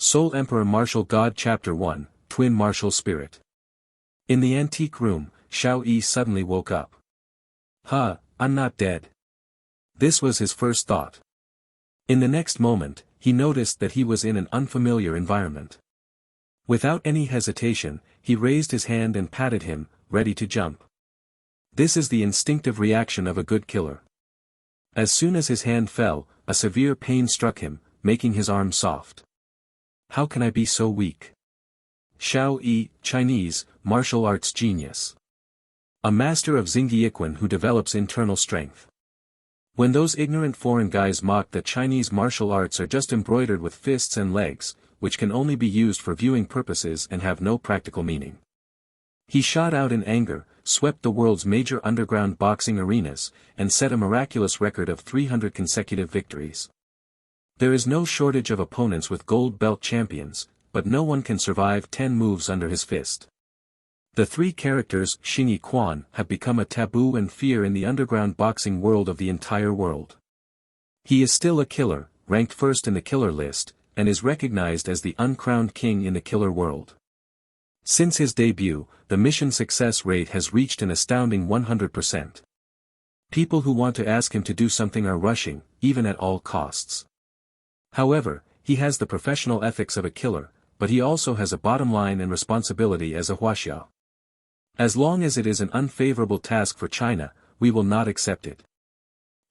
Soul Emperor Martial God Chapter 1, Twin Martial Spirit. In the antique room, Xiao Yi suddenly woke up. I'm not dead. This was his first thought. In the next moment, he noticed that he was in an unfamiliar environment. Without any hesitation, he raised his hand and patted him, ready to jump. This is the instinctive reaction of a good killer. As soon as his hand fell, a severe pain struck him, making his arm soft. How can I be so weak? Xiao Yi, Chinese, martial arts genius. A master of Xingyiquan who develops internal strength. When those ignorant foreign guys mock that Chinese martial arts are just embroidered with fists and legs, which can only be used for viewing purposes and have no practical meaning. He shot out in anger, swept the world's major underground boxing arenas, and set a miraculous record of 300 consecutive victories. There is no shortage of opponents with gold belt champions, but no one can survive 10 moves under his fist. The three characters Xingyi Quan have become a taboo and fear in the underground boxing world of the entire world. He is still a killer, ranked first in the killer list, and is recognized as the uncrowned king in the killer world. Since his debut, the mission success rate has reached an astounding 100%. People who want to ask him to do something are rushing, even at all costs. However, he has the professional ethics of a killer, but he also has a bottom line and responsibility as a huaxiao. As long as it is an unfavorable task for China, we will not accept it.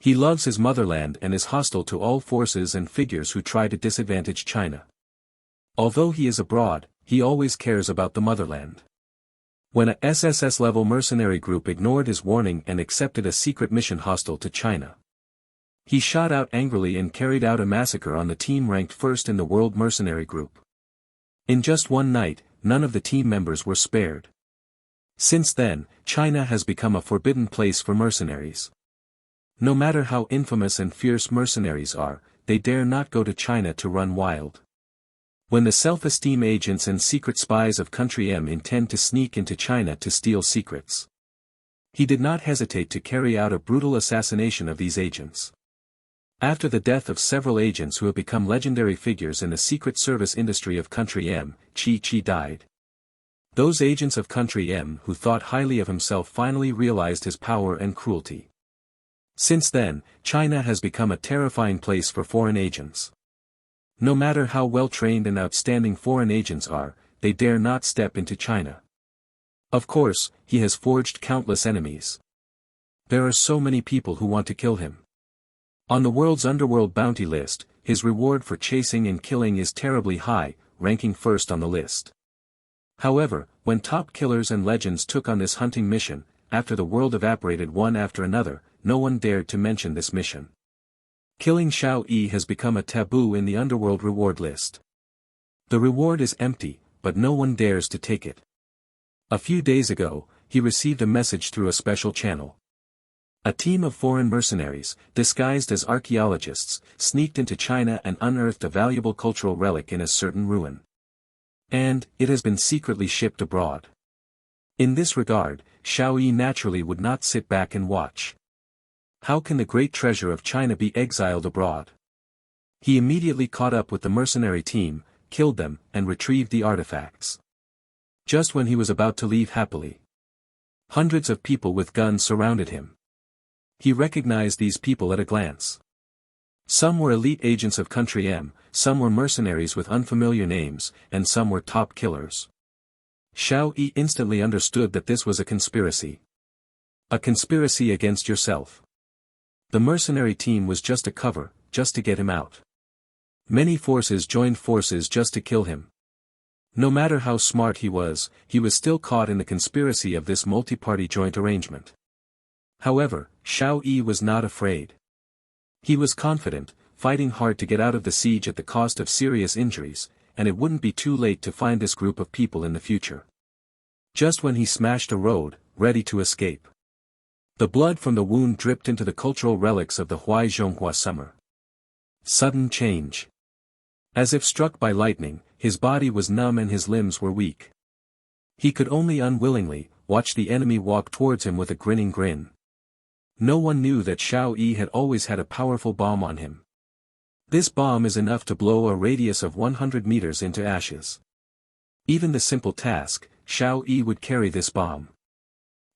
He loves his motherland and is hostile to all forces and figures who try to disadvantage China. Although he is abroad, he always cares about the motherland. When a SSS-level mercenary group ignored his warning and accepted a secret mission hostile to China, he shot out angrily and carried out a massacre on the team ranked first in the world mercenary group. In just one night, none of the team members were spared. Since then, China has become a forbidden place for mercenaries. No matter how infamous and fierce mercenaries are, they dare not go to China to run wild. When the self-esteem agents and secret spies of Country M intend to sneak into China to steal secrets, he did not hesitate to carry out a brutal assassination of these agents. After the death of several agents who have become legendary figures in the secret service industry of Country M, Chi died. Those agents of Country M who thought highly of himself finally realized his power and cruelty. Since then, China has become a terrifying place for foreign agents. No matter how well-trained and outstanding foreign agents are, they dare not step into China. Of course, he has forged countless enemies. There are so many people who want to kill him. On the world's underworld bounty list, his reward for chasing and killing is terribly high, ranking first on the list. However, when top killers and legends took on this hunting mission, after the world evaporated one after another, no one dared to mention this mission. Killing Xiao Yi has become a taboo in the underworld reward list. The reward is empty, but no one dares to take it. A few days ago, he received a message through a special channel. A team of foreign mercenaries, disguised as archaeologists, sneaked into China and unearthed a valuable cultural relic in a certain ruin. And, it has been secretly shipped abroad. In this regard, Xiao Yi naturally would not sit back and watch. How can the great treasure of China be exiled abroad? He immediately caught up with the mercenary team, killed them, and retrieved the artifacts. Just when he was about to leave happily, hundreds of people with guns surrounded him. He recognized these people at a glance. Some were elite agents of Country M, some were mercenaries with unfamiliar names, and some were top killers. Xiao Yi instantly understood that this was a conspiracy. A conspiracy against yourself. The mercenary team was just a cover, just to get him out. Many forces joined forces just to kill him. No matter how smart he was still caught in the conspiracy of this multi-party joint arrangement. However, Xiao Yi was not afraid. He was confident, fighting hard to get out of the siege at the cost of serious injuries, and it wouldn't be too late to find this group of people in the future. Just when he smashed a road, ready to escape, the blood from the wound dripped into the cultural relics of the Huaizhonghua summer. Sudden change. As if struck by lightning, his body was numb and his limbs were weak. He could only unwillingly watch the enemy walk towards him with a grinning grin. No one knew that Xiao Yi had always had a powerful bomb on him. This bomb is enough to blow a radius of 100 meters into ashes. Even the simple task, Xiao Yi would carry this bomb.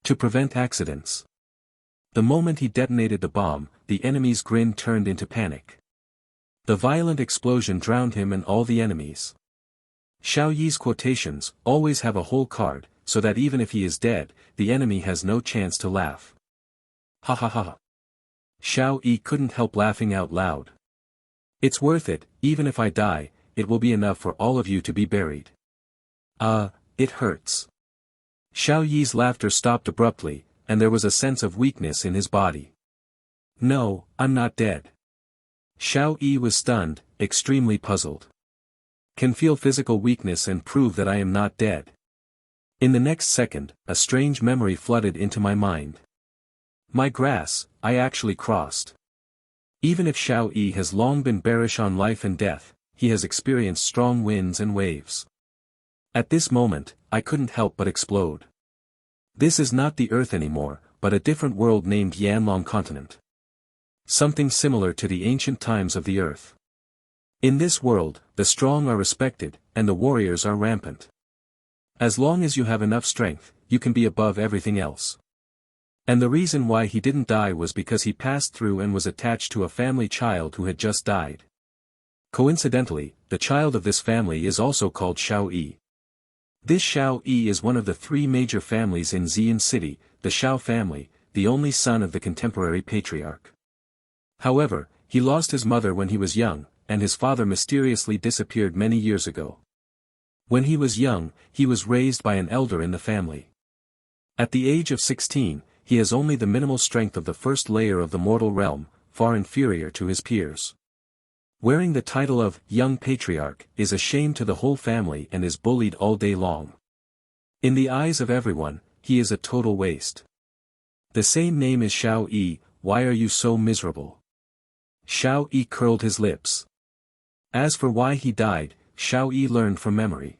To prevent accidents. The moment he detonated the bomb, the enemy's grin turned into panic. The violent explosion drowned him and all the enemies. Xiao Yi's quotations always have a whole card, so that even if he is dead, the enemy has no chance to laugh. Ha ha ha. Xiao Yi couldn't help laughing out loud. It's worth it, even if I die, it will be enough for all of you to be buried. It hurts. Xiao Yi's laughter stopped abruptly, and there was a sense of weakness in his body. No, I'm not dead. Xiao Yi was stunned, extremely puzzled. Can feel physical weakness and prove that I am not dead. In the next second, a strange memory flooded into my mind. My grass, I actually crossed. Even if Xiao Yi has long been bearish on life and death, he has experienced strong winds and waves. At this moment, I couldn't help but explode. This is not the Earth anymore, but a different world named Yanlong Continent. Something similar to the ancient times of the Earth. In this world, the strong are respected, and the warriors are rampant. As long as you have enough strength, you can be above everything else. And the reason why he didn't die was because he passed through and was attached to a family child who had just died. Coincidentally, the child of this family is also called Xiao Yi. This Xiao Yi is one of the three major families in Xi'an City, the Xiao family, the only son of the contemporary patriarch. However, he lost his mother when he was young, and his father mysteriously disappeared many years ago. When he was young, he was raised by an elder in the family. At the age of 16, he has only the minimal strength of the first layer of the mortal realm, far inferior to his peers. Wearing the title of young patriarch is a shame to the whole family and is bullied all day long. In the eyes of everyone, he is a total waste. The same name is Xiao Yi, why are you so miserable? Xiao Yi curled his lips. As for why he died, Xiao Yi learned from memory.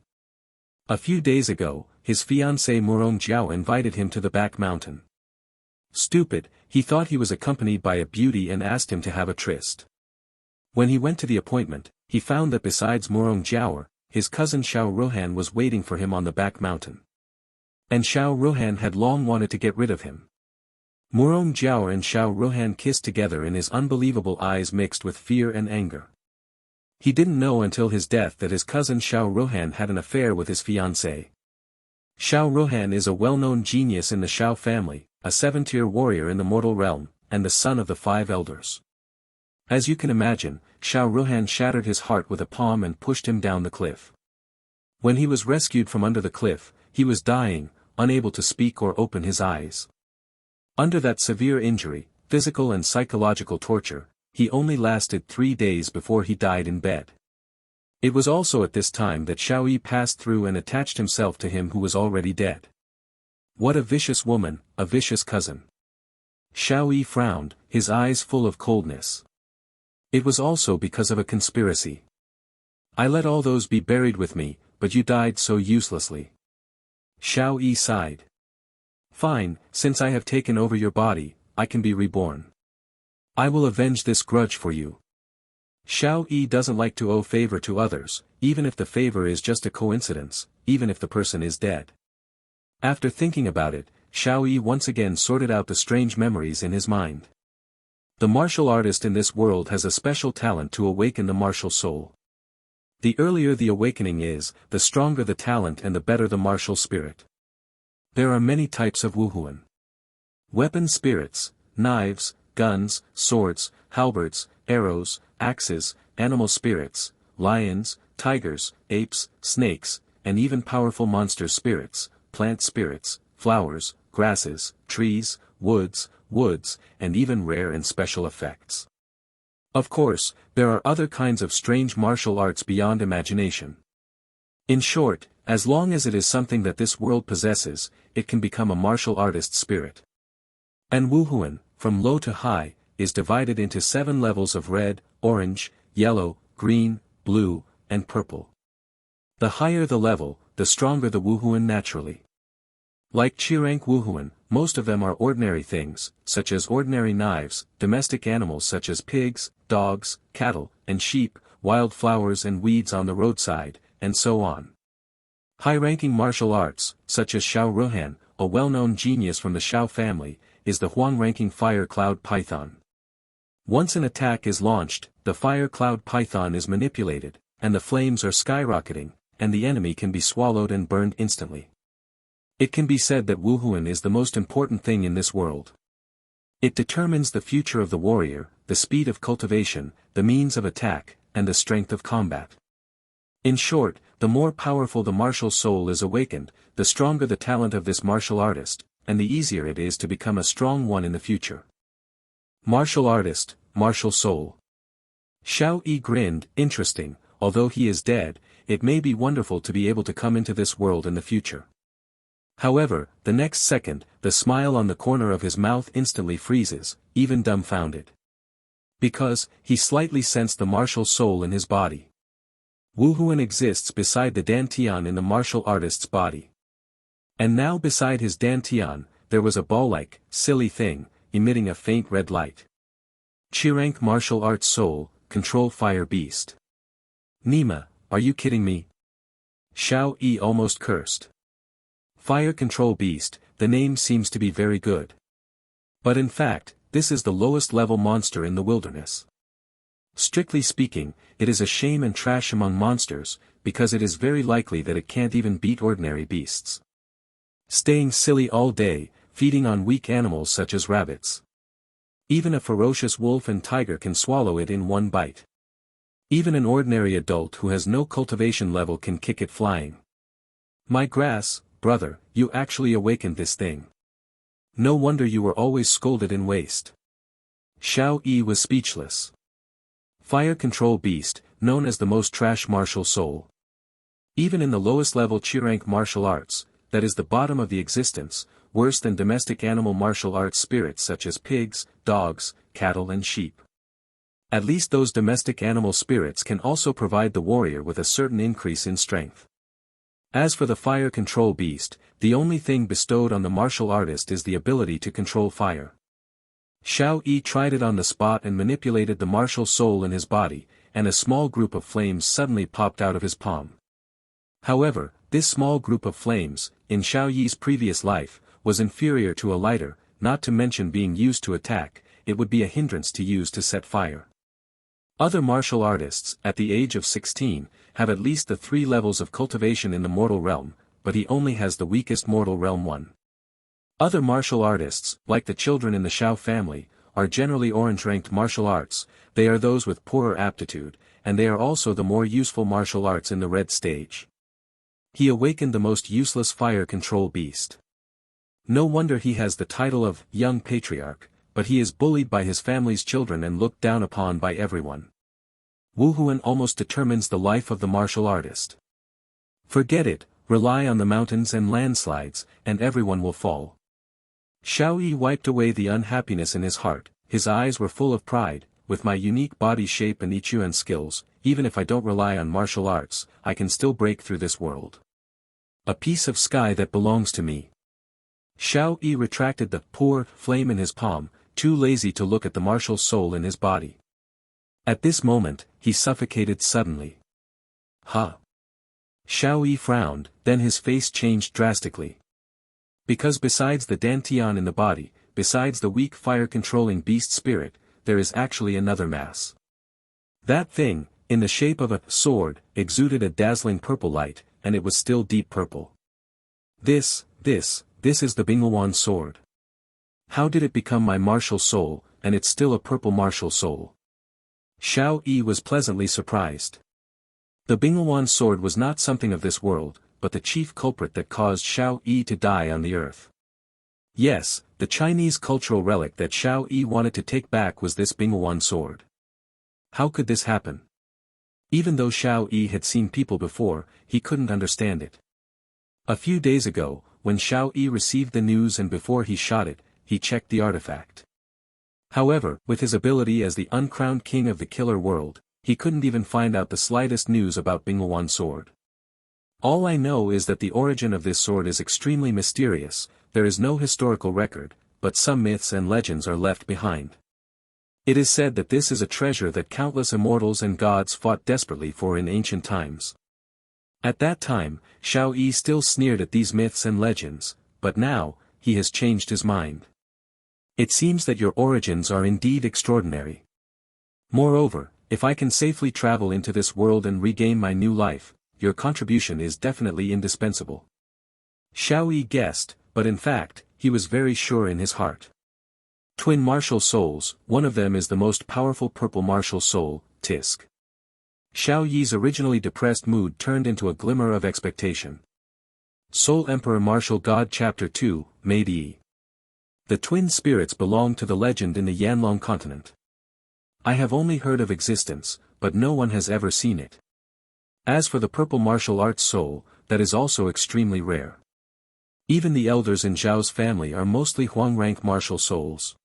A few days ago, his fiancée Murong Jiao invited him to the back mountain. Stupid, he thought he was accompanied by a beauty and asked him to have a tryst. When he went to the appointment, he found that besides Murong Jiao, his cousin Xiao Rohan was waiting for him on the back mountain. And Xiao Rohan had long wanted to get rid of him. Murong Jiao and Xiao Rohan kissed together and his unbelievable eyes mixed with fear and anger. He didn't know until his death that his cousin Xiao Rohan had an affair with his fiancée. Xiao Rohan is a well-known genius in the Xiao family, a 7-tier warrior in the mortal realm, and the son of the 5 elders. As you can imagine, Xiao Rohan shattered his heart with a palm and pushed him down the cliff. When he was rescued from under the cliff, he was dying, unable to speak or open his eyes. Under that severe injury, physical and psychological torture, he only lasted 3 days before he died in bed. It was also at this time that Xiao Yi passed through and attached himself to him who was already dead. What a vicious woman, a vicious cousin. Xiao Yi frowned, his eyes full of coldness. It was also because of a conspiracy. I let all those be buried with me, but you died so uselessly. Xiao Yi sighed. Fine, since I have taken over your body, I can be reborn. I will avenge this grudge for you. Xiao Yi doesn't like to owe favor to others, even if the favor is just a coincidence, even if the person is dead. After thinking about it, Xiao Yi once again sorted out the strange memories in his mind. The martial artist in this world has a special talent to awaken the martial soul. The earlier the awakening is, the stronger the talent and the better the martial spirit. There are many types of wuhuan. Weapon spirits, knives, guns, swords, halberds, arrows, axes, animal spirits, lions, tigers, apes, snakes, and even powerful monster spirits, plant spirits, flowers, grasses, trees, woods, and even rare and special effects. Of course, there are other kinds of strange martial arts beyond imagination. In short, as long as it is something that this world possesses, it can become a martial artist's spirit. And wuhuan, from low to high, is divided into 7 levels of red, orange, yellow, green, blue, and purple. The higher the level, the stronger the wuhuan naturally. Like Chirank wuhuan, most of them are ordinary things, such as ordinary knives, domestic animals such as pigs, dogs, cattle, and sheep, wild flowers and weeds on the roadside, and so on. High-ranking martial arts, such as Xiao Ruhan, a well-known genius from the Xiao family, is the Huang-ranking fire cloud python. Once an attack is launched, the fire cloud python is manipulated, and the flames are skyrocketing, and the enemy can be swallowed and burned instantly. It can be said that Wuhuan is the most important thing in this world. It determines the future of the warrior, the speed of cultivation, the means of attack, and the strength of combat. In short, the more powerful the martial soul is awakened, the stronger the talent of this martial artist, and the easier it is to become a strong one in the future. Martial artist, martial soul. Xiao Yi grinned. Interesting, although he is dead, it may be wonderful to be able to come into this world in the future. However, the next second, the smile on the corner of his mouth instantly freezes, even dumbfounded. Because, he slightly sensed the martial soul in his body. Wuhuan exists beside the dantian in the martial artist's body. And now beside his dantian, there was a ball-like, silly thing, emitting a faint red light. Chirank martial arts soul, control fire beast. Nima, are you kidding me? Xiao Yi almost cursed. Fire control beast, the name seems to be very good. But in fact, this is the lowest level monster in the wilderness. Strictly speaking, it is a shame and trash among monsters, because it is very likely that it can't even beat ordinary beasts. Staying silly all day, feeding on weak animals such as rabbits. Even a ferocious wolf and tiger can swallow it in one bite. Even an ordinary adult who has no cultivation level can kick it flying. My grass, brother, you actually awakened this thing. No wonder you were always scolded in waste. Xiao Yi was speechless. Fire control beast, known as the most trash martial soul. Even in the lowest level Chirank martial arts, that is the bottom of the existence, worse than domestic animal martial arts spirits such as pigs, dogs, cattle and sheep. At least those domestic animal spirits can also provide the warrior with a certain increase in strength. As for the fire control beast, the only thing bestowed on the martial artist is the ability to control fire. Xiao Yi tried it on the spot and manipulated the martial soul in his body, and a small group of flames suddenly popped out of his palm. However, this small group of flames, in Xiao Yi's previous life, was inferior to a lighter, not to mention being used to attack, it would be a hindrance to use to set fire. Other martial artists, at the age of 16, have at least the 3 levels of cultivation in the mortal realm, but he only has the weakest mortal realm one. Other martial artists, like the children in the Xiao family, are generally orange-ranked martial arts, they are those with poorer aptitude, and they are also the more useful martial arts in the red stage. He awakened the most useless fire control beast. No wonder he has the title of young patriarch, but he is bullied by his family's children and looked down upon by everyone. Wuhuan almost determines the life of the martial artist. Forget it, rely on the mountains and landslides, and everyone will fall. Xiao Yi wiped away the unhappiness in his heart, his eyes were full of pride. With my unique body shape and Ichuan skills, even if I don't rely on martial arts, I can still break through this world. A piece of sky that belongs to me. Xiao Yi retracted the poor flame in his palm, too lazy to look at the martial soul in his body. At this moment, he suffocated suddenly. Huh. Xiao Yi frowned, then his face changed drastically. Because besides the dantian in the body, besides the weak fire-controlling beast spirit, there is actually another mass. That thing, in the shape of a sword, exuded a dazzling purple light, and it was still deep purple. This is the Bingluan sword. How did it become my martial soul, and it's still a purple martial soul? Xiao Yi was pleasantly surprised. The Bingluan sword was not something of this world, but the chief culprit that caused Xiao Yi to die on the earth. Yes, the Chinese cultural relic that Xiao Yi wanted to take back was this Bingluan sword. How could this happen? Even though Xiao Yi had seen people before, he couldn't understand it. A few days ago, when Xiao Yi received the news and before he shot it, he checked the artifact. However, with his ability as the uncrowned king of the killer world, he couldn't even find out the slightest news about Bingluan sword. All I know is that the origin of this sword is extremely mysterious, there is no historical record, but some myths and legends are left behind. It is said that this is a treasure that countless immortals and gods fought desperately for in ancient times. At that time, Xiao Yi still sneered at these myths and legends, but now, he has changed his mind. It seems that your origins are indeed extraordinary. Moreover, if I can safely travel into this world and regain my new life, your contribution is definitely indispensable. Xiao Yi guessed, but in fact, he was very sure in his heart. Twin martial souls, one of them is the most powerful purple martial soul, Tisk. Xiao Yi's originally depressed mood turned into a glimmer of expectation. Soul Emperor Martial God Chapter 2, Made Yi. The twin spirits belong to the legend in the Yanlong continent. I have only heard of existence, but no one has ever seen it. As for the purple martial arts soul, that is also extremely rare. Even the elders in Zhao's family are mostly Huang-rank martial souls.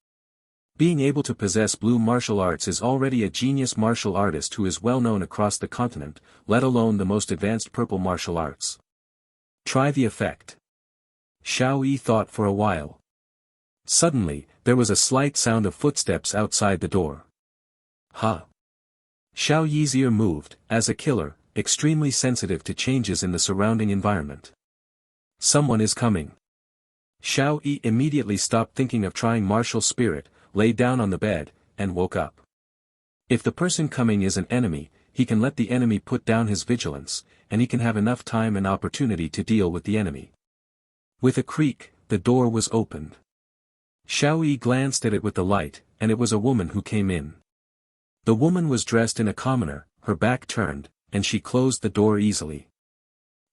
Being able to possess blue martial arts is already a genius martial artist who is well known across the continent, let alone the most advanced purple martial arts. Try the effect. Xiao Yi thought for a while. Suddenly, there was a slight sound of footsteps outside the door. Ha! Xiao Yi's ear moved, as a killer, extremely sensitive to changes in the surrounding environment. Someone is coming. Xiao Yi immediately stopped thinking of trying martial spirit, lay down on the bed, and woke up. If the person coming is an enemy, he can let the enemy put down his vigilance, and he can have enough time and opportunity to deal with the enemy. With a creak, the door was opened. Xiao Yi glanced at it with the light, and it was a woman who came in. The woman was dressed in a commoner, her back turned, and she closed the door easily.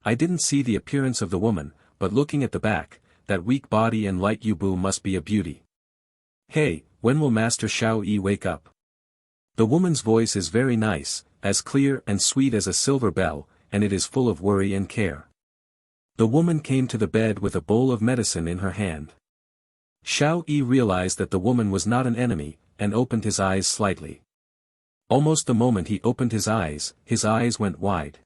I didn't see the appearance of the woman, but looking at the back, that weak body and light yubu must be a beauty. Hey, when will Master Xiao Yi wake up? The woman's voice is very nice, as clear and sweet as a silver bell, and it is full of worry and care. The woman came to the bed with a bowl of medicine in her hand. Xiao Yi realized that the woman was not an enemy, and opened his eyes slightly. Almost the moment he opened his eyes went wide.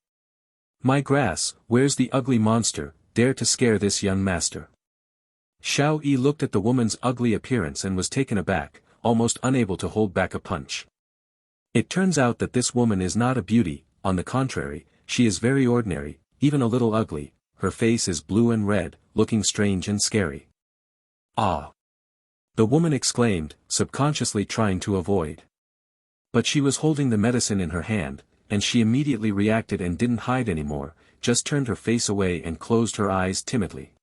My grass, where's the ugly monster, dare to scare this young master? Xiao Yi looked at the woman's ugly appearance and was taken aback, almost unable to hold back a punch. It turns out that this woman is not a beauty, on the contrary, she is very ordinary, even a little ugly, her face is blue and red, looking strange and scary. Ah! The woman exclaimed, subconsciously trying to avoid. But she was holding the medicine in her hand, and she immediately reacted and didn't hide anymore, just turned her face away and closed her eyes timidly.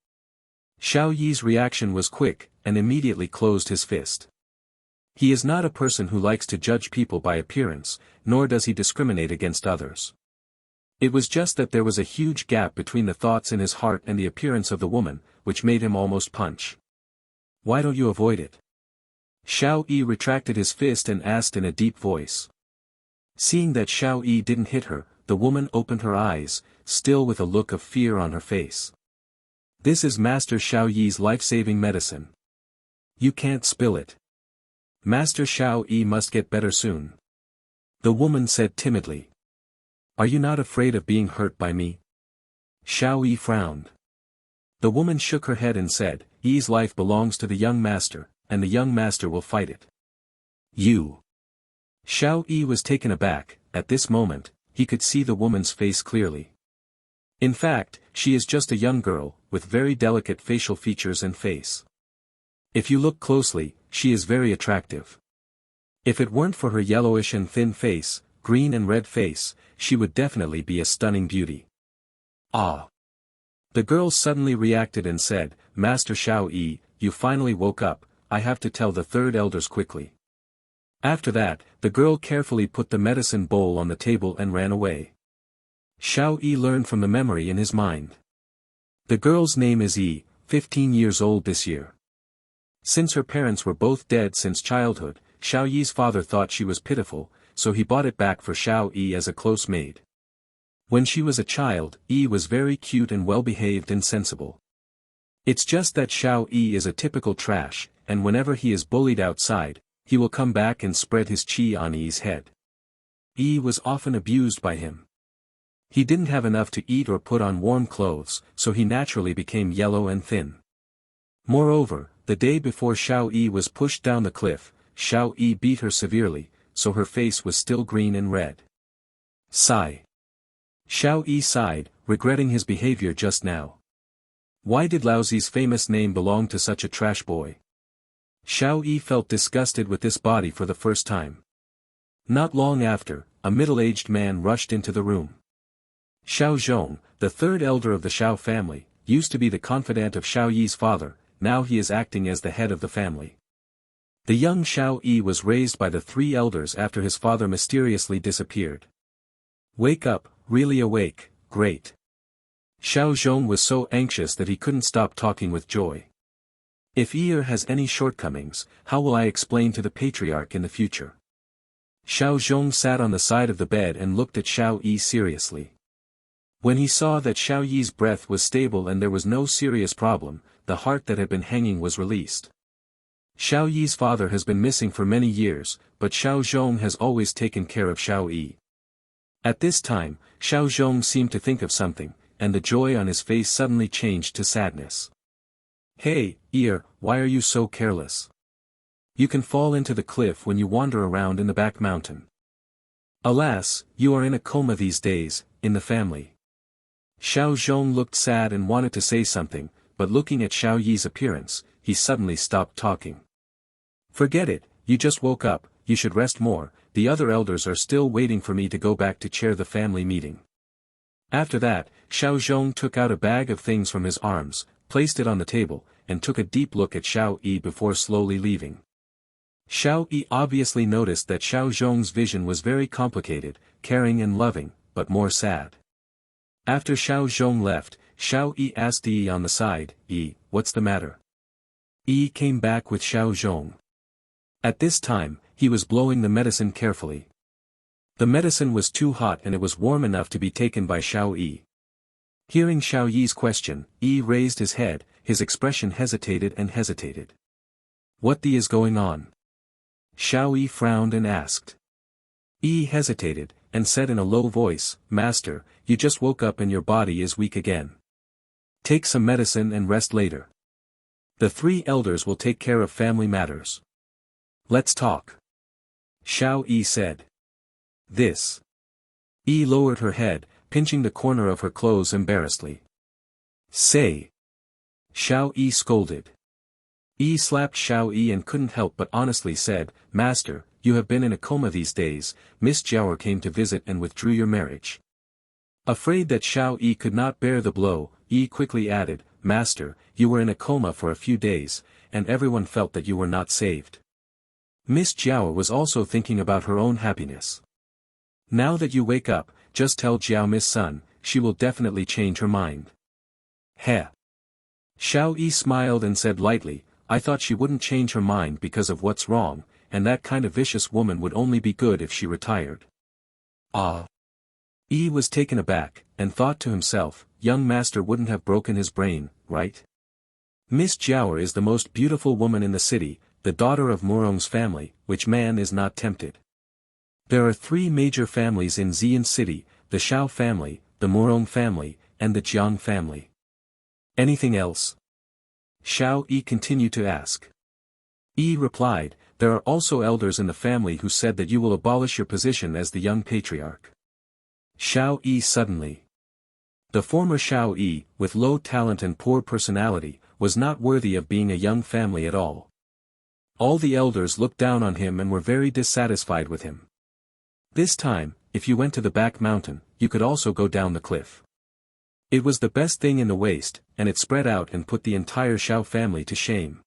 Xiao Yi's reaction was quick, and immediately closed his fist. He is not a person who likes to judge people by appearance, nor does he discriminate against others. It was just that there was a huge gap between the thoughts in his heart and the appearance of the woman, which made him almost punch. Why don't you avoid it? Xiao Yi retracted his fist and asked in a deep voice. Seeing that Xiao Yi didn't hit her, the woman opened her eyes, still with a look of fear on her face. This is Master Xiao Yi's life-saving medicine. You can't spill it. Master Xiao Yi must get better soon. The woman said timidly. Are you not afraid of being hurt by me? Xiao Yi frowned. The woman shook her head and said, Yi's life belongs to the young master, and the young master will fight it. You. Xiao Yi was taken aback. At this moment, he could see the woman's face clearly. In fact, she is just a young girl, with very delicate facial features and face. If you look closely, she is very attractive. If it weren't for her yellowish and thin face, green and red face, she would definitely be a stunning beauty. Ah! The girl suddenly reacted and said, Master Xiao Yi, you finally woke up, I have to tell the third elders quickly. After that, the girl carefully put the medicine bowl on the table and ran away. Xiao Yi learned from the memory in his mind. The girl's name is Yi, 15 years old this year. Since her parents were both dead since childhood, Xiao Yi's father thought she was pitiful, so he bought it back for Xiao Yi as a close maid. When she was a child, Yi was very cute and well-behaved and sensible. It's just that Xiao Yi is a typical trash, and whenever he is bullied outside, he will come back and spread his chi on Yi's head. Yi was often abused by him. He didn't have enough to eat or put on warm clothes, so he naturally became yellow and thin. Moreover, the day before Xiao Yi was pushed down the cliff, Xiao Yi beat her severely, so her face was still green and red. Sigh. Xiao Yi sighed, regretting his behavior just now. Why did Lao Zi's famous name belong to such a trash boy? Xiao Yi felt disgusted with this body for the first time. Not long after, a middle-aged man rushed into the room. Xiao Zhong, the third elder of the Xiao family, used to be the confidant of Xiao Yi's father, now he is acting as the head of the family. The young Xiao Yi was raised by the three elders after his father mysteriously disappeared. Wake up, really awake, great. Xiao Zhong was so anxious that he couldn't stop talking with joy. If Yi has any shortcomings, how will I explain to the patriarch in the future? Xiao Zhong sat on the side of the bed and looked at Xiao Yi seriously. When he saw that Xiao Yi's breath was stable and there was no serious problem, the heart that had been hanging was released. Xiao Yi's father has been missing for many years, but Xiao Zhong has always taken care of Xiao Yi. At this time, Xiao Zhong seemed to think of something, and the joy on his face suddenly changed to sadness. Hey, Yi, why are you so careless? You can fall into the cliff when you wander around in the back mountain. Alas, you are in a coma these days, in the family. Xiao Zhong looked sad and wanted to say something, but looking at Xiao Yi's appearance, he suddenly stopped talking. Forget it, you just woke up, you should rest more, the other elders are still waiting for me to go back to chair the family meeting. After that, Xiao Zhong took out a bag of things from his arms, placed it on the table, and took a deep look at Xiao Yi before slowly leaving. Xiao Yi obviously noticed that Xiao Zhong's vision was very complicated, caring and loving, but more sad. After Xiao Zhong left, Xiao Yi asked Yi on the side, Yi, what's the matter? Yi came back with Xiao Zhong. At this time, he was blowing the medicine carefully. The medicine was too hot and it was warm enough to be taken by Xiao Yi. Hearing Xiao Yi's question, Yi raised his head, his expression hesitated and hesitated. What is going on? Xiao Yi frowned and asked. Yi hesitated, and said in a low voice, Master, you just woke up and your body is weak again. Take some medicine and rest later. The three elders will take care of family matters. Let's talk. Xiao Yi said. This. Yi lowered her head, pinching the corner of her clothes embarrassedly. Say. Xiao Yi scolded. Yi slapped Xiao Yi and couldn't help but honestly said, Master, you have been in a coma these days, Miss Jiao came to visit and withdrew your marriage. Afraid that Xiao Yi could not bear the blow, Yi quickly added, Master, you were in a coma for a few days, and everyone felt that you were not saved. Miss Jiao was also thinking about her own happiness. Now that you wake up, just tell Jiao Miss Sun, she will definitely change her mind. Heh. Xiao Yi smiled and said lightly, I thought she wouldn't change her mind because of what's wrong, and that kind of vicious woman would only be good if she retired. Ah. Yi was taken aback, and thought to himself, young master wouldn't have broken his brain, right? Miss Jiao is the most beautiful woman in the city, the daughter of Murong's family, which man is not tempted. There are three major families in Xian City, the Xiao family, the Murong family, and the Jiang family. Anything else? Xiao Yi continued to ask. Yi replied, there are also elders in the family who said that you will abolish your position as the young patriarch. Xiao Yi suddenly. The former Xiao Yi, with low talent and poor personality, was not worthy of being a young family at all. All the elders looked down on him and were very dissatisfied with him. This time, if you went to the back mountain, you could also go down the cliff. It was the best thing in the waste, and it spread out and put the entire Xiao family to shame.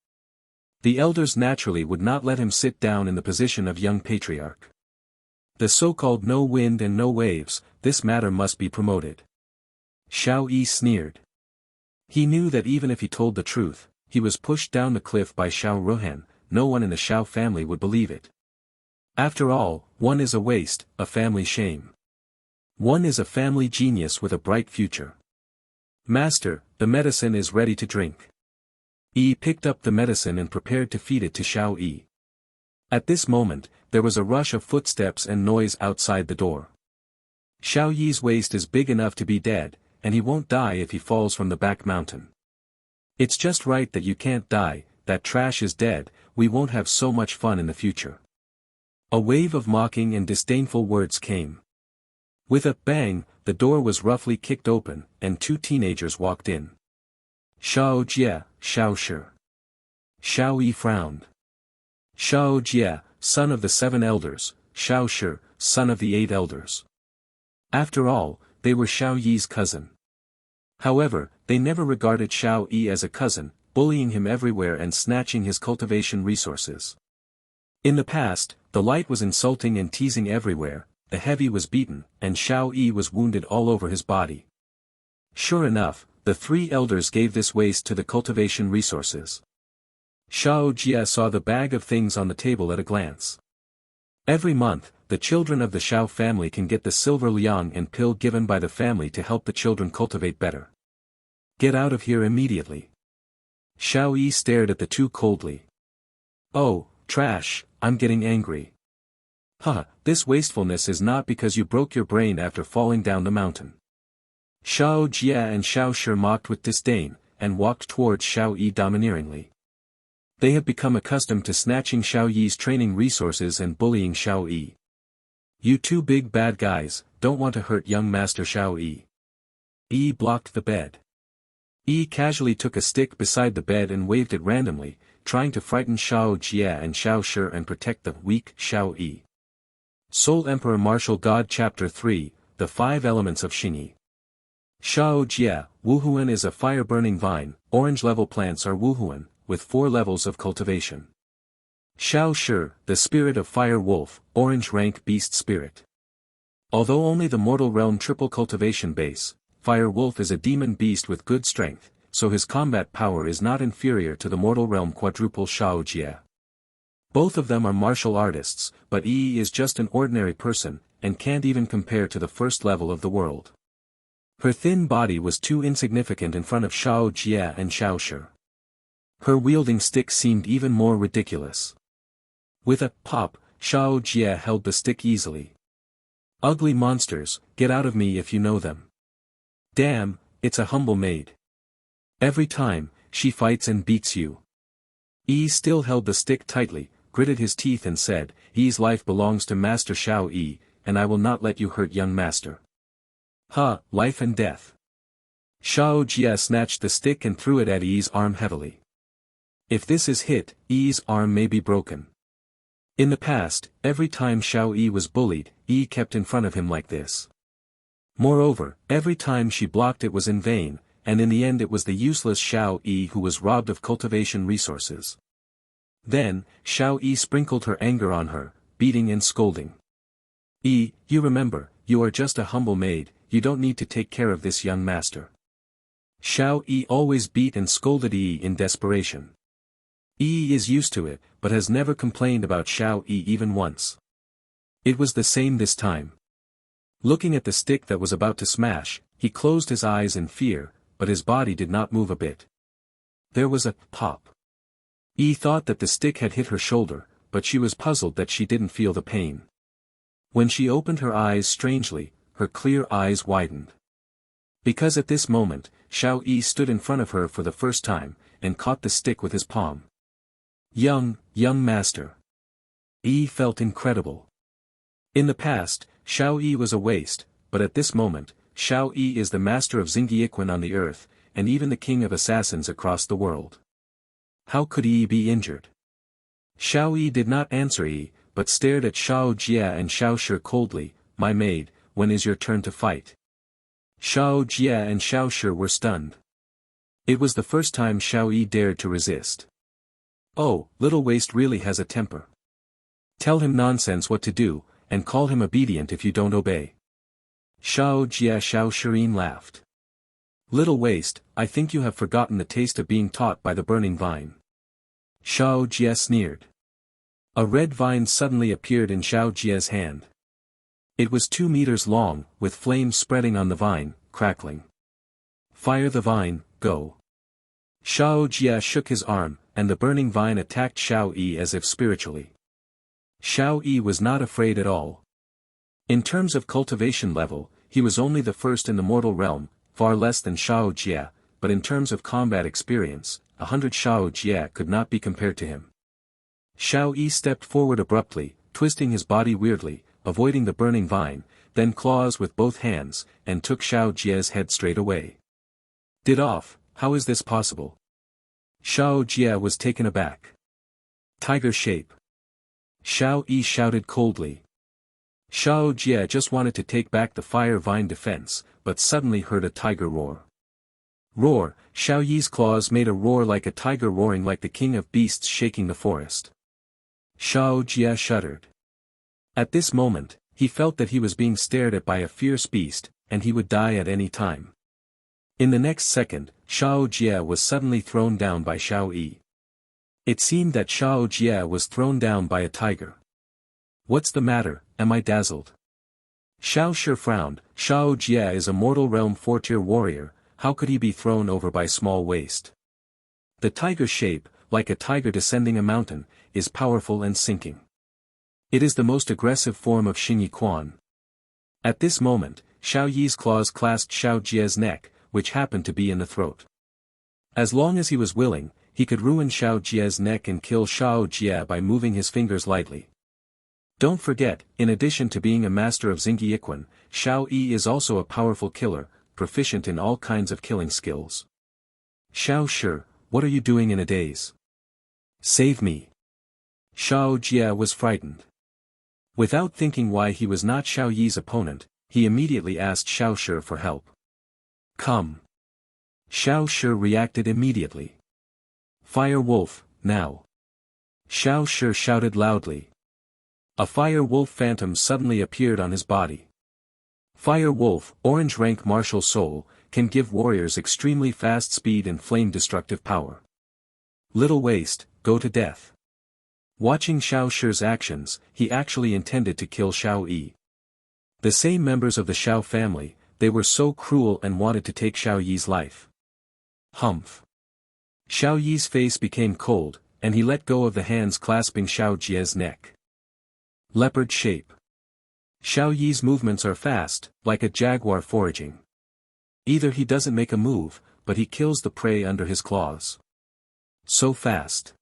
The elders naturally would not let him sit down in the position of young patriarch. The so-called no wind and no waves, this matter must be promoted. Xiao Yi sneered. He knew that even if he told the truth, he was pushed down the cliff by Xiao Ruhan, no one in the Xiao family would believe it. After all, one is a waste, a family shame. One is a family genius with a bright future. Master, the medicine is ready to drink. Yi picked up the medicine and prepared to feed it to Xiao Yi. At this moment, there was a rush of footsteps and noise outside the door. Xiao Yi's waist is big enough to be dead, and he won't die if he falls from the back mountain. It's just right that you can't die, that trash is dead, we won't have so much fun in the future. A wave of mocking and disdainful words came. With a bang, the door was roughly kicked open, and 2 teenagers walked in. Shao Jie, Shao Shi. Xiao Yi frowned. Shao Jie, son of the 7 elders, Shao Shi, son of the 8 elders. After all, they were Xiao Yi's cousin. However, they never regarded Xiao Yi as a cousin, bullying him everywhere and snatching his cultivation resources. In the past, the light was insulting and teasing everywhere, the heavy was beaten, and Xiao Yi was wounded all over his body. Sure enough, the 3 elders gave this waste to the cultivation resources. Shao Jie saw the bag of things on the table at a glance. Every month, the children of the Shao family can get the silver liang and pill given by the family to help the children cultivate better. Get out of here immediately. Xiao Yi stared at the 2 coldly. Oh, trash, I'm getting angry. Huh, this wastefulness is not because you broke your brain after falling down the mountain. Shao Jie and Shao Shi mocked with disdain, and walked towards Xiao Yi domineeringly. They have become accustomed to snatching Xiao Yi's training resources and bullying Xiao Yi. You 2 big bad guys, don't want to hurt young Master Xiao Yi. Yi blocked the bed. Yi casually took a stick beside the bed and waved it randomly, trying to frighten Shao Jie and Shao Shi and protect the weak Xiao Yi. Soul Emperor Martial God Chapter 3, The 5 Elements of Xingyi. Shao Jie, Wuhuan is a fire-burning vine, orange-level plants are Wuhuan, with 4 levels of cultivation. Shao Shi, the spirit of fire wolf, orange-rank beast spirit. Although only the mortal realm triple cultivation base, fire wolf is a demon beast with good strength, so his combat power is not inferior to the mortal realm quadruple Shao Jie. Both of them are martial artists, but Yi is just an ordinary person, and can't even compare to the first level of the world. Her thin body was too insignificant in front of Shao Jie and Shao Shi. Her wielding stick seemed even more ridiculous. With a pop, Shao Jie held the stick easily. Ugly monsters, get out of me if you know them. Damn, it's a humble maid. Every time, she fights and beats you. Yi still held the stick tightly, gritted his teeth and said, Yi's life belongs to Master Xiao Yi, and I will not let you hurt young master. Ha, life and death. Shao Jie snatched the stick and threw it at Yi's arm heavily. If this is hit, Yi's arm may be broken. In the past, every time Xiao Yi was bullied, Yi kept in front of him like this. Moreover, every time she blocked it was in vain, and in the end it was the useless Xiao Yi who was robbed of cultivation resources. Then, Xiao Yi sprinkled her anger on her, beating and scolding. Yi, you remember, you are just a humble maid, you don't need to take care of this young master. Xiao Yi always beat and scolded Yi in desperation. Yi is used to it, but has never complained about Xiao Yi even once. It was the same this time. Looking at the stick that was about to smash, he closed his eyes in fear, but his body did not move a bit. There was a pop. Yi thought that the stick had hit her shoulder, but she was puzzled that she didn't feel the pain. When she opened her eyes strangely, her clear eyes widened. Because at this moment, Xiao Yi stood in front of her for the first time, and caught the stick with his palm. Young master. Yi felt incredible. In the past, Xiao Yi was a waste, but at this moment, Xiao Yi is the master of Xingyiquan on the earth, and even the king of assassins across the world. How could Yi be injured? Xiao Yi did not answer Yi, but stared at Shao Jie and Shao Shi coldly. My maid, when is your turn to fight? Shao Jie and Shao Shi were stunned. It was the first time Xiao Yi dared to resist. Oh, little waste really has a temper. Tell him nonsense what to do, and call him obedient if you don't obey. Shao Jie Shao Shirin laughed. Little waste, I think you have forgotten the taste of being taught by the burning vine. Shao Jie sneered. A red vine suddenly appeared in Shao Jie's hand. It was 2 meters long, with flames spreading on the vine, crackling. Fire the vine, go. Shao Jie shook his arm, and the burning vine attacked Xiao Yi as if spiritually. Xiao Yi was not afraid at all. In terms of cultivation level, he was only the first in the mortal realm, far less than Shao Jie, but in terms of combat experience, 100 Shao Jie could not be compared to him. Shao Yi stepped forward abruptly, twisting his body weirdly, avoiding the burning vine, then claws with both hands, and took Shao Jie's head straight away. Did off, how is this possible? Shao Jie was taken aback. Tiger shape. Shao Yi shouted coldly. Shao Jie just wanted to take back the fire vine defense, but suddenly heard a tiger roar. Roar, Shao Yi's claws made a roar like a tiger roaring like the king of beasts shaking the forest. Shao Jie shuddered. At this moment, he felt that he was being stared at by a fierce beast, and he would die at any time. In the next second, Shao Jie was suddenly thrown down by Shao Yi. It seemed that Shao Jie was thrown down by a tiger. What's the matter, am I dazzled? Shao Shi frowned. Shao Jie is a mortal realm 4-tier warrior, how could he be thrown over by small waist? The tiger shape, like a tiger descending a mountain, is powerful and sinking. It is the most aggressive form of Xingyi Quan. At this moment, Shao Yi's claws clasped Shao Jie's neck, which happened to be in the throat. As long as he was willing, he could ruin Shao Jie's neck and kill Shao Jie by moving his fingers lightly. Don't forget, in addition to being a master of Xingyi Quan, Shao Yi is also a powerful killer, proficient in all kinds of killing skills. Shao Shi, what are you doing in a daze? Save me. Shao Jie was frightened. Without thinking why he was not Shao Yi's opponent, he immediately asked Shao Shi for help. Come. Shao Shi reacted immediately. Fire wolf, now. Shao Shi shouted loudly. A fire wolf phantom suddenly appeared on his body. Fire wolf, orange rank martial soul, can give warriors extremely fast speed and flame destructive power. Little waste, go to death. Watching Shao Shi's actions, he actually intended to kill Shao Yi. The same members of the Shao family, they were so cruel and wanted to take Shao Yi's life. Humph. Shao Yi's face became cold, and he let go of the hands clasping Shao Jie's neck. Leopard shape. Shao Yi's movements are fast, like a jaguar foraging. Either he doesn't make a move, but he kills the prey under his claws. So fast.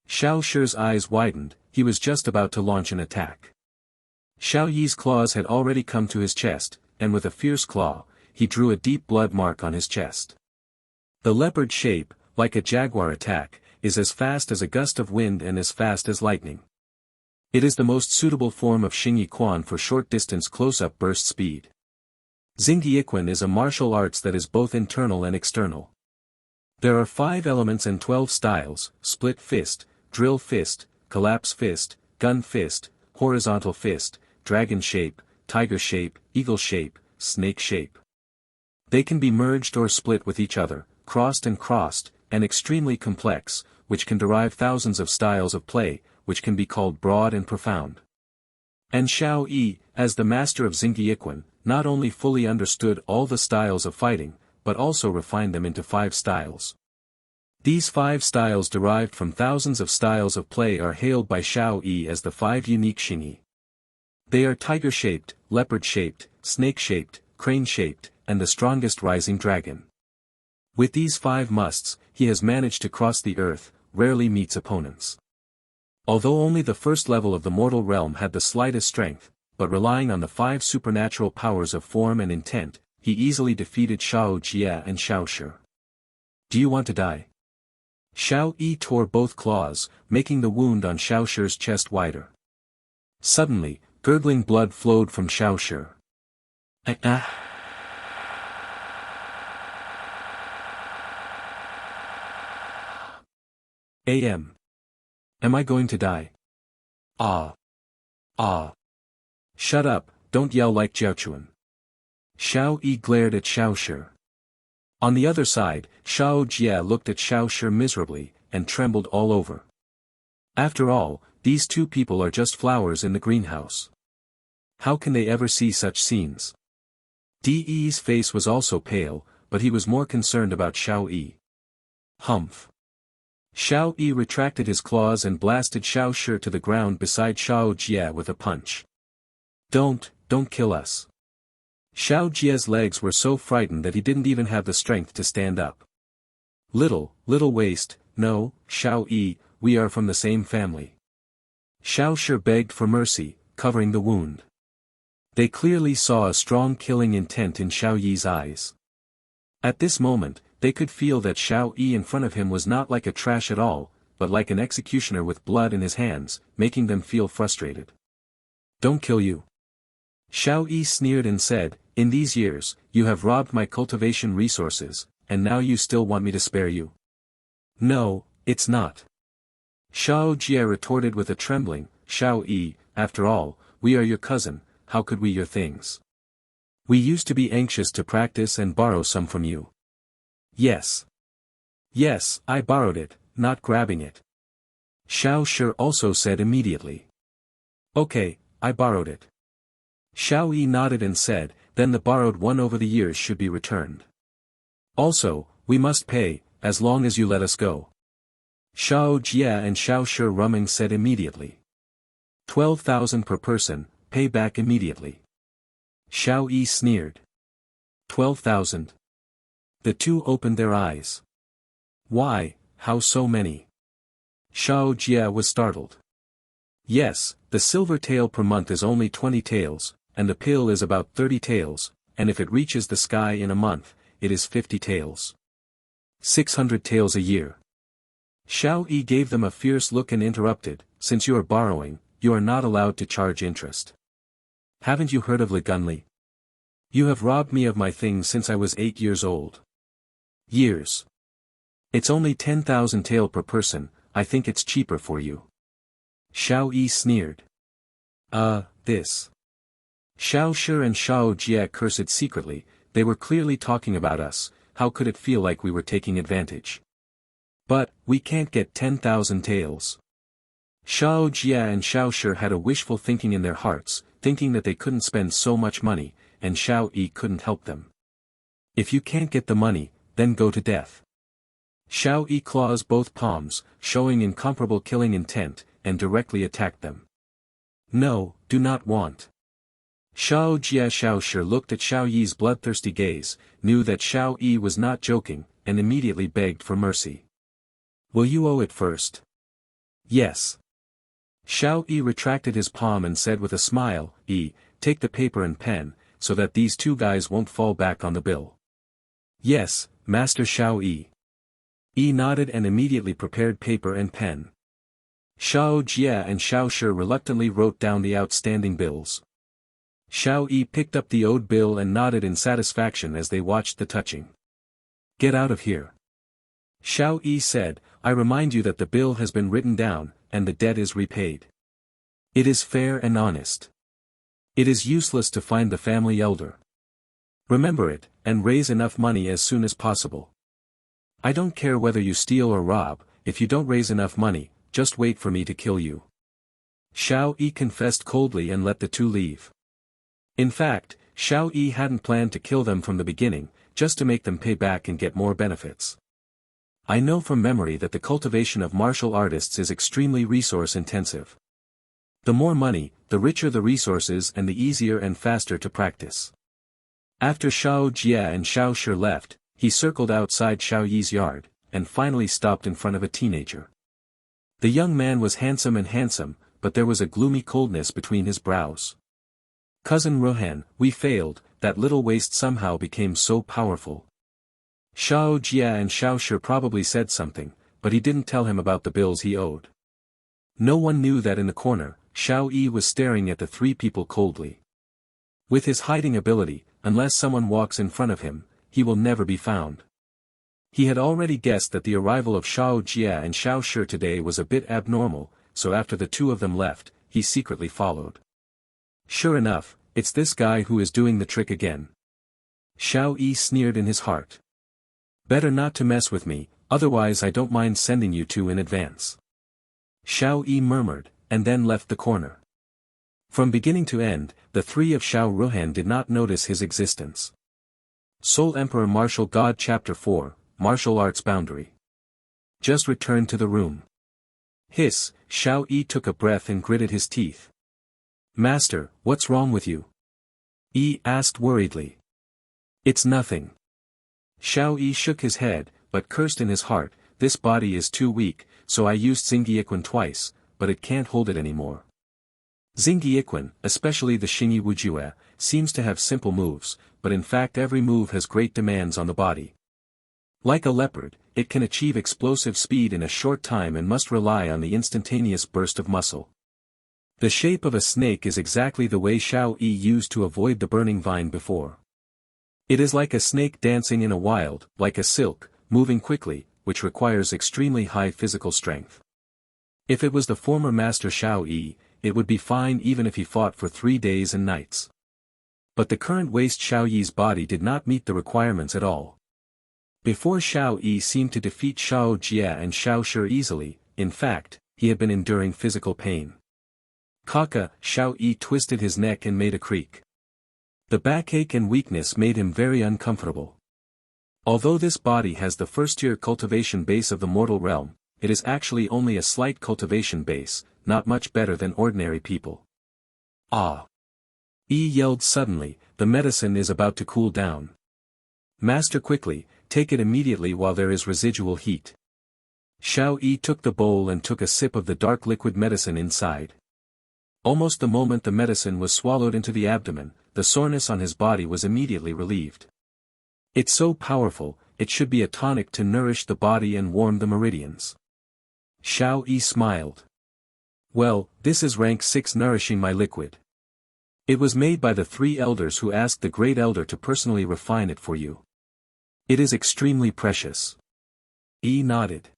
Shao Shi's eyes widened, he was just about to launch an attack. Shao Yi's claws had already come to his chest, and with a fierce claw, he drew a deep blood mark on his chest. The leopard shape, like a jaguar attack, is as fast as a gust of wind and as fast as lightning. It is the most suitable form of Xingyi Quan for short-distance close-up burst speed. Xingyi Quan is a martial arts that is both internal and external. There are 5 elements and 12 styles: split fist, drill fist, collapse fist, gun fist, horizontal fist, dragon shape, tiger shape, eagle shape, snake shape. They can be merged or split with each other, crossed, and extremely complex, which can derive thousands of styles of play, which can be called broad and profound. And Shao Yi, as the master of Xingyi Quan, not only fully understood all the styles of fighting, but also refined them into 5 styles. These 5 styles derived from thousands of styles of play are hailed by Shao Yi as the 5 unique Xingyi. They are tiger-shaped, leopard-shaped, snake-shaped, crane-shaped, and the strongest rising dragon. With these 5 musts, he has managed to cross the earth, rarely meets opponents. Although only the first level of the mortal realm had the slightest strength, but relying on the 5 supernatural powers of form and intent, he easily defeated Shao Jie and Shao Shi. Do you want to die? Shao Yi tore both claws, making the wound on Shao Shi's chest wider. Suddenly, gurgling blood flowed from Shao Shi. Am I going to die? Ah. Shut up, don't yell like Jiaochuan. Shao Yi glared at Shao Shi. On the other side, Shao Jie looked at Shao Shi miserably, and trembled all over. After all, these 2 people are just flowers in the greenhouse. How can they ever see such scenes? De's face was also pale, but he was more concerned about Shao Yi. Humph. Shao Yi retracted his claws and blasted Shao Shi to the ground beside Shao Jie with a punch. Don't kill us. Xiao Jie's legs were so frightened that he didn't even have the strength to stand up. Little waist, no, Xiao Yi, we are from the same family. Xiao Shi begged for mercy, covering the wound. They clearly saw a strong killing intent in Xiao Yi's eyes. At this moment, they could feel that Xiao Yi in front of him was not like a trash at all, but like an executioner with blood in his hands, making them feel frustrated. Don't kill you. Xiao Yi sneered and said, in these years, you have robbed my cultivation resources, and now you still want me to spare you? No, it's not. Xiao Jie retorted with a trembling, Xiao Yi, after all, we are your cousin, how could we your things? We used to be anxious to practice and borrow some from you. Yes. Yes, I borrowed it, not grabbing it. Xiao Shi also said immediately. Okay, I borrowed it. Xiao Yi nodded and said, then the borrowed one over the years should be returned. Also, we must pay, as long as you let us go. Xiao Jie and Xiao Shi Ruming said immediately. 12,000 per person, pay back immediately. Xiao Yi sneered. 12,000. The two opened their eyes. Why, how so many? Xiao Jie was startled. Yes, the silver tael per month is only 20 taels, and the pill is about 30 taels, and if it reaches the sky in a month, it is 50 taels. 600 taels a year. Xiao Yi gave them a fierce look and interrupted, since you are borrowing, you are not allowed to charge interest. Haven't you heard of Ligunli? You have robbed me of my things since I was 8 years old. Years. It's only 10,000 tael per person, I think it's cheaper for you. Xiao Yi sneered. This. Xiao Shi and Xiao Jie cursed secretly, they were clearly talking about us, how could it feel like we were taking advantage? But, we can't get 10,000 taels. Xiao Jie and Xiao Shi had a wishful thinking in their hearts, thinking that they couldn't spend so much money, and Xiao Yi couldn't help them. If you can't get the money, then go to death. Xiao Yi claws both palms, showing incomparable killing intent, and directly attacked them. No, do not want. Xiao Jie Xiao Shi looked at Xiao Yi's bloodthirsty gaze, knew that Xiao Yi was not joking, and immediately begged for mercy. Will you owe it first? Yes. Xiao Yi retracted his palm and said with a smile, take the paper and pen, so that these two guys won't fall back on the bill. Yes, Master Xiao Yi. Yi nodded and immediately prepared paper and pen. Xiao Jie and Xiao Shi reluctantly wrote down the outstanding bills. Xiao Yi picked up the owed bill and nodded in satisfaction as they watched the touching. Get out of here. Xiao Yi said, I remind you that the bill has been written down, and the debt is repaid. It is fair and honest. It is useless to find the family elder. Remember it, and raise enough money as soon as possible. I don't care whether you steal or rob, if you don't raise enough money, just wait for me to kill you. Xiao Yi confessed coldly and let the two leave. In fact, Xiao Yi hadn't planned to kill them from the beginning, just to make them pay back and get more benefits. I know from memory that the cultivation of martial artists is extremely resource-intensive. The more money, the richer the resources and the easier and faster to practice. After Xiao Jie and Xiao Shi left, he circled outside Xiao Yi's yard, and finally stopped in front of a teenager. The young man was handsome, but there was a gloomy coldness between his brows. Cousin Rohan, we failed, that little waist somehow became so powerful. Xiao Jie and Xiao Shi probably said something, but he didn't tell him about the bills he owed. No one knew that in the corner, Xiao Yi was staring at the three people coldly. With his hiding ability, unless someone walks in front of him, he will never be found. He had already guessed that the arrival of Xiao Jie and Xiao Shi today was a bit abnormal, so after the two of them left, he secretly followed. Sure enough, it's this guy who is doing the trick again. Xiao Yi sneered in his heart. Better not to mess with me, otherwise I don't mind sending you two in advance. Xiao Yi murmured, and then left the corner. From beginning to end, the three of Xiao Ruhan did not notice his existence. Soul Emperor Martial God Chapter 4, Martial Arts Boundary. Just returned to the room. Hiss, Xiao Yi took a breath and gritted his teeth. Master, what's wrong with you? Yi asked worriedly. It's nothing. Xiao Yi shook his head, but cursed in his heart, this body is too weak, so I used Xingyiquan twice, but it can't hold it anymore. Xingyiquan, especially the Xingyi Wujue, seems to have simple moves, but in fact every move has great demands on the body. Like a leopard, it can achieve explosive speed in a short time and must rely on the instantaneous burst of muscle. The shape of a snake is exactly the way Xiao Yi used to avoid the burning vine before. It is like a snake dancing in a wild, like a silk, moving quickly, which requires extremely high physical strength. If it was the former master Xiao Yi, it would be fine even if he fought for 3 days and nights. But the current waste Xiao Yi's body did not meet the requirements at all. Before Xiao Yi seemed to defeat Xiao Jie and Xiao Shi easily, in fact, he had been enduring physical pain. Kaka, Xiao Yi twisted his neck and made a creak. The backache and weakness made him very uncomfortable. Although this body has the first-tier cultivation base of the mortal realm, it is actually only a slight cultivation base, not much better than ordinary people. Ah! Yi yelled suddenly, the medicine is about to cool down. Master quickly, take it immediately while there is residual heat. Xiao Yi took the bowl and took a sip of the dark liquid medicine inside. Almost the moment the medicine was swallowed into the abdomen, the soreness on his body was immediately relieved. It's so powerful, it should be a tonic to nourish the body and warm the meridians. Xiao Yi smiled. Well, this is rank 6 nourishing my liquid. It was made by the 3 elders who asked the great elder to personally refine it for you. It is extremely precious. Yi nodded.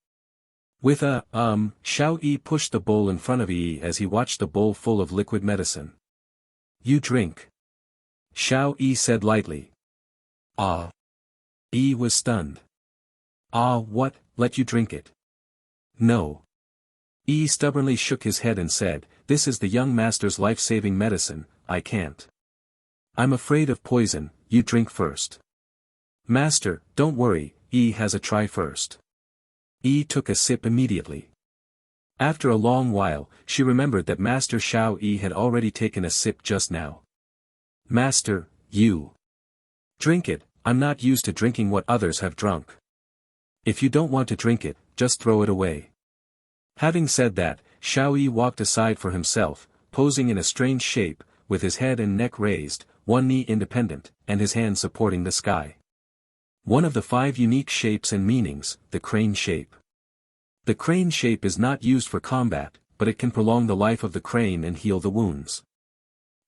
With a, Xiao Yi pushed the bowl in front of Yi as he watched the bowl full of liquid medicine. You drink. Xiao Yi said lightly. Ah. Yi was stunned. Ah, what, let you drink it? No. Yi stubbornly shook his head and said, this is the young master's life-saving medicine, I can't. I'm afraid of poison, you drink first. Master, don't worry, Yi has a try first. Yi took a sip immediately. After a long while, she remembered that Master Xiao Yi had already taken a sip just now. Master, you. Drink it, I'm not used to drinking what others have drunk. If you don't want to drink it, just throw it away. Having said that, Xiao Yi walked aside for himself, posing in a strange shape, with his head and neck raised, one knee independent, and his hand supporting the sky. One of the 5 unique shapes and meanings, the crane shape. The crane shape is not used for combat, but it can prolong the life of the crane and heal the wounds.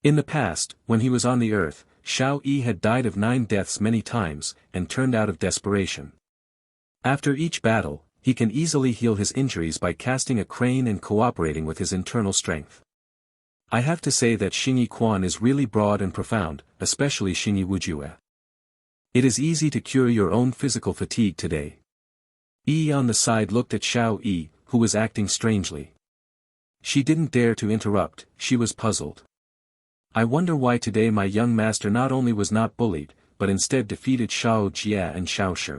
In the past, when he was on the earth, Xiao Yi had died of 9 deaths many times, and turned out of desperation. After each battle, he can easily heal his injuries by casting a crane and cooperating with his internal strength. I have to say that Xingyi Quan is really broad and profound, especially Xingyi Wujue. It is easy to cure your own physical fatigue today. Yi on the side looked at Xiao Yi, who was acting strangely. She didn't dare to interrupt, she was puzzled. I wonder why today my young master not only was not bullied, but instead defeated Xiao Jie and Xiao Shi.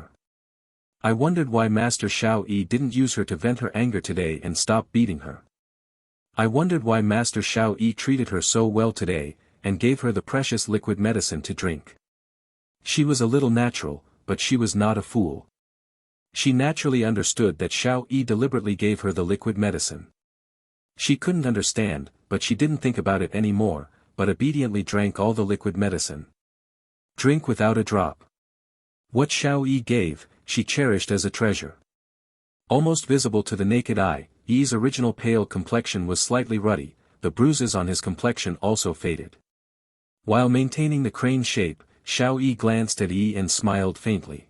I wondered why Master Xiao Yi didn't use her to vent her anger today and stop beating her. I wondered why Master Xiao Yi treated her so well today, and gave her the precious liquid medicine to drink. She was a little natural, but she was not a fool. She naturally understood that Xiao Yi deliberately gave her the liquid medicine. She couldn't understand, but she didn't think about it anymore, but obediently drank all the liquid medicine. Drink without a drop. What Xiao Yi gave, she cherished as a treasure. Almost visible to the naked eye, Yi's original pale complexion was slightly ruddy, the bruises on his complexion also faded. While maintaining the crane shape, Xiao Yi glanced at Yi and smiled faintly.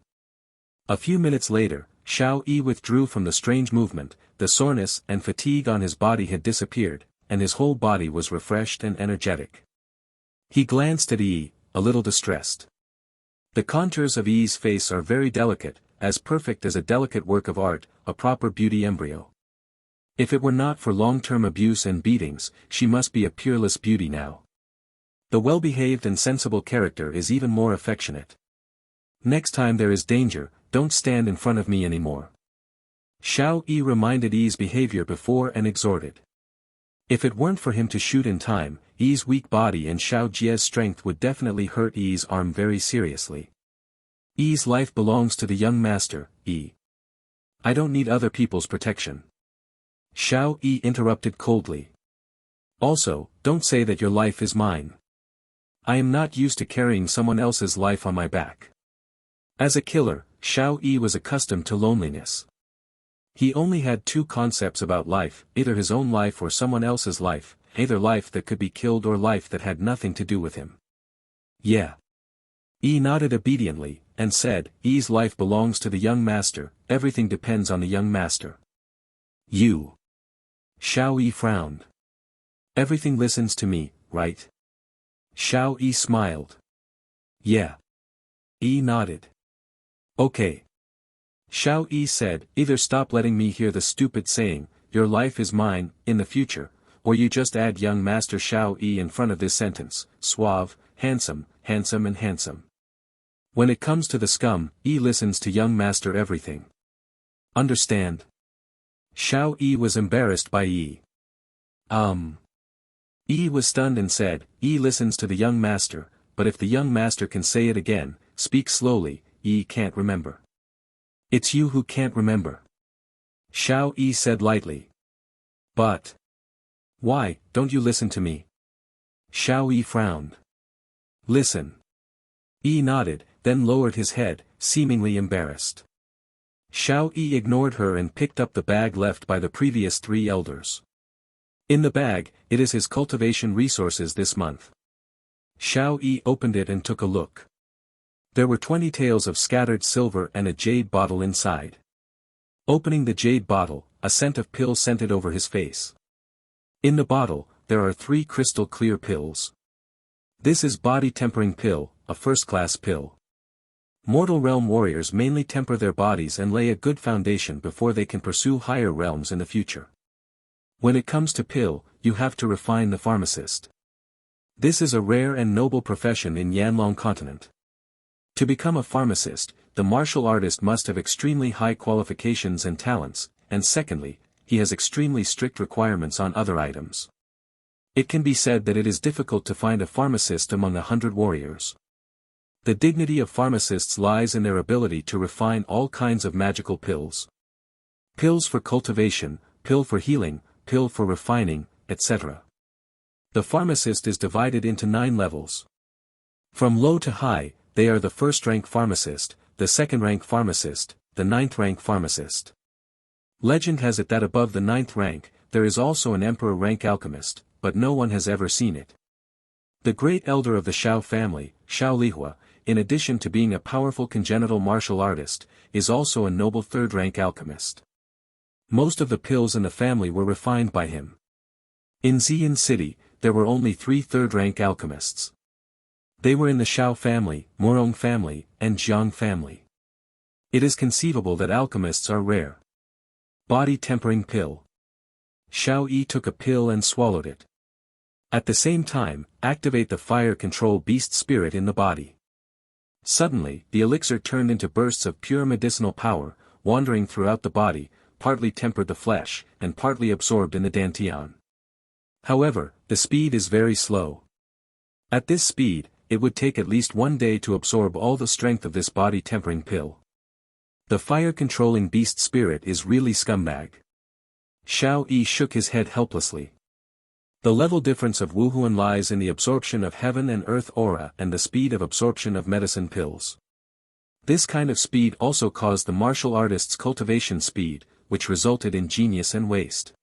A few minutes later, Xiao Yi withdrew from the strange movement, the soreness and fatigue on his body had disappeared, and his whole body was refreshed and energetic. He glanced at Yi, a little distressed. The contours of Yi's face are very delicate, as perfect as a delicate work of art, a proper beauty embryo. If it were not for long-term abuse and beatings, she must be a peerless beauty now. The well-behaved and sensible character is even more affectionate. Next time there is danger, don't stand in front of me anymore. Xiao Yi reminded Yi's behavior before and exhorted. If it weren't for him to shoot in time, Yi's weak body and Xiao Jie's strength would definitely hurt Yi's arm very seriously. Yi's life belongs to the young master, Yi. I don't need other people's protection. Xiao Yi interrupted coldly. Also, don't say that your life is mine. I am not used to carrying someone else's life on my back. As a killer, Xiao Yi was accustomed to loneliness. He only had two concepts about life, either his own life or someone else's life, either life that could be killed or life that had nothing to do with him. Yeah. Yi nodded obediently, and said, Yi's life belongs to the young master, everything depends on the young master. You. Xiao Yi frowned. Everything listens to me, right? Xiao Yi smiled. Yeah. Yi nodded. Okay. Xiao Yi said, either stop letting me hear the stupid saying, your life is mine, in the future, or you just add young master Xiao Yi in front of this sentence, suave, handsome, handsome and handsome. When it comes to the scum, Yi listens to young master everything. Understand? Xiao Yi was embarrassed by Yi. Yi was stunned and said, Yi listens to the young master, but if the young master can say it again, speak slowly, Yi can't remember. It's you who can't remember. Xiao Yi said lightly. But. Why, don't you listen to me? Xiao Yi frowned. Listen. Yi nodded, then lowered his head, seemingly embarrassed. Xiao Yi ignored her and picked up the bag left by the previous three elders. In the bag, it is his cultivation resources this month. Xiao Yi opened it and took a look. There were 20 taels of scattered silver and a jade bottle inside. Opening the jade bottle, a scent of pill scented over his face. In the bottle, there are 3 crystal clear pills. This is body tempering pill, a first-class pill. Mortal realm warriors mainly temper their bodies and lay a good foundation before they can pursue higher realms in the future. When it comes to pill, you have to refine the pharmacist. This is a rare and noble profession in Yanlong continent. To become a pharmacist, the martial artist must have extremely high qualifications and talents, and secondly, he has extremely strict requirements on other items. It can be said that it is difficult to find a pharmacist among 100 warriors. The dignity of pharmacists lies in their ability to refine all kinds of magical pills. Pills for cultivation, pill for healing, pill for refining, etc. The pharmacist is divided into 9 levels. From low to high, they are the first-rank pharmacist, the second-rank pharmacist, the 9th-rank pharmacist. Legend has it that above the 9th rank, there is also an emperor-rank alchemist, but no one has ever seen it. The great elder of the Xiao family, Xiao Lihua, in addition to being a powerful congenital martial artist, is also a noble 3rd-rank alchemist. Most of the pills in the family were refined by him. In Xi'an City, there were only 3 3rd-rank alchemists. They were in the Xiao family, Murong family, and Jiang family. It is conceivable that alchemists are rare. Body tempering pill. Xiao Yi took a pill and swallowed it. At the same time, activate the fire control beast spirit in the body. Suddenly, the elixir turned into bursts of pure medicinal power, wandering throughout the body, partly tempered the flesh, and partly absorbed in the dantian. However, the speed is very slow. At this speed, it would take at least 1 day to absorb all the strength of this body tempering pill. The fire-controlling beast spirit is really scumbag. Xiao Yi shook his head helplessly. The level difference of Wuhuan lies in the absorption of heaven and earth aura and the speed of absorption of medicine pills. This kind of speed also caused the martial artist's cultivation speed, which resulted in genius and waste.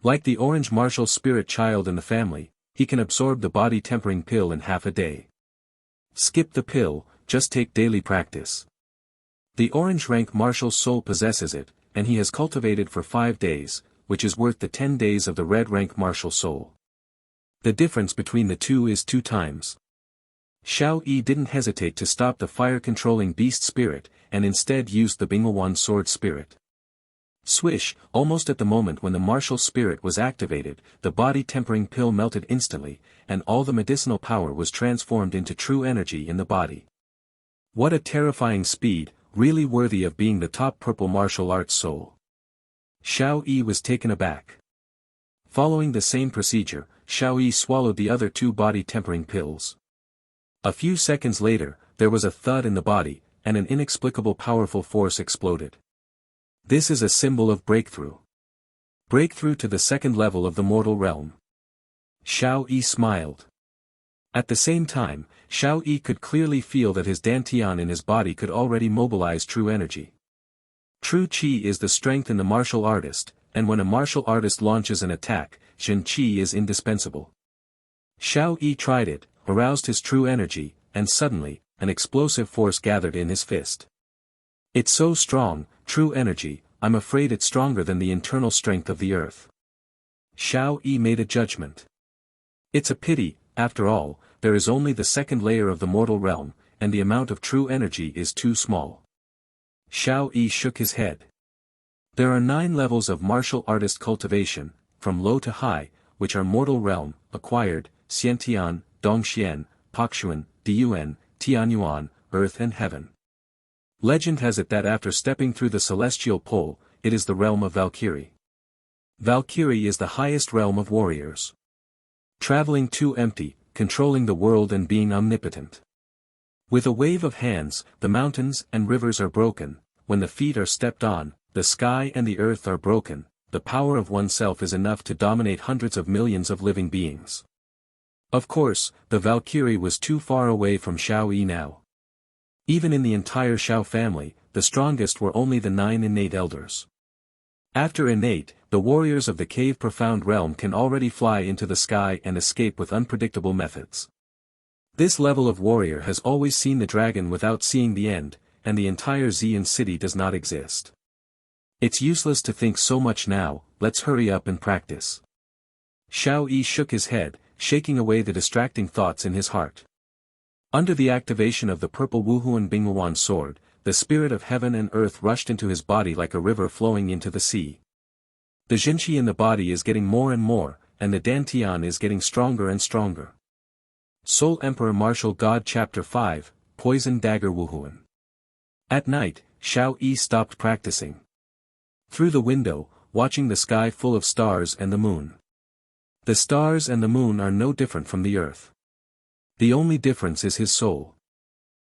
Like the orange martial spirit child in the family, he can absorb the body tempering pill in half a day. Skip the pill, just take daily practice. The orange rank martial soul possesses it, and he has cultivated for 5 days, which is worth the 10 days of the red rank martial soul. The difference between the two is 2 times. Xiao Yi didn't hesitate to stop the fire-controlling beast spirit, and instead used the Bingwawan sword spirit. Swish, almost at the moment when the martial spirit was activated, the body-tempering pill melted instantly, and all the medicinal power was transformed into true energy in the body. What a terrifying speed, really worthy of being the top purple martial arts soul. Xiao Yi was taken aback. Following the same procedure, Xiao Yi swallowed the other 2 body-tempering pills. A few seconds later, there was a thud in the body, and an inexplicable powerful force exploded. This is a symbol of breakthrough. Breakthrough to the 2nd level of the mortal realm. Xiao Yi smiled. At the same time, Xiao Yi could clearly feel that his dantian in his body could already mobilize true energy. True qi is the strength in the martial artist, and when a martial artist launches an attack, Zhen qi is indispensable. Xiao Yi tried it, aroused his true energy, and suddenly, an explosive force gathered in his fist. It's so strong, true energy, I'm afraid it's stronger than the internal strength of the earth. Xiao Yi made a judgment. It's a pity, after all, there is only the 2nd layer of the mortal realm, and the amount of true energy is too small. Xiao Yi shook his head. There are 9 levels of martial artist cultivation, from low to high, which are mortal realm, acquired, Xiantian, Dongxian, Pakshuan, Diyuan, Tianyuan, earth and heaven. Legend has it that after stepping through the celestial pole, it is the realm of Valkyrie. Valkyrie is the highest realm of warriors. Traveling too empty, controlling the world and being omnipotent. With a wave of hands, the mountains and rivers are broken, when the feet are stepped on, the sky and the earth are broken, the power of oneself is enough to dominate hundreds of millions of living beings. Of course, the Valkyrie was too far away from Xiao Yi now. Even in the entire Xiao family, the strongest were only the 9 innate elders. After innate, the warriors of the cave profound realm can already fly into the sky and escape with unpredictable methods. This level of warrior has always seen the dragon without seeing the end, and the entire Xian city does not exist. It's useless to think so much now, let's hurry up and practice. Xiao Yi shook his head, shaking away the distracting thoughts in his heart. Under the activation of the purple Wuhuan Binghuan sword, the spirit of heaven and earth rushed into his body like a river flowing into the sea. The Zhenqi in the body is getting more and more, and the Dantian is getting stronger and stronger. Soul Emperor Martial God Chapter 5, Poison Dagger Wuhuan. At night, Xiao Yi stopped practicing. Through the window, watching the sky full of stars and the moon. The stars and the moon are no different from the earth. The only difference is his soul.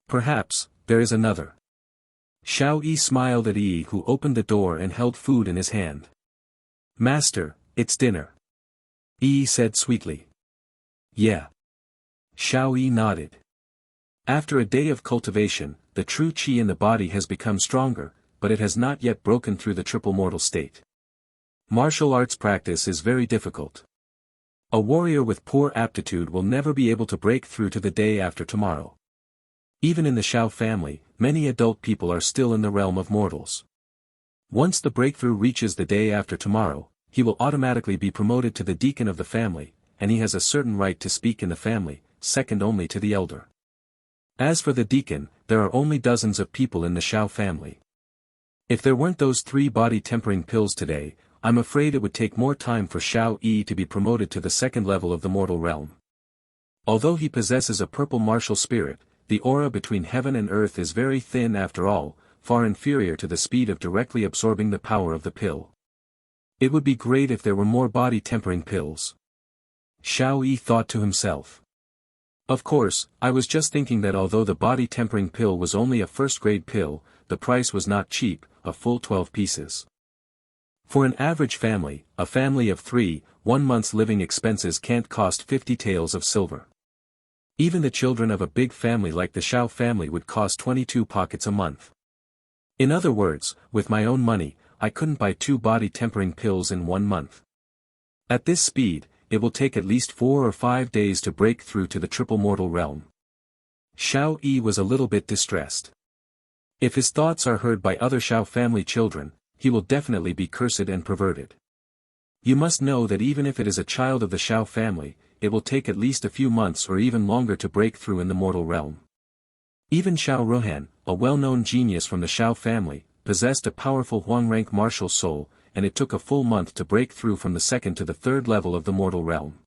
Perhaps, there is another. Xiao Yi smiled at Yi, who opened the door and held food in his hand. Master, it's dinner. Yi said sweetly. Yeah. Xiao Yi nodded. After a day of cultivation, the true qi in the body has become stronger, but it has not yet broken through the triple mortal state. Martial arts practice is very difficult. A warrior with poor aptitude will never be able to break through to the day after tomorrow. Even in the Xiao family, many adult people are still in the realm of mortals. Once the breakthrough reaches the day after tomorrow, he will automatically be promoted to the deacon of the family, and he has a certain right to speak in the family, second only to the elder. As for the deacon, there are only dozens of people in the Xiao family. If there weren't those 3 body-tempering pills today, I'm afraid it would take more time for Xiao Yi to be promoted to the 2nd level of the mortal realm. Although he possesses a purple martial spirit, the aura between heaven and earth is very thin after all, far inferior to the speed of directly absorbing the power of the pill. It would be great if there were more body-tempering pills. Xiao Yi thought to himself. Of course, I was just thinking that although the body-tempering pill was only a first-grade pill, the price was not cheap, a full 12 pieces. For an average family, a family of 3, 1 month's living expenses can't cost 50 taels of silver. Even the children of a big family like the Xiao family would cost 22 pockets a month. In other words, with my own money, I couldn't buy 2 body-tempering pills in 1 month. At this speed, it will take at least 4 or 5 days to break through to the triple mortal realm. Xiao Yi was a little bit distressed. If his thoughts are heard by other Xiao family children, he will definitely be cursed and perverted. You must know that even if it is a child of the Xiao family, it will take at least a few months or even longer to break through in the mortal realm. Even Xiao Rohan, a well-known genius from the Xiao family, possessed a powerful Huang-rank martial soul, and it took a full month to break through from the 2nd to the 3rd level of the mortal realm.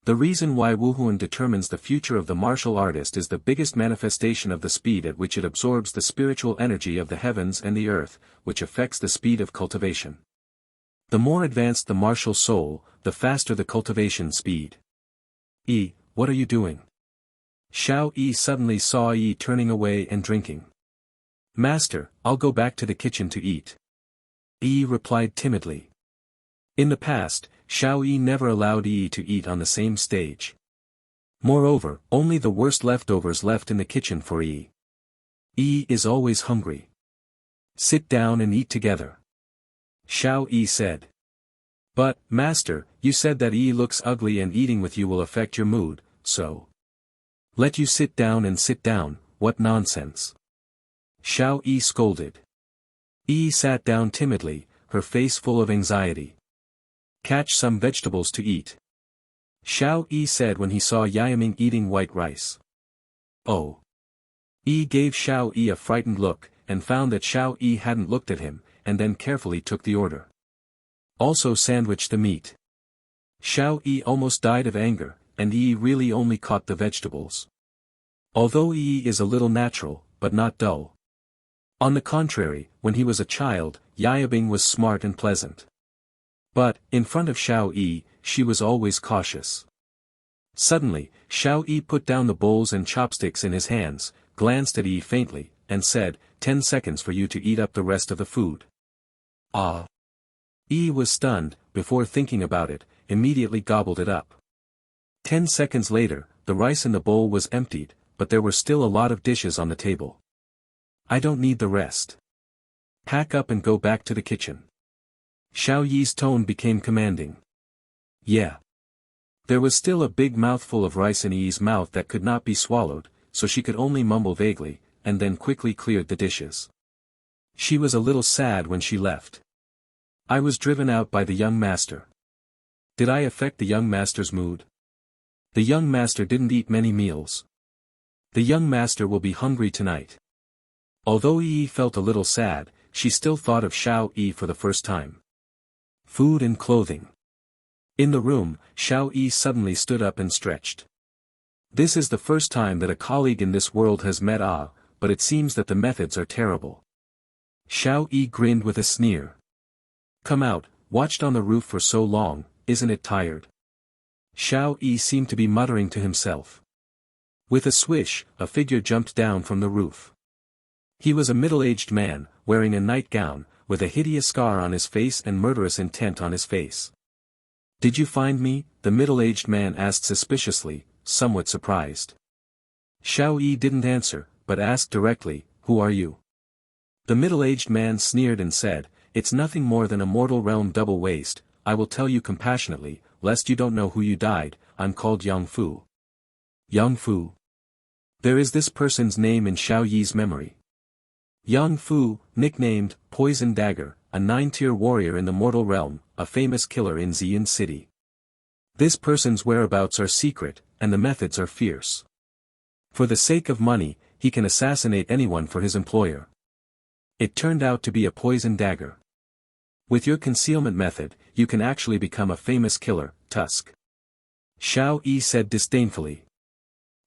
The reason why Wuhuan determines the future of the martial artist is the biggest manifestation of the speed at which it absorbs the spiritual energy of the heavens and the earth, which affects the speed of cultivation. The more advanced the martial soul, the faster the cultivation speed. What are you doing? Xiao Yi suddenly saw Yi turning away and drinking. Master, I'll go back to the kitchen to eat. Yi replied timidly. In the past, Xiao Yi never allowed Yi to eat on the same stage. Moreover, only the worst leftovers left in the kitchen for Yi. Yi is always hungry. Sit down and eat together. Xiao Yi said. But, Master, you said that Yi looks ugly and eating with you will affect your mood, so. Let you sit down and sit down, what nonsense. Xiao Yi scolded. Yi sat down timidly, her face full of anxiety. Catch some vegetables to eat. Xiao Yi said when he saw Yiming eating white rice. Oh. Yi gave Xiao Yi a frightened look, and found that Xiao Yi hadn't looked at him, and then carefully took the order. Also sandwich the meat. Xiao Yi almost died of anger, and Yi really only caught the vegetables. Although Yi is a little natural, but not dull. On the contrary, when he was a child, Yiming was smart and pleasant. But, in front of Xiao Yi, she was always cautious. Suddenly, Xiao Yi put down the bowls and chopsticks in his hands, glanced at Yi faintly, and said, 10 seconds for you to eat up the rest of the food. Ah! Yi was stunned, before thinking about it, immediately gobbled it up. 10 seconds later, the rice in the bowl was emptied, but there were still a lot of dishes on the table. I don't need the rest. Pack up and go back to the kitchen. Xiao Yi's tone became commanding. Yeah. There was still a big mouthful of rice in Yi's mouth that could not be swallowed, so she could only mumble vaguely, and then quickly cleared the dishes. She was a little sad when she left. I was driven out by the young master. Did I affect the young master's mood? The young master didn't eat many meals. The young master will be hungry tonight. Although Yi felt a little sad, she still thought of Xiao Yi for the first time. Food and clothing. In the room, Xiao Yi suddenly stood up and stretched. This is the first time that a colleague in this world has met but it seems that the methods are terrible. Xiao Yi grinned with a sneer. Come out, watched on the roof for so long, isn't it tired? Xiao Yi seemed to be muttering to himself. With a swish, a figure jumped down from the roof. He was a middle-aged man, wearing a nightgown, with a hideous scar on his face and murderous intent on his face. Did you find me? The middle-aged man asked suspiciously, somewhat surprised. Xiao Yi didn't answer, but asked directly, who are you? The middle-aged man sneered and said, it's nothing more than a mortal realm double waist. I will tell you compassionately, lest you don't know who you died, I'm called Yang Fu. Yang Fu. There is this person's name in Xiao Yi's memory. Yang Fu, nicknamed, Poison Dagger, a 9-tier warrior in the mortal realm, a famous killer in Xian City. This person's whereabouts are secret, and the methods are fierce. For the sake of money, he can assassinate anyone for his employer. It turned out to be a poison dagger. With your concealment method, you can actually become a famous killer, Tusk. Xiao Yi said disdainfully.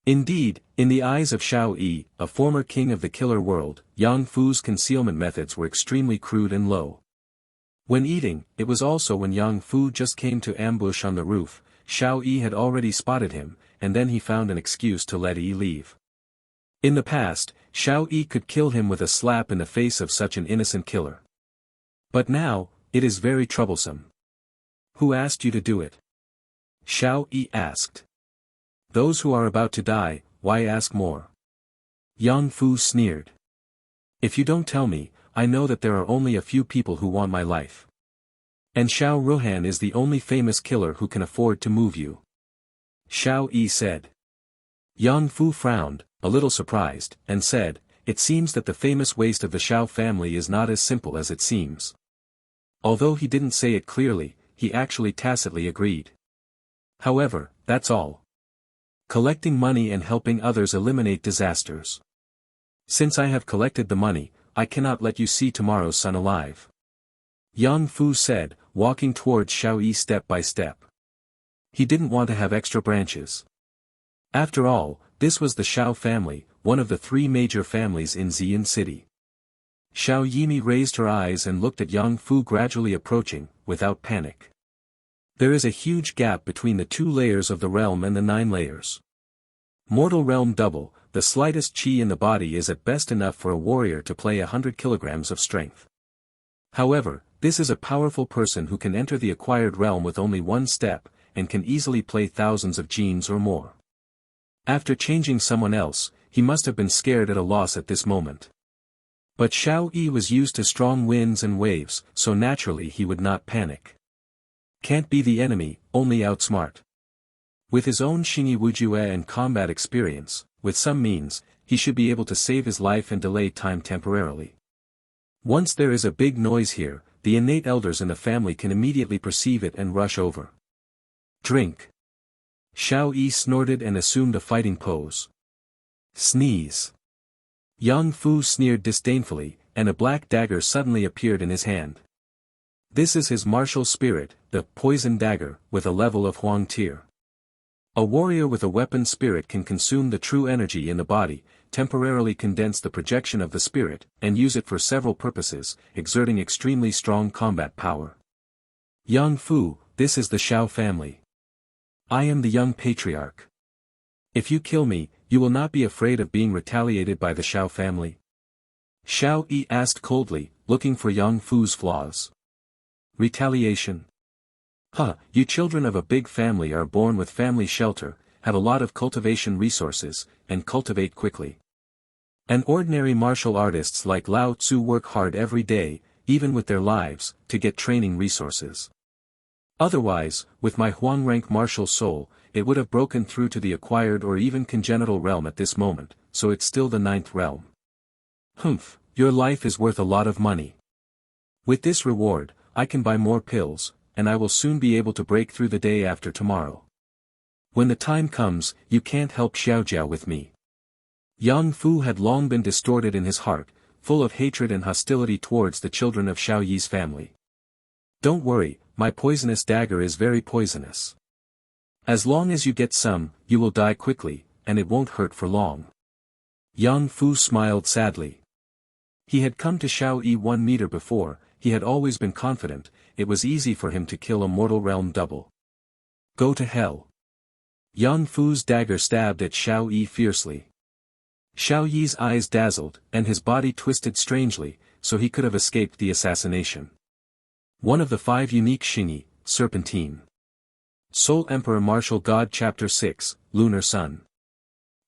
Indeed, in the eyes of Xiao Yi, a former king of the killer world, Yang Fu's concealment methods were extremely crude and low. When eating, it was also when Yang Fu just came to ambush on the roof, Xiao Yi had already spotted him, and then he found an excuse to let Yi leave. In the past, Xiao Yi could kill him with a slap in the face of such an innocent killer. But now, it is very troublesome. Who asked you to do it? Xiao Yi asked. Those who are about to die, why ask more? Yang Fu sneered. If you don't tell me, I know that there are only a few people who want my life. And Xiao Ruhan is the only famous killer who can afford to move you. Xiao Yi said. Yang Fu frowned, a little surprised, and said, it seems that the famous waste of the Xiao family is not as simple as it seems. Although he didn't say it clearly, he actually tacitly agreed. However, that's all. Collecting money and helping others eliminate disasters. Since I have collected the money, I cannot let you see tomorrow's sun alive. Yang Fu said, walking towards Xiao Yi step by step. He didn't want to have extra branches. After all, this was the Xiao family, one of the 3 major families in Xian City. Xiao Yimi raised her eyes and looked at Yang Fu gradually approaching, without panic. There is a huge gap between the 2 layers of the realm and the 9 layers. Mortal realm double, the slightest qi in the body is at best enough for a warrior to play 100 kilograms of strength. However, this is a powerful person who can enter the acquired realm with only 1 step, and can easily play thousands of genes or more. After changing someone else, he must have been scared at a loss at this moment. But Xiao Yi was used to strong winds and waves, so naturally he would not panic. Can't be the enemy, only outsmart. With his own Xingyi Wujue and combat experience, with some means, he should be able to save his life and delay time temporarily. Once there is a big noise here, the innate elders in the family can immediately perceive it and rush over. Drink. Xiao Yi snorted and assumed a fighting pose. Sneeze. Yang Fu sneered disdainfully, and a black dagger suddenly appeared in his hand. This is his martial spirit, the poison dagger, with a level of Huang Tier. A warrior with a weapon spirit can consume the true energy in the body, temporarily condense the projection of the spirit, and use it for several purposes, exerting extremely strong combat power. Yang Fu, this is the Xiao family. I am the young patriarch. If you kill me, you will not be afraid of being retaliated by the Xiao family? Xiao Yi asked coldly, looking for Yang Fu's flaws. Retaliation? You children of a big family are born with family shelter, have a lot of cultivation resources, and cultivate quickly. And ordinary martial artists like Lao Tzu work hard every day, even with their lives, to get training resources. Otherwise, with my Huang rank martial soul, it would have broken through to the acquired or even congenital realm at this moment, so it's still the 9th realm. Humph, your life is worth a lot of money. With this reward, I can buy more pills, and I will soon be able to break through the day after tomorrow. When the time comes, you can't help Xiaojiao with me. Yang Fu had long been distorted in his heart, full of hatred and hostility towards the children of Xiao Yi's family. Don't worry, my poisonous dagger is very poisonous. As long as you get some, you will die quickly, and it won't hurt for long. Yang Fu smiled sadly. He had come to Xiao Yi 1 meter before, he had always been confident, it was easy for him to kill a mortal realm double. Go to hell. Yang Fu's dagger stabbed at Xiao Yi fiercely. Xiao Yi's eyes dazzled, and his body twisted strangely, so he could have escaped the assassination. One of the 5 unique Xingyi, Serpentine. Soul Emperor Martial God Chapter 6, Lunar Sun.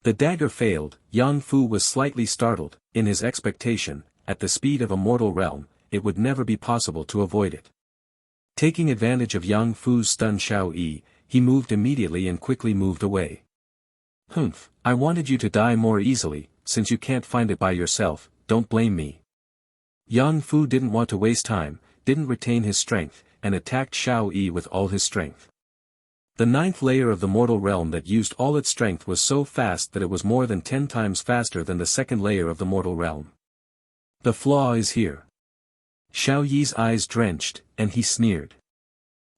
The dagger failed. Yang Fu was slightly startled, in his expectation, at the speed of a mortal realm, it would never be possible to avoid it. Taking advantage of Yang Fu's stunned Xiao Yi, he moved immediately and quickly moved away. Humph, I wanted you to die more easily, since you can't find it by yourself, don't blame me. Yang Fu didn't want to waste time, didn't retain his strength, and attacked Xiao Yi with all his strength. The 9th layer of the mortal realm that used all its strength was so fast that it was more than 10 times faster than the 2nd layer of the mortal realm. The flaw is here. Xiao Yi's eyes drenched, and he sneered.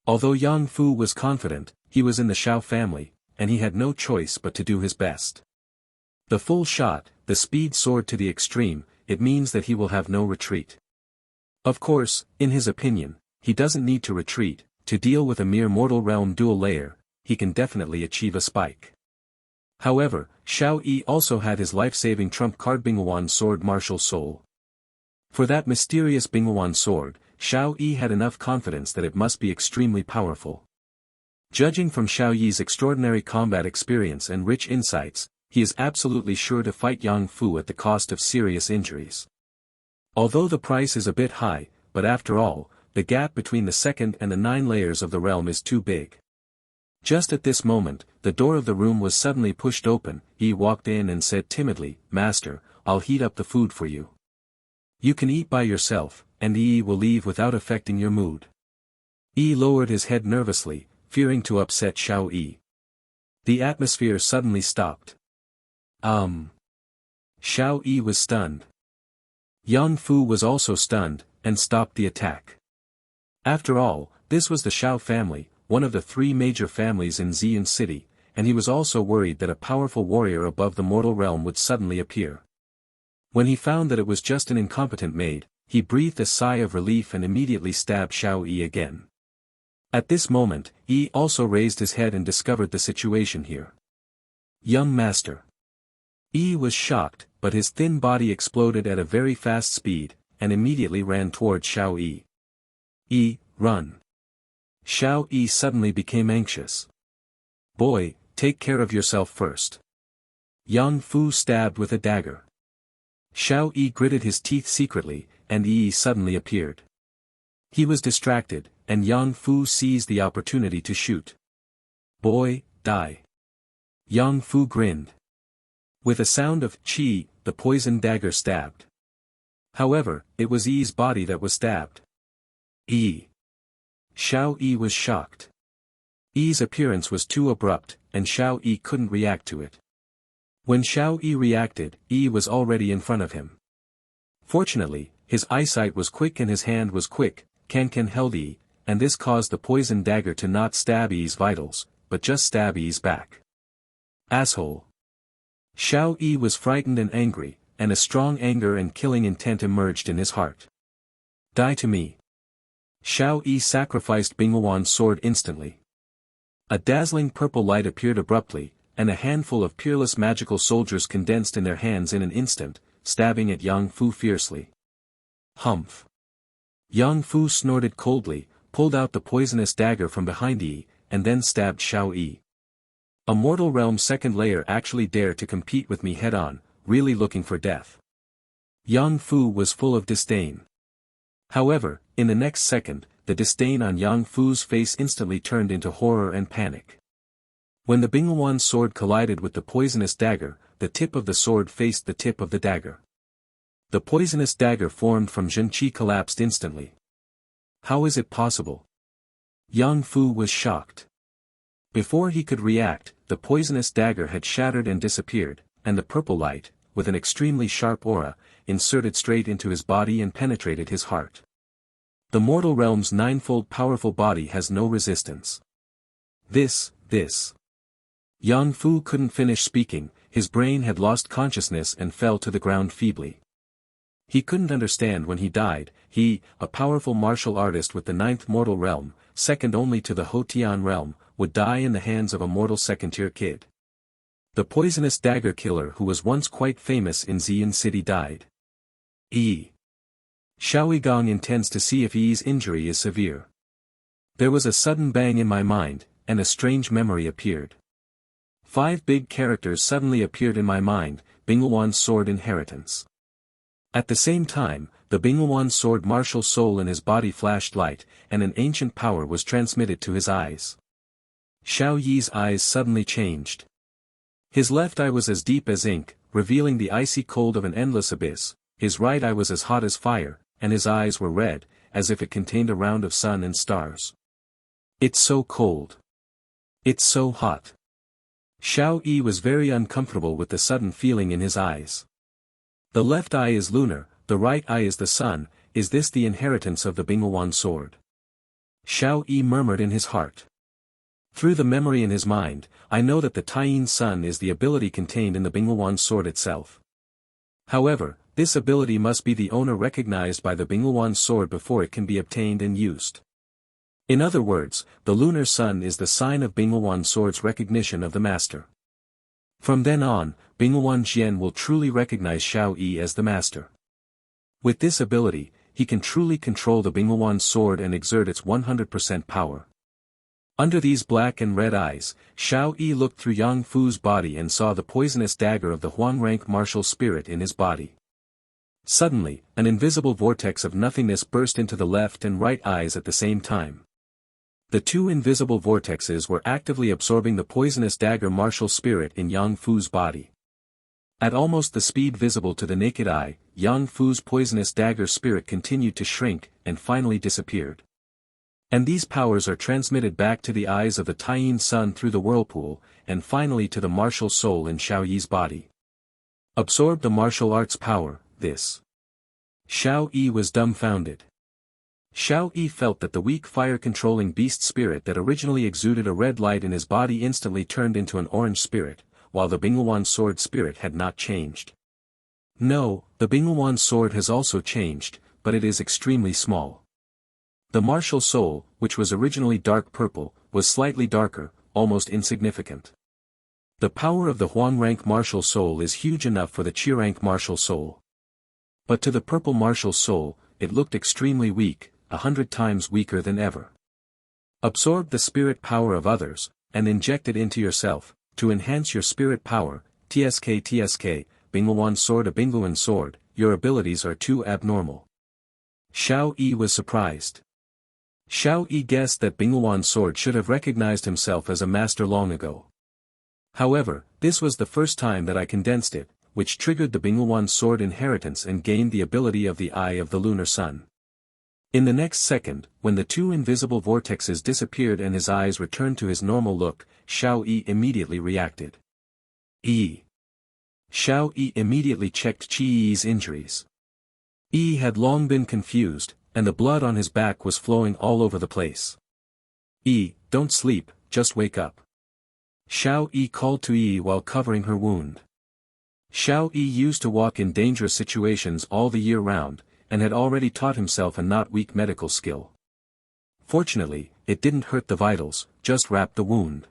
Although Yang Fu was confident, he was in the Xiao family, and he had no choice but to do his best. The full shot, the speed soared to the extreme, it means that he will have no retreat. Of course, in his opinion, he doesn't need to retreat, to deal with a mere mortal realm dual layer, he can definitely achieve a spike. However, Xiao Yi also had his life-saving trump card Binghuan Sword Martial Soul. For that mysterious Binghuan Sword, Xiao Yi had enough confidence that it must be extremely powerful. Judging from Xiao Yi's extraordinary combat experience and rich insights, he is absolutely sure to fight Yang Fu at the cost of serious injuries. Although the price is a bit high, but after all, the gap between the 2nd and the 9 layers of the realm is too big. Just at this moment, the door of the room was suddenly pushed open. He walked in and said timidly, "Master, I'll heat up the food for you. You can eat by yourself, and Yi will leave without affecting your mood." Yi lowered his head nervously, fearing to upset Xiao Yi. The atmosphere suddenly stopped. Xiao Yi was stunned. Yang Fu was also stunned, and stopped the attack. After all, this was the Xiao family, one of the 3 major families in Ziyun City, and he was also worried that a powerful warrior above the mortal realm would suddenly appear. When he found that it was just an incompetent maid, he breathed a sigh of relief and immediately stabbed Xiao Yi again. At this moment, Yi also raised his head and discovered the situation here. Young master. Yi was shocked, but his thin body exploded at a very fast speed, and immediately ran towards Xiao Yi. Yi, run. Xiao Yi suddenly became anxious. Boy, take care of yourself first. Yang Fu stabbed with a dagger. Xiao Yi gritted his teeth secretly, and Yi suddenly appeared. He was distracted, and Yang Fu seized the opportunity to shoot. Boy, die. Yang Fu grinned. With a sound of chi, the poisoned dagger stabbed. However, it was Yi's body that was stabbed. Yi. Xiao Yi was shocked. Yi's appearance was too abrupt, and Xiao Yi couldn't react to it. When Xiao Yi reacted, Yi was already in front of him. Fortunately, his eyesight was quick and his hand was quick. Can held Yi, and this caused the poisoned dagger to not stab Yi's vitals, but just stab Yi's back. Asshole. Xiao Yi was frightened and angry, and a strong anger and killing intent emerged in his heart. Die to me. Xiao Yi sacrificed Binghuan's sword instantly. A dazzling purple light appeared abruptly, and a handful of peerless magical soldiers condensed in their hands in an instant, stabbing at Yang Fu fiercely. Humph. Yang Fu snorted coldly, pulled out the poisonous dagger from behind Yi, and then stabbed Xiao Yi. A mortal realm second layer actually dared to compete with me head-on, really looking for death. Yang Fu was full of disdain. However, in the next second, the disdain on Yang Fu's face instantly turned into horror and panic. When the Binghuan sword collided with the poisonous dagger, the tip of the sword faced the tip of the dagger. The poisonous dagger formed from Zhenqi collapsed instantly. How is it possible? Yang Fu was shocked. Before he could react, the poisonous dagger had shattered and disappeared, and the purple light, with an extremely sharp aura, inserted straight into his body and penetrated his heart. The mortal realm's ninefold powerful body has no resistance. This. Yang Fu couldn't finish speaking, his brain had lost consciousness and fell to the ground feebly. He couldn't understand when he died, he, a powerful martial artist with the ninth mortal realm, second only to the Hotian realm, would die in the hands of a mortal second-tier kid. The poisonous dagger killer who was once quite famous in Xian City died. Yi. Xiaoigong intends to see if Yi's injury is severe. There was a sudden bang in my mind, and a strange memory appeared. 5 big characters suddenly appeared in my mind, Binghuan's sword inheritance. At the same time, the Binghuan sword martial soul in his body flashed light, and an ancient power was transmitted to his eyes. Xiao Yi's eyes suddenly changed. His left eye was as deep as ink, revealing the icy cold of an endless abyss, his right eye was as hot as fire, and his eyes were red, as if it contained a round of sun and stars. It's so cold. It's so hot. Xiao Yi was very uncomfortable with the sudden feeling in his eyes. The left eye is lunar, the right eye is the sun, is this the inheritance of the Binghuan sword? Xiao Yi murmured in his heart. Through the memory in his mind, I know that the Taiyin Sun is the ability contained in the Binghuan sword itself. However, this ability must be the owner recognized by the Binghuan sword before it can be obtained and used. In other words, the lunar sun is the sign of Binghuan sword's recognition of the master. From then on, Binghuan Jian will truly recognize Xiao Yi as the master. With this ability, he can truly control the Binghuan sword and exert its 100% power. Under these black and red eyes, Xiao Yi looked through Yang Fu's body and saw the poisonous dagger of the Huang-rank martial spirit in his body. Suddenly, an invisible vortex of nothingness burst into the left and right eyes at the same time. The 2 invisible vortexes were actively absorbing the poisonous dagger martial spirit in Yang Fu's body. At almost the speed visible to the naked eye, Yang Fu's poisonous dagger spirit continued to shrink, and finally disappeared. And these powers are transmitted back to the eyes of the Taiyin Sun through the whirlpool, and finally to the martial soul in Xiao Yi's body. Absorb the martial arts power, this. Xiao Yi was dumbfounded. Xiao Yi felt that the weak fire-controlling beast spirit that originally exuded a red light in his body instantly turned into an orange spirit, while the Binghuan sword spirit had not changed. No, the Binglewan's sword has also changed, but it is extremely small. The martial soul, which was originally dark purple, was slightly darker, almost insignificant. The power of the Huang rank martial soul is huge enough for the Qi rank martial soul. But to the purple martial soul, it looked extremely weak, 100 times weaker than ever. Absorb the spirit power of others, and inject it into yourself, to enhance your spirit power. TSK, Binglewan sword. A Binglewan sword, your abilities are too abnormal. Xiao Yi was surprised. Xiao Yi guessed that Binglewan sword should have recognized himself as a master long ago. However, this was the first time that I condensed it, which triggered the Binglewan sword inheritance and gained the ability of the Eye of the Lunar Sun. In the next second, when the two invisible vortexes disappeared and his eyes returned to his normal look, Xiao Yi immediately reacted. Yi. Xiao Yi immediately checked Qi Yi's injuries. Yi had long been confused, and the blood on his back was flowing all over the place. Yi, don't sleep, just wake up. Xiao Yi called to Yi while covering her wound. Xiao Yi used to walk in dangerous situations all the year round, and had already taught himself a not weak medical skill. Fortunately, it didn't hurt the vitals, just wrapped the wound.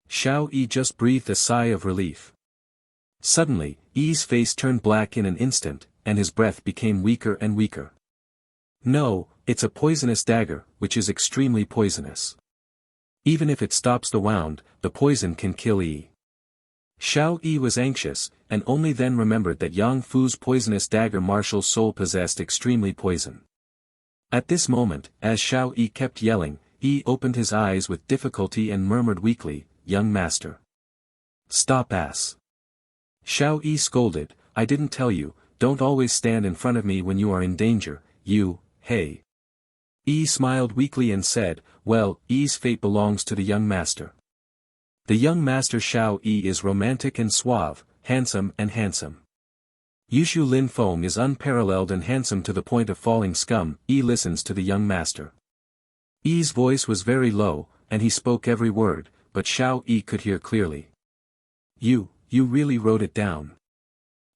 Xiao Yi just breathed a sigh of relief. Suddenly, Yi's face turned black in an instant, and his breath became weaker and weaker. No, it's a poisonous dagger, which is extremely poisonous. Even if it stops the wound, the poison can kill Yi. Xiao Yi was anxious, and only then remembered that Yang Fu's poisonous dagger martial soul possessed extremely poison. At this moment, as Xiao Yi kept yelling, Yi opened his eyes with difficulty and murmured weakly, "Young master. Stop ass." Xiao Yi scolded, "I didn't tell you, don't always stand in front of me when you are in danger, you, hey." Yi smiled weakly and said, "Well, Yi's fate belongs to the young master." The young master Xiao Yi is romantic and suave, handsome and handsome. Yushu Lin Feng is unparalleled and handsome to the point of falling scum. Yi listens to the young master. Yi's voice was very low, and he spoke every word, but Xiao Yi could hear clearly. You really wrote it down."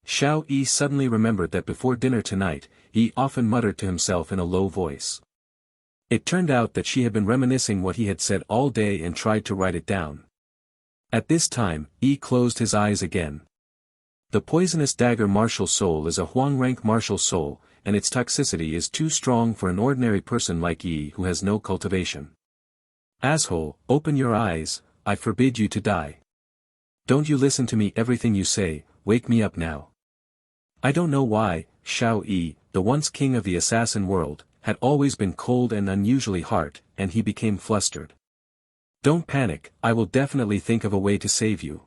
Xiao Yi suddenly remembered that before dinner tonight, Yi often muttered to himself in a low voice. It turned out that she had been reminiscing what he had said all day and tried to write it down. At this time, Yi closed his eyes again. The poisonous dagger martial soul is a Huang rank martial soul, and its toxicity is too strong for an ordinary person like Yi who has no cultivation. "Asshole, open your eyes, I forbid you to die. Don't you listen to me everything you say, wake me up now." I don't know why, Xiao Yi, the once king of the assassin world, had always been cold and unusually hard, and he became flustered. "Don't panic, I will definitely think of a way to save you."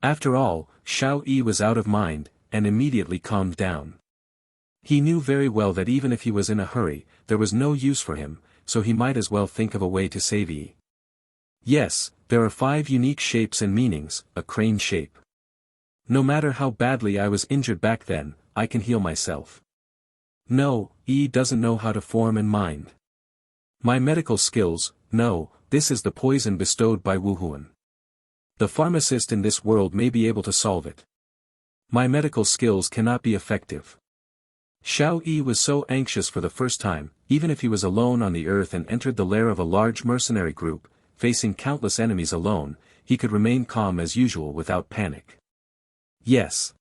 After all, Xiao Yi was out of mind, and immediately calmed down. He knew very well that even if he was in a hurry, there was no use for him, so he might as well think of a way to save Yi. "Yes, there are 5 unique shapes and meanings. A crane shape. No matter how badly I was injured back then, I can heal myself. No, Yi doesn't know how to form and mind. My medical skills, no, this is the poison bestowed by Wu Huan. The pharmacist in this world may be able to solve it. My medical skills cannot be effective." Xiao Yi was so anxious for the first time, even if he was alone on the earth and entered the lair of a large mercenary group, facing countless enemies alone, he could remain calm as usual without panic. "Yes."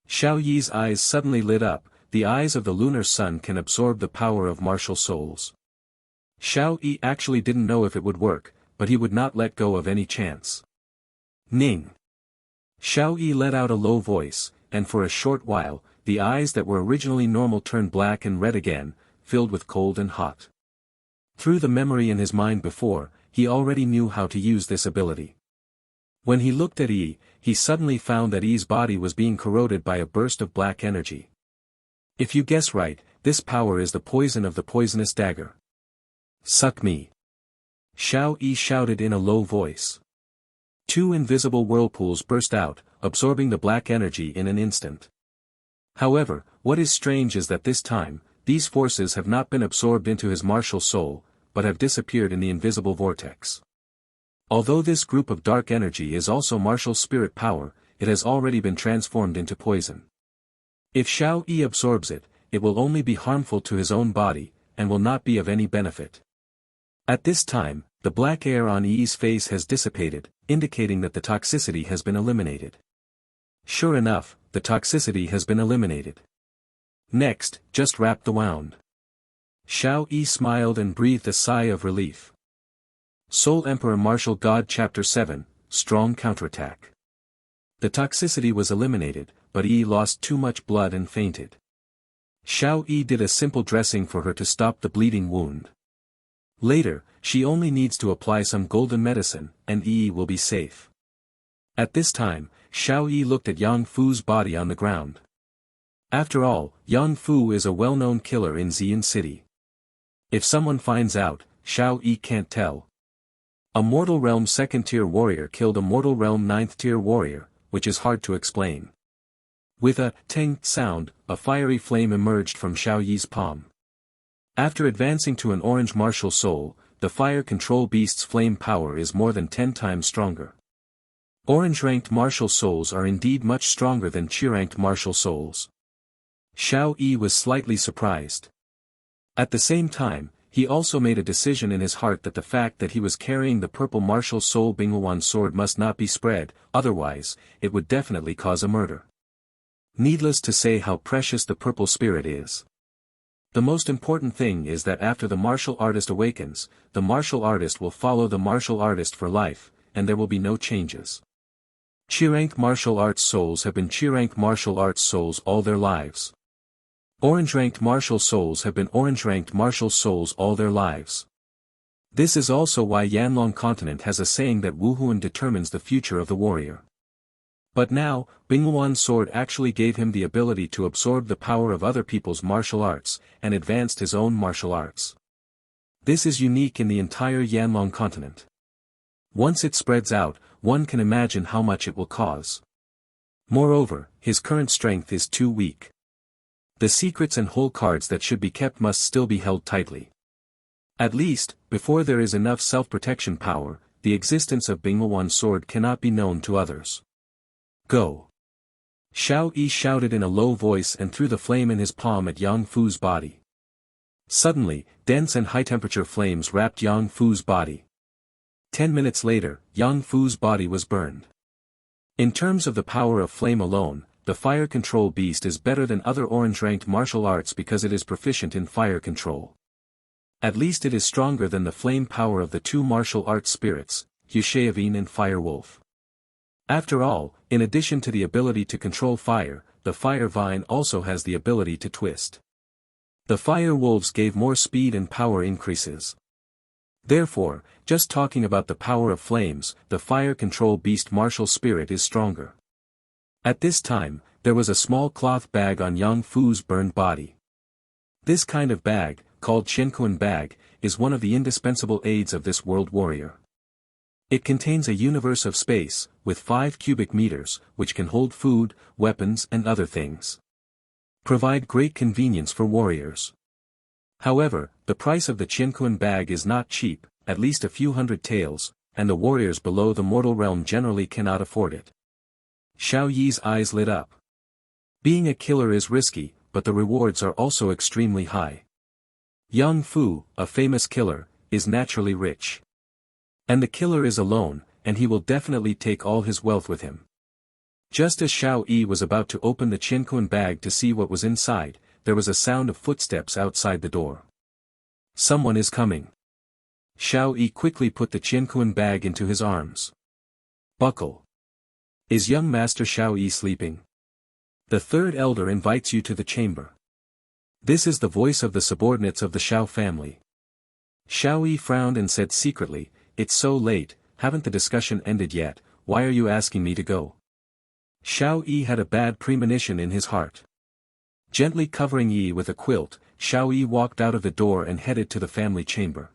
Xiao Yi's eyes suddenly lit up. The eyes of the lunar sun can absorb the power of martial souls. Xiao Yi actually didn't know if it would work, but he would not let go of any chance. "Ning." Xiao Yi let out a low voice, and for a short while, the eyes that were originally normal turned black and red again, filled with cold and hot. Through the memory in his mind before, he already knew how to use this ability. When he looked at Yi, he suddenly found that Yi's body was being corroded by a burst of black energy. If you guess right, this power is the poison of the poisonous dagger. "Suck me." Xiao Yi shouted in a low voice. 2 invisible whirlpools burst out, absorbing the black energy in an instant. However, what is strange is that this time, these forces have not been absorbed into his martial soul, but have disappeared in the invisible vortex. Although this group of dark energy is also martial spirit power, it has already been transformed into poison. If Xiao Yi absorbs it, it will only be harmful to his own body, and will not be of any benefit. At this time, the black air on Yi's face has dissipated, indicating that the toxicity has been eliminated. Sure enough, the toxicity has been eliminated. Next, just wrap the wound. Xiao Yi smiled and breathed a sigh of relief. Soul Emperor Martial God Chapter 7, Strong Counterattack. The toxicity was eliminated, but Yi lost too much blood and fainted. Xiao Yi did a simple dressing for her to stop the bleeding wound. Later, she only needs to apply some golden medicine, and Yi will be safe. At this time, Xiao Yi looked at Yang Fu's body on the ground. After all, Yang Fu is a well-known killer in Xian City. If someone finds out, Xiao Yi can't tell. A Mortal Realm 2nd-tier warrior killed a Mortal Realm 9th-tier warrior, which is hard to explain. With a ting sound, a fiery flame emerged from Xiao Yi's palm. After advancing to an orange martial soul, the fire control beast's flame power is more than 10 times stronger. Orange-ranked martial souls are indeed much stronger than Qi-ranked martial souls. Xiao Yi was slightly surprised. At the same time, he also made a decision in his heart that the fact that he was carrying the purple martial soul Binghuan sword must not be spread, otherwise, it would definitely cause a murder. Needless to say how precious the purple spirit is. The most important thing is that after the martial artist awakens, the martial artist will follow the martial artist for life, and there will be no changes. Qi-rank martial arts souls have been Qi-rank martial arts souls all their lives. Orange-ranked martial souls have been orange-ranked martial souls all their lives. This is also why Yanlong continent has a saying that Wuhuan determines the future of the warrior. But now, Binghuan's sword actually gave him the ability to absorb the power of other people's martial arts, and advanced his own martial arts. This is unique in the entire Yanlong continent. Once it spreads out, one can imagine how much it will cause. Moreover, his current strength is too weak. The secrets and whole cards that should be kept must still be held tightly. At least, before there is enough self-protection power, the existence of Binghuan's sword cannot be known to others. Go! Xiao Yi shouted in a low voice and threw the flame in his palm at Yang Fu's body. Suddenly, dense and high-temperature flames wrapped Yang Fu's body. 10 minutes later, Yang Fu's body was burned. In terms of the power of flame alone, the fire control beast is better than other orange-ranked martial arts because it is proficient in fire control. At least it is stronger than the flame power of the two martial arts spirits, Yusheavine and Fire Wolf. After all, in addition to the ability to control fire, the Fire Vine also has the ability to twist. The Fire Wolves gave more speed and power increases. Therefore, just talking about the power of flames, the fire control beast martial spirit is stronger. At this time, there was a small cloth bag on Yang Fu's burned body. This kind of bag, called Qiankuan bag, is one of the indispensable aids of this world warrior. It contains a universe of space, with 5 cubic meters, which can hold food, weapons and other things. Provide great convenience for warriors. However, the price of the Qiankuan bag is not cheap, at least a few hundred taels, and the warriors below the mortal realm generally cannot afford it. Xiao Yi's eyes lit up. Being a killer is risky, but the rewards are also extremely high. Yang Fu, a famous killer, is naturally rich. And the killer is alone, and he will definitely take all his wealth with him. Just as Xiao Yi was about to open the Qiankuan bag to see what was inside, there was a sound of footsteps outside the door. Someone is coming. Xiao Yi quickly put the Qiankuan bag into his arms. Buckle. Is young Master Xiao Yi sleeping? The third elder invites you to the chamber. This is the voice of the subordinates of the Xiao family. Xiao Yi frowned and said secretly, "It's so late, haven't the discussion ended yet, why are you asking me to go?" Xiao Yi had a bad premonition in his heart. Gently covering Yi with a quilt, Xiao Yi walked out of the door and headed to the family chamber.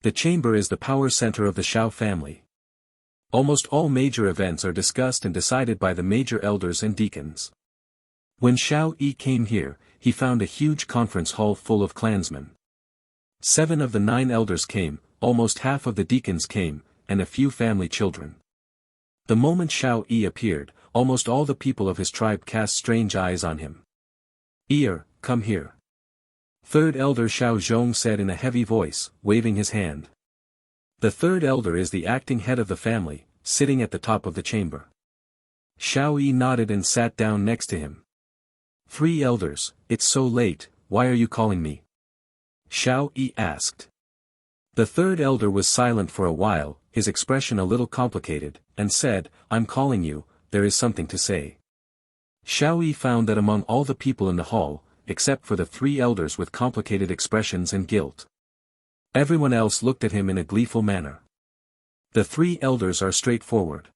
The chamber is the power center of the Xiao family. Almost all major events are discussed and decided by the major elders and deacons. When Xiao Yi came here, he found a huge conference hall full of clansmen. 7 of the 9 elders came, almost half of the deacons came, and a few family children. The moment Xiao Yi appeared, almost all the people of his tribe cast strange eyes on him. "Ear, come here." Third elder Xiao Zhong said in a heavy voice, waving his hand. The third elder is the acting head of the family, sitting at the top of the chamber. Xiao Yi nodded and sat down next to him. "Three elders, it's so late, why are you calling me?" Xiao Yi asked. The third elder was silent for a while, his expression a little complicated, and said, "I'm calling you, there is something to say." Xiao Yi found that among all the people in the hall, except for the three elders with complicated expressions and guilt, everyone else looked at him in a gleeful manner. The three elders are straightforward.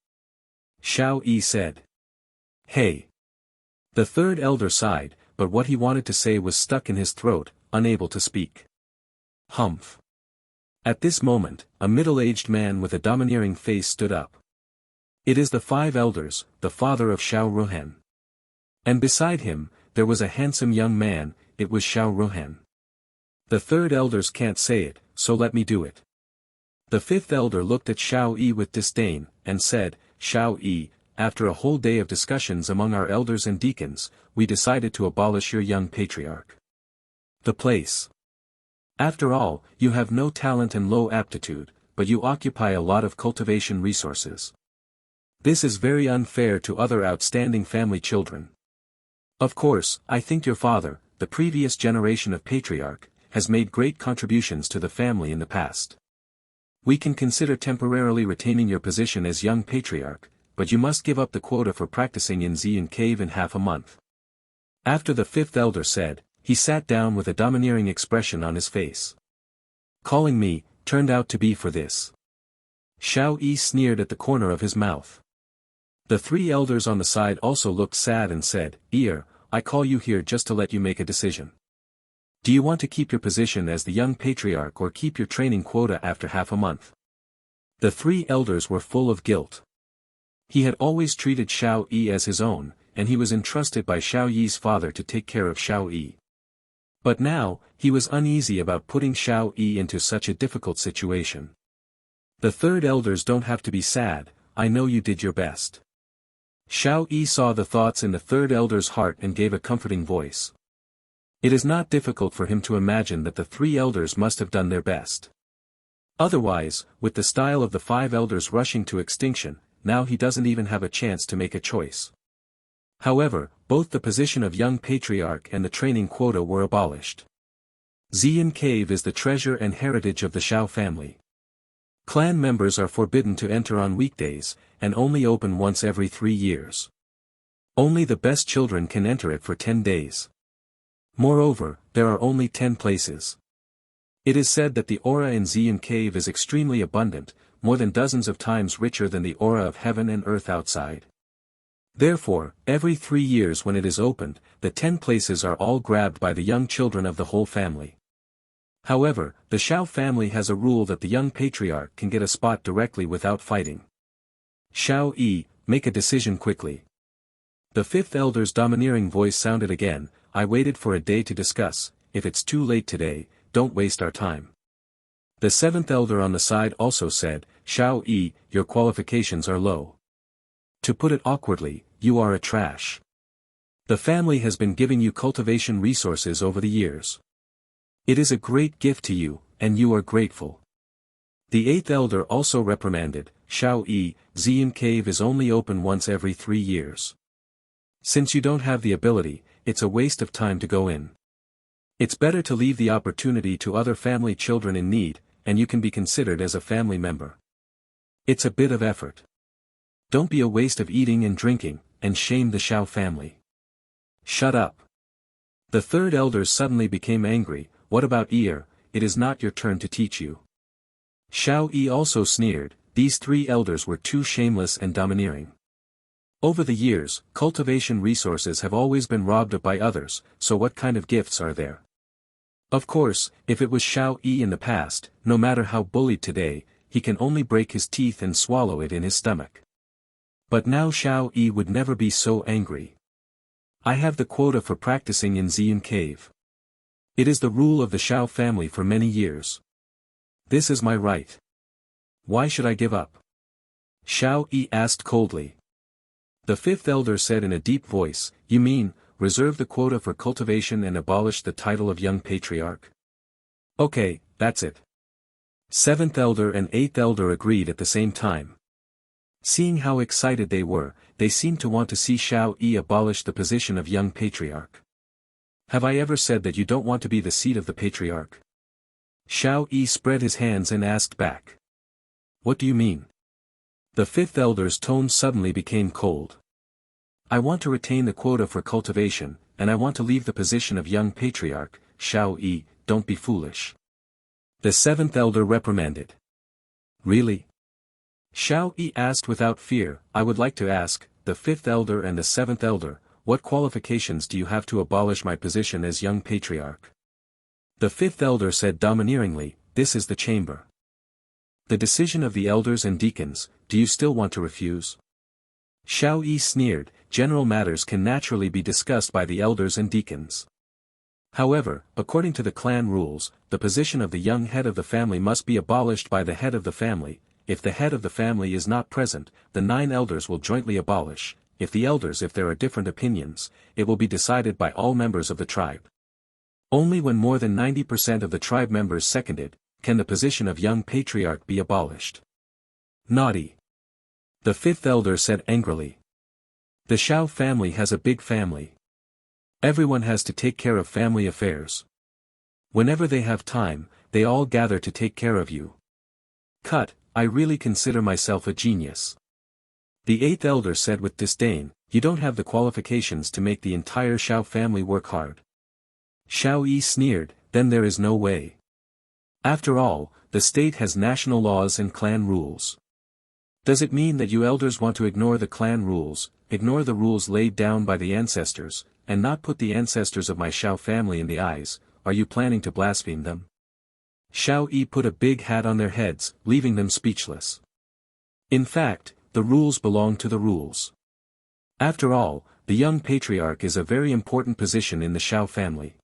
Xiao Yi said. "Hey." The third elder sighed, but what he wanted to say was stuck in his throat, unable to speak. Humph. At this moment, a middle-aged man with a domineering face stood up. It is the five elders, the father of Xiao Ruhan. And beside him, there was a handsome young man, it was Xiao Ruhan. The third elders can't say it, so let me do it. The fifth elder looked at Xiao Yi with disdain, and said, "Xiao Yi, after a whole day of discussions among our elders and deacons, we decided to abolish your young patriarch. The place. After all, you have no talent and low aptitude, but you occupy a lot of cultivation resources. This is very unfair to other outstanding family children. Of course, I think your father, the previous generation of patriarch, has made great contributions to the family in the past. We can consider temporarily retaining your position as young patriarch, but you must give up the quota for practicing in Xian Cave in half a month." After the fifth elder said, he sat down with a domineering expression on his face. "Calling me, turned out to be for this." Xiao Yi sneered at the corner of his mouth. The three elders on the side also looked sad and said, "Ear, I call you here just to let you make a decision. Do you want to keep your position as the young patriarch or keep your training quota after half a month?" The three elders were full of guilt. He had always treated Xiao Yi as his own, and he was entrusted by Xiao Yi's father to take care of Xiao Yi. But now, he was uneasy about putting Xiao Yi into such a difficult situation. "The third elders don't have to be sad, I know you did your best." Xiao Yi saw the thoughts in the third elder's heart and gave a comforting voice. It is not difficult for him to imagine that the three elders must have done their best. Otherwise, with the style of the five elders rushing to extinction, now he doesn't even have a chance to make a choice. However, both the position of young patriarch and the training quota were abolished. Xian Cave is the treasure and heritage of the Xiao family. Clan members are forbidden to enter on weekdays, and only open once every 3 years. Only the best children can enter it for 10 days. Moreover, there are only 10 places. It is said that the aura in Xian Cave is extremely abundant, more than dozens of times richer than the aura of heaven and earth outside. Therefore, every 3 years when it is opened, the 10 places are all grabbed by the young children of the whole family. However, the Xiao family has a rule that the young patriarch can get a spot directly without fighting. "Xiao Yi, make a decision quickly." The fifth elder's domineering voice sounded again, "I waited for a day to discuss, if it's too late today, don't waste our time." The seventh elder on the side also said, "Xiao Yi, your qualifications are low. To put it awkwardly, you are a trash. The family has been giving you cultivation resources over the years. It is a great gift to you, and you are grateful." The eighth elder also reprimanded, "Xiao Yi, Xian Cave is only open once every 3 years. Since you don't have the ability, it's a waste of time to go in. It's better to leave the opportunity to other family children in need, and you can be considered as a family member. It's a bit of effort. Don't be a waste of eating and drinking, and shame the Xiao family." "Shut up." The third elders suddenly became angry, "What about Ear, it is not your turn to teach you." Xiao Yi also sneered, these 3 elders were too shameless and domineering. Over the years, cultivation resources have always been robbed by others, so what kind of gifts are there? Of course, if it was Xiao Yi in the past, no matter how bullied today, he can only break his teeth and swallow it in his stomach. But now Xiao Yi would never be so angry. "I have the quota for practicing in Xian Cave. It is the rule of the Xiao family for many years. This is my right. Why should I give up?" Xiao Yi asked coldly. The fifth elder said in a deep voice, "You mean, reserve the quota for cultivation and abolish the title of young patriarch?" "Okay, that's it." Seventh elder and eighth elder agreed at the same time. Seeing how excited they were, they seemed to want to see Shao Yi abolish the position of young patriarch. "Have I ever said that you don't want to be the seat of the patriarch?" Shao Yi spread his hands and asked back. "What do you mean?" The fifth elder's tone suddenly became cold. "I want to retain the quota for cultivation, and I want to leave the position of young patriarch." "Shao Yi, don't be foolish." The seventh elder reprimanded. "Really?" Shao Yi asked without fear. "I would like to ask, the fifth elder and the seventh elder, what qualifications do you have to abolish my position as young patriarch?" The fifth elder said domineeringly, "This is the chamber. The decision of the elders and deacons, do you still want to refuse?" Shao Yi sneered, "General matters can naturally be discussed by the elders and deacons. However, according to the clan rules, the position of the young head of the family must be abolished by the head of the family. If the head of the family is not present, the 9 elders will jointly abolish. If there are different opinions, it will be decided by all members of the tribe. Only when more than 90% of the tribe members second it, can the position of young patriarch be abolished." "Naughty!" the fifth elder said angrily. "The Shao family has a big family. Everyone has to take care of family affairs. Whenever they have time, they all gather to take care of you. Cut, I really consider myself a genius." The eighth elder said with disdain, "You don't have the qualifications to make the entire Shao family work hard." Shao Yi sneered, "Then there is no way. After all, the state has national laws and clan rules. Does it mean that you elders want to ignore the clan rules, ignore the rules laid down by the ancestors, and not put the ancestors of my Shao family in the eyes? Are you planning to blaspheme them?" Shao Yi put a big hat on their heads, leaving them speechless. In fact, the rules belong to the rules. After all, the young patriarch is a very important position in the Shao family.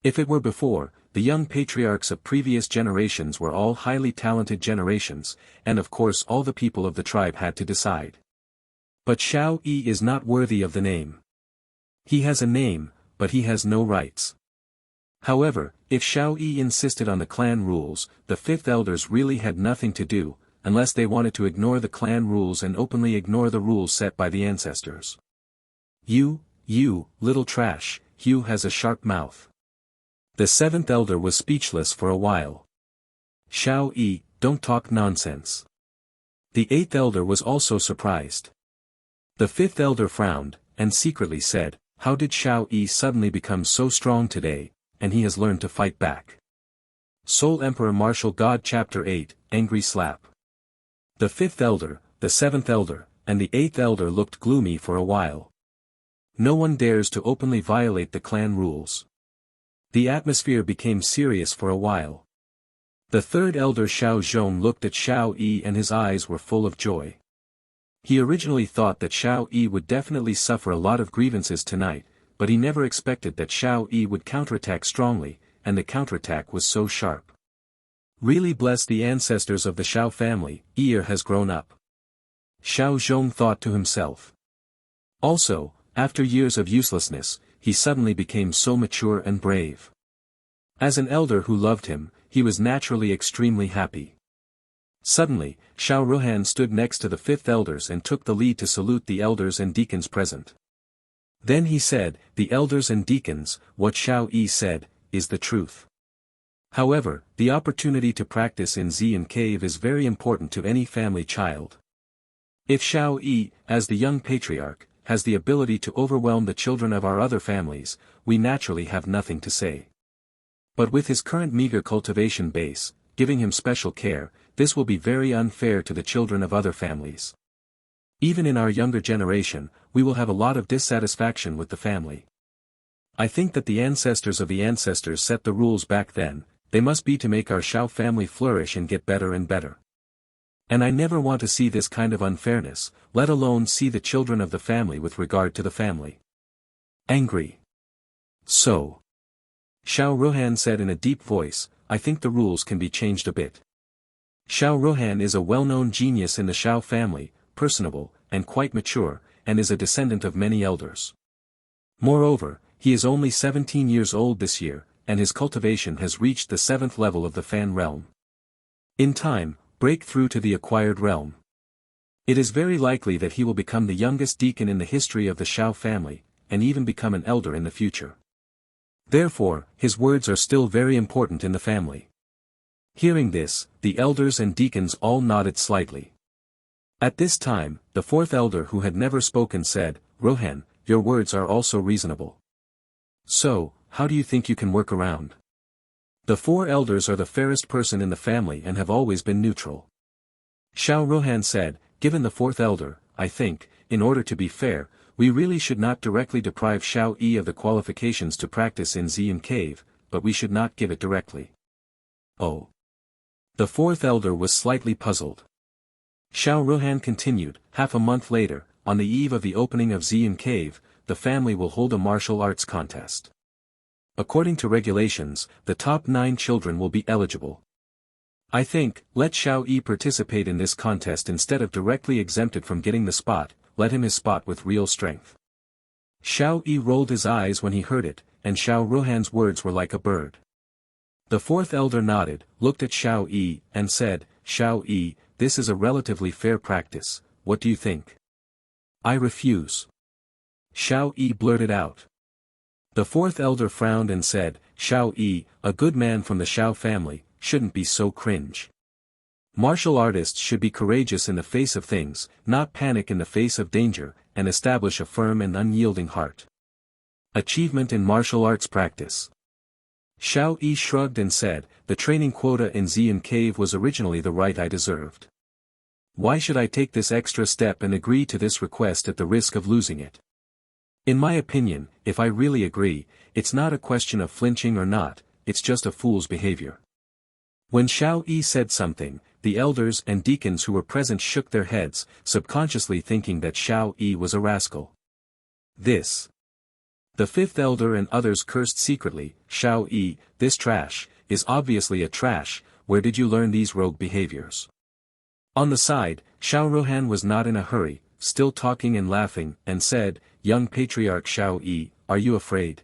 If it were before, the young patriarchs of previous generations were all highly talented generations, and of course all the people of the tribe had to decide. But Shao Yi is not worthy of the name. He has a name, but he has no rights. However, if Shao Yi insisted on the clan rules, the fifth elders really had nothing to do, unless they wanted to ignore the clan rules and openly ignore the rules set by the ancestors. You, little trash, Hugh has a sharp mouth." The seventh elder was speechless for a while. "Shao Yi, don't talk nonsense." The eighth elder was also surprised. The fifth elder frowned, and secretly said, "How did Shao Yi suddenly become so strong today, and he has learned to fight back?" Soul Emperor Martial God Chapter 8, Angry Slap. The fifth elder, the seventh elder, and the eighth elder looked gloomy for a while. No one dares to openly violate the clan rules. The atmosphere became serious for a while. The third elder Shao Zhong looked at Shao Yi and his eyes were full of joy. He originally thought that Shao Yi would definitely suffer a lot of grievances tonight, but he never expected that Shao Yi would counterattack strongly, and the counterattack was so sharp. Really bless the ancestors of the Shao family, Yi has grown up. Shao Zhong thought to himself. Also, after years of uselessness, he suddenly became so mature and brave. As an elder who loved him, he was naturally extremely happy. Suddenly, Shao Ruhan stood next to the fifth elders and took the lead to salute the elders and deacons present. Then he said, "The elders and deacons, what Shao Yi said, is the truth. However, the opportunity to practice in Xian Cave is very important to any family child. If Shao Yi, as the young patriarch, has the ability to overwhelm the children of our other families, we naturally have nothing to say. But with his current meager cultivation base, giving him special care, this will be very unfair to the children of other families. Even in our younger generation, we will have a lot of dissatisfaction with the family. I think that the ancestors of the ancestors set the rules back then, they must be to make our Shao family flourish and get better and better. And I never want to see this kind of unfairness, let alone see the children of the family with regard to the family." Angry. "So," Shao Ruhan said in a deep voice, "I think the rules can be changed a bit." Shao Ruhan is a well-known genius in the Shao family, personable, and quite mature, and is a descendant of many elders. Moreover, he is only 17 years old this year, and his cultivation has reached the 7th level of the Fan realm. In time, break through to the acquired realm. It is very likely that he will become the youngest deacon in the history of the Shao family, and even become an elder in the future. Therefore, his words are still very important in the family. Hearing this, the elders and deacons all nodded slightly. At this time, the 4th elder who had never spoken said, "Rohan, your words are also reasonable. So, how do you think you can work around? The 4 elders are the fairest person in the family and have always been neutral." Shao Rohan said, "Given the 4th elder, I think, in order to be fair, we really should not directly deprive Shao Yi of the qualifications to practice in Xian Cave, but we should not give it directly." Oh. The 4th elder was slightly puzzled. Shao Rohan continued, "Half a month later, on the eve of the opening of Xian Cave, the family will hold a martial arts contest. According to regulations, the top 9 children will be eligible. I think, let Shao Yi participate in this contest instead of directly exempted from getting the spot, let him his spot with real strength." Shao Yi rolled his eyes when he heard it, and Shao Rohan's words were like a bird. The 4th elder nodded, looked at Shao Yi, and said, "Shao Yi, this is a relatively fair practice, what do you think?" "I refuse." Shao Yi blurted out. The 4th elder frowned and said, "Shao Yi, a good man from the Shao family, shouldn't be so cringe. Martial artists should be courageous in the face of things, not panic in the face of danger, and establish a firm and unyielding heart. Achievement in martial arts practice." Shao Yi shrugged and said, "The training quota in Xian Cave was originally the right I deserved. Why should I take this extra step and agree to this request at the risk of losing it? In my opinion, if I really agree, it's not a question of flinching or not, it's just a fool's behavior." When Shao Yi said something, the elders and deacons who were present shook their heads, subconsciously thinking that Shao Yi was a rascal. The 5th elder and others cursed secretly, "Shao Yi, this trash, is obviously a trash, where did you learn these rogue behaviors?" On the side, Shao Rohan was not in a hurry, still talking and laughing, and said, "Young patriarch Shao Yi, are you afraid?"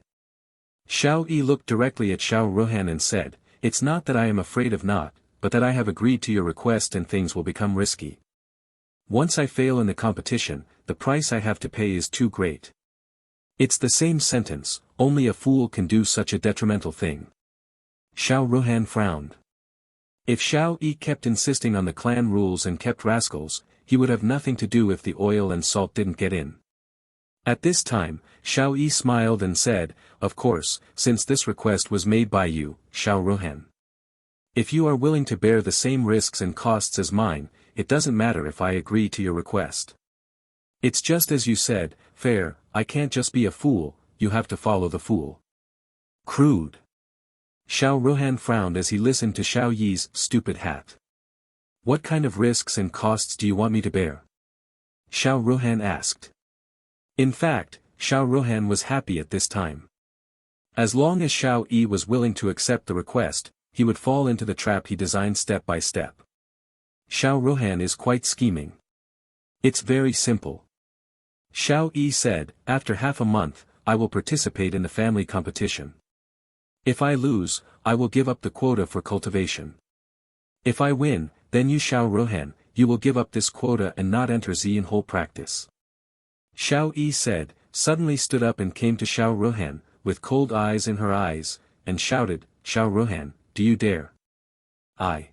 Shao Yi looked directly at Shao Rohan and said, "It's not that I am afraid of not, but that I have agreed to your request and things will become risky. Once I fail in the competition, the price I have to pay is too great." It's the same sentence, only a fool can do such a detrimental thing. Shao Rohan frowned. If Shao Yi kept insisting on the clan rules and kept rascals, he would have nothing to do if the oil and salt didn't get in. At this time, Shao Yi smiled and said, "Of course, since this request was made by you, Shao Rohan. If you are willing to bear the same risks and costs as mine, it doesn't matter if I agree to your request. It's just as you said, fair, I can't just be a fool, you have to follow the fool." Crude. Shao Rohan frowned as he listened to Shao Yi's stupid hat. "What kind of risks and costs do you want me to bear?" Shao Rohan asked. In fact, Shao Rohan was happy at this time. As long as Shao Yi was willing to accept the request, he would fall into the trap he designed step by step. Shao Rohan is quite scheming. It's very simple. Shao Yi said, "After half a month, I will participate in the family competition. If I lose, I will give up the quota for cultivation. If I win, then you Shao Rohan, you will give up this quota and not enter Xian whole practice." Shao Yi said, suddenly stood up and came to Shao Rohan, with cold eyes in her eyes, and shouted, "Shao Rohan, do you dare?" "I."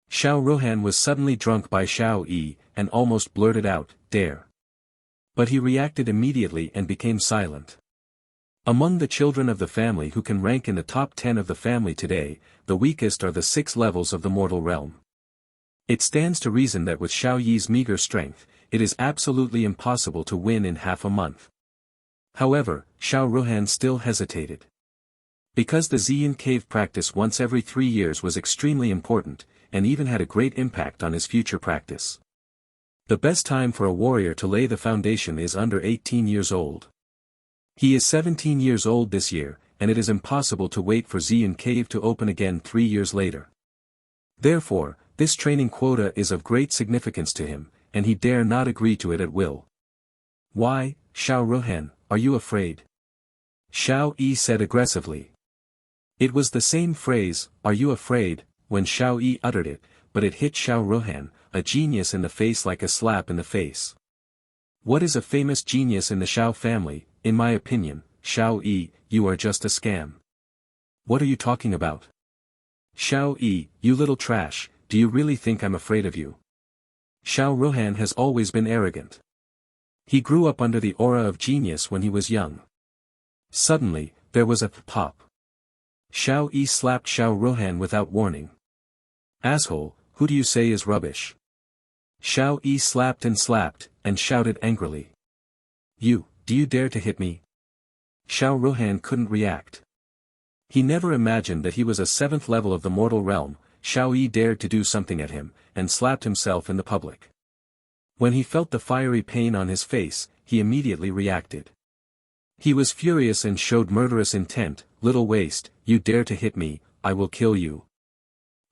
Shao Rohan was suddenly drunk by Shao Yi, and almost blurted out, "Dare." But he reacted immediately and became silent. Among the children of the family who can rank in the top 10 of the family today, the weakest are the 6 levels of the mortal realm. It stands to reason that with Shao Yi's meager strength, it is absolutely impossible to win in half a month. However, Shao Rohan still hesitated. Because the Xian cave practice once every 3 years was extremely important, and even had a great impact on his future practice. The best time for a warrior to lay the foundation is under 18 years old. He is 17 years old this year, and it is impossible to wait for Xian cave to open again 3 years later. Therefore, this training quota is of great significance to him, and he dare not agree to it at will. Why, Xiao Ruhan, are you afraid? Xiao Yi said aggressively. It was the same phrase, are you afraid, when Xiao Yi uttered it, but it hit Xiao Ruhan, a genius in the face like a slap in the face. What is a famous genius in the Xiao family? In my opinion, Xiao Yi, you are just a scam. What are you talking about? Xiao Yi, you little trash, do you really think I'm afraid of you? Xiao Ruhan has always been arrogant. He grew up under the aura of genius when he was young. Suddenly, there was a pop. Xiao Yi slapped Xiao Ruhan without warning. Asshole, who do you say is rubbish? Xiao Yi slapped, and shouted angrily. Do you dare to hit me? Xiao Ruhan couldn't react. He never imagined that he was a 7th level of the mortal realm. Xiao Yi dared to do something at him, and slapped himself in the public. When he felt the fiery pain on his face, he immediately reacted. He was furious and showed murderous intent. Little waste, you dare to hit me, I will kill you.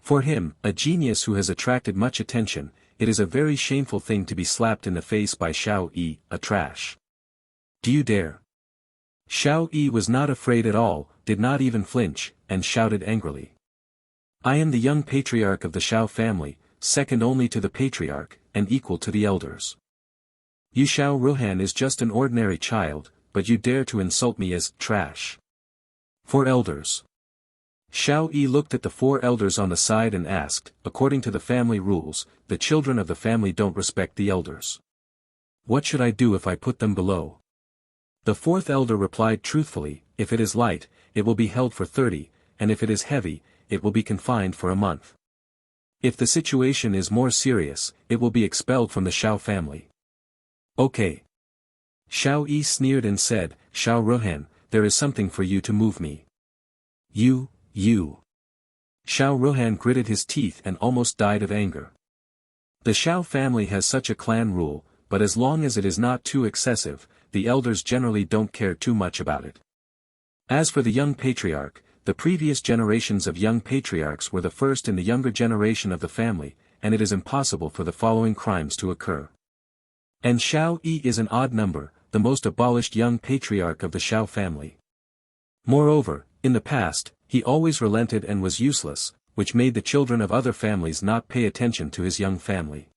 For him, a genius who has attracted much attention, it is a very shameful thing to be slapped in the face by Xiao Yi, a trash. Do you dare? Xiao Yi was not afraid at all, did not even flinch, and shouted angrily. I am the young patriarch of the Xiao family, second only to the patriarch, and equal to the elders. You Xiao Ruhan is just an ordinary child, but you dare to insult me as trash. 4 elders. Xiao Yi looked at the 4 elders on the side and asked, according to the family rules, the children of the family don't respect the elders. What should I do if I put them below? The 4th elder replied truthfully, if it is light, it will be held for 30, and if it is heavy, it will be confined for a month. If the situation is more serious, it will be expelled from the Xiao family. Okay. Xiao Yi sneered and said, Xiao Ruhan, there is something for you to move me. You. Xiao Ruhan gritted his teeth and almost died of anger. The Xiao family has such a clan rule, but as long as it is not too excessive, the elders generally don't care too much about it. As for the young patriarch, the previous generations of young patriarchs were the first in the younger generation of the family, and it is impossible for the following crimes to occur. And Xiao Yi is an odd number, the most abolished young patriarch of the Xiao family. Moreover, in the past, he always relented and was useless, which made the children of other families not pay attention to his young family.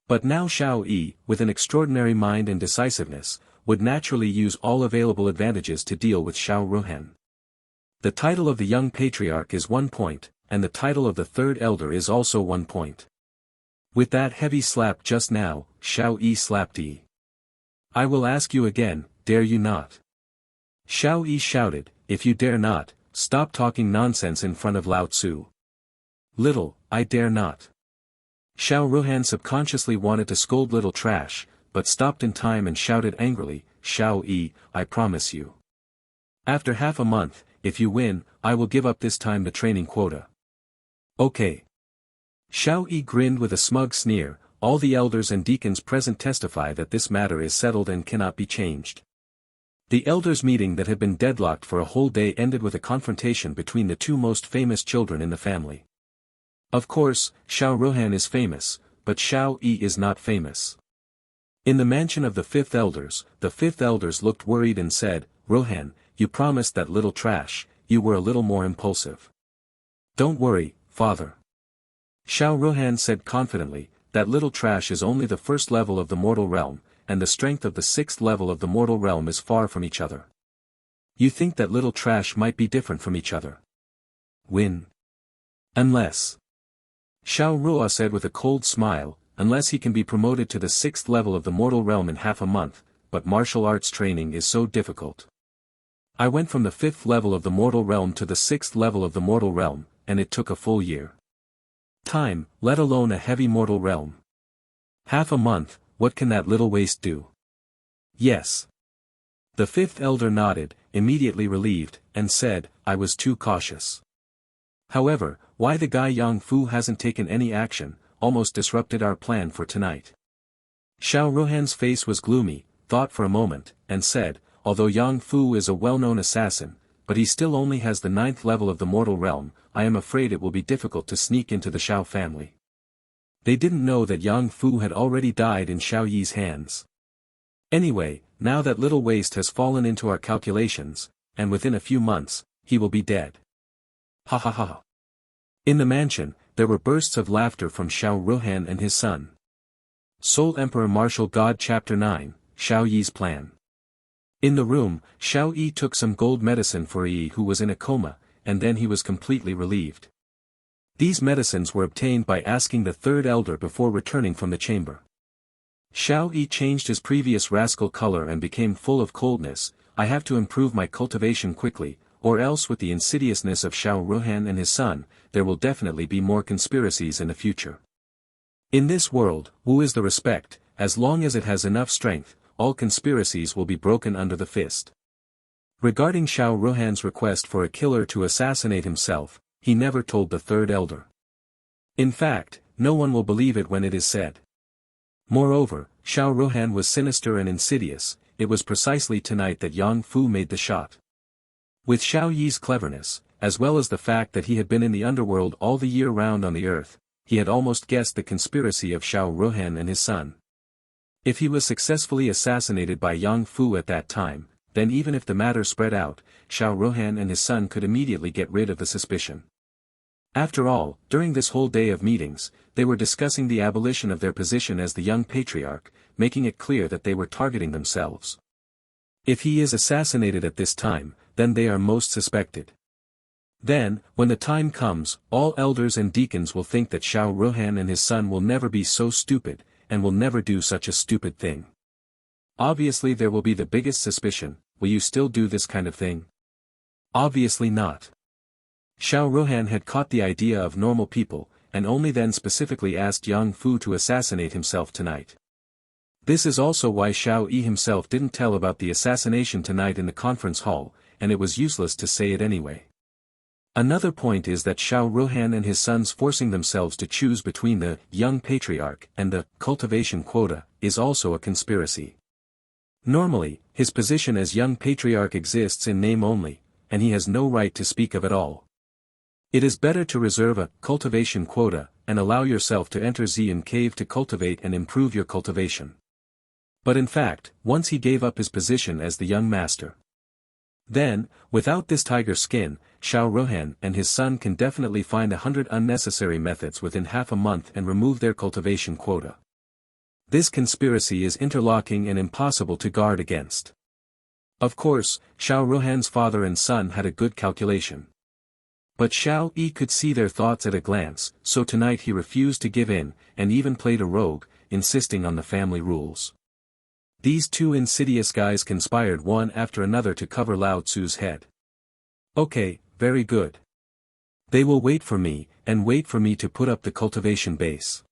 But now Xiao Yi, with an extraordinary mind and decisiveness, would naturally use all available advantages to deal with Xiao Ruhan. The title of the young patriarch is 1 point, and the title of the 3rd elder is also 1 point. With that heavy slap just now, Xiao Yi slapped Yi. I will ask you again, dare you not? Xiao Yi shouted, if you dare not, stop talking nonsense in front of Lao Tzu. I dare not. Xiao Ruhan subconsciously wanted to scold little trash, but stopped in time and shouted angrily, Xiao Yi, I promise you. After half a month, if you win, I will give up this time the training quota. Okay. Xiao Yi grinned with a smug sneer, all the elders and deacons present testify that this matter is settled and cannot be changed. The elders' meeting that had been deadlocked for a whole day ended with a confrontation between the 2 most famous children in the family. Of course, Xiao Ruhan is famous, but Xiao Yi is not famous. In the mansion of the 5th elders, the 5th elders looked worried and said, Ruhan, you promised that little trash, you were a little more impulsive. Don't worry, father. Xiao Ruhan said confidently, that little trash is only the 1st level of the mortal realm, and the strength of the 6th level of the mortal realm is far from each other. You think that little trash might be different from each other? Win. Unless. Xiao Rua said with a cold smile, unless he can be promoted to the 6th level of the mortal realm in half a month, but martial arts training is so difficult. I went from the 5th level of the mortal realm to the 6th level of the mortal realm, and it took a full year. Time, let alone a heavy mortal realm. Half a month, what can that little waste do? Yes. The 5th elder nodded, immediately relieved, and said, I was too cautious. However, why the guy Yang Fu hasn't taken any action, almost disrupted our plan for tonight. Xiao Ruhan's face was gloomy, thought for a moment, and said, although Yang Fu is a well-known assassin, but he still only has the 9th level of the mortal realm, I am afraid it will be difficult to sneak into the Xiao family. They didn't know that Yang Fu had already died in Xiao Yi's hands. Anyway, now that little waste has fallen into our calculations, and within a few months, he will be dead. Ha ha ha. In the mansion, there were bursts of laughter from Xiao Ruhan and his son. Soul Emperor Martial God Chapter 9, Xiao Yi's Plan. In the room, Xiao Yi took some gold medicine for Yi who was in a coma, and then he was completely relieved. These medicines were obtained by asking the third elder before returning from the chamber. Xiao Yi changed his previous rascal color and became full of coldness. I have to improve my cultivation quickly, or else with the insidiousness of Xiao Ruhan and his son, there will definitely be more conspiracies in the future. In this world, Wu is the respect, as long as it has enough strength, all conspiracies will be broken under the fist. Regarding Xiao Ruhan's request for a killer to assassinate himself, he never told the third elder. In fact, no one will believe it when it is said. Moreover, Xiao Ruhan was sinister and insidious. It was precisely tonight that Yang Fu made the shot. With Xiao Yi's cleverness, as well as the fact that he had been in the underworld all the year round on the earth, he had almost guessed the conspiracy of Xiao Ruhan and his son. If he was successfully assassinated by Yang Fu at that time, then even if the matter spread out, Xiao Ruhan and his son could immediately get rid of the suspicion. After all, during this whole day of meetings, they were discussing the abolition of their position as the young patriarch, making it clear that they were targeting themselves. If he is assassinated at this time, then they are most suspected. Then, when the time comes, all elders and deacons will think that Xiao Ruhan and his son will never be so stupid, and will never do such a stupid thing. Obviously there will be the biggest suspicion: will you still do this kind of thing? Obviously not. Xiao Ruhan had caught the idea of normal people, and only then specifically asked Yang Fu to assassinate himself tonight. This is also why Xiao Yi himself didn't tell about the assassination tonight in the conference hall, and it was useless to say it anyway. Another point is that Xiao Ruhan and his sons forcing themselves to choose between the young patriarch and the cultivation quota is also a conspiracy. Normally, his position as young patriarch exists in name only, and he has no right to speak of it all. It is better to reserve a cultivation quota and allow yourself to enter Xian Cave to cultivate and improve your cultivation. But in fact, once he gave up his position as the young master. Then, without this tiger skin, Xiao Ruhan and his son can definitely find 100 unnecessary methods within half a month and remove their cultivation quota. This conspiracy is interlocking and impossible to guard against. Of course, Xiao Ruhan's father and son had a good calculation. But Xiao Yi could see their thoughts at a glance, so tonight he refused to give in, and even played a rogue, insisting on the family rules. These two insidious guys conspired one after another to cover Lao Tzu's head. Okay, very good. They will wait for me, and wait for me to put up the cultivation base.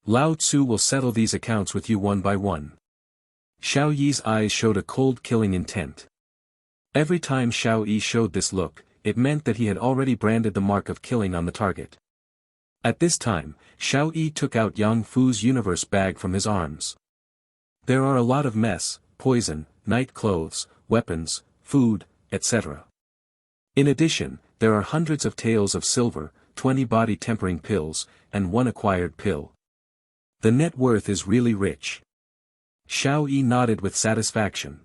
Lao Tzu will settle these accounts with you one by one. Xiao Yi's eyes showed a cold killing intent. Every time Xiao Yi showed this look, it meant that he had already branded the mark of killing on the target. At this time, Xiao Yi took out Yang Fu's universe bag from his arms. There are a lot of mess, poison, night clothes, weapons, food, etc. In addition, there are hundreds of taels of silver, 20 body tempering pills, and 1 acquired pill. The net worth is really rich. Xiao Yi nodded with satisfaction.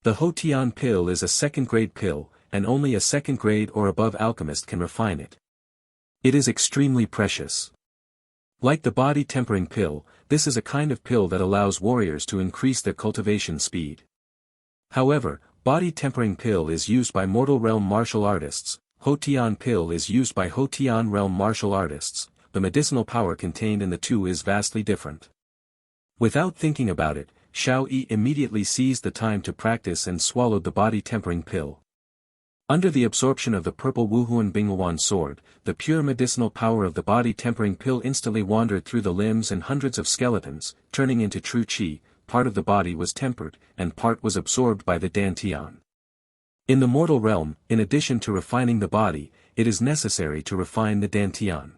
The Hotian pill is a second-grade pill, and only a second-grade or above alchemist can refine it. It is extremely precious. Like the body tempering pill, this is a kind of pill that allows warriors to increase their cultivation speed. However, body tempering pill is used by mortal realm martial artists, Hotian pill is used by Hotian realm martial artists. The medicinal power contained in the two is vastly different. Without thinking about it, Xiao Yi immediately seized the time to practice and swallowed the body tempering pill. Under the absorption of the purple Wuhuan Binghuan sword, the pure medicinal power of the body tempering pill instantly wandered through the limbs and hundreds of skeletons, turning into true qi. Part of the body was tempered, and part was absorbed by the Dantian. In the mortal realm, in addition to refining the body, it is necessary to refine the Dantian.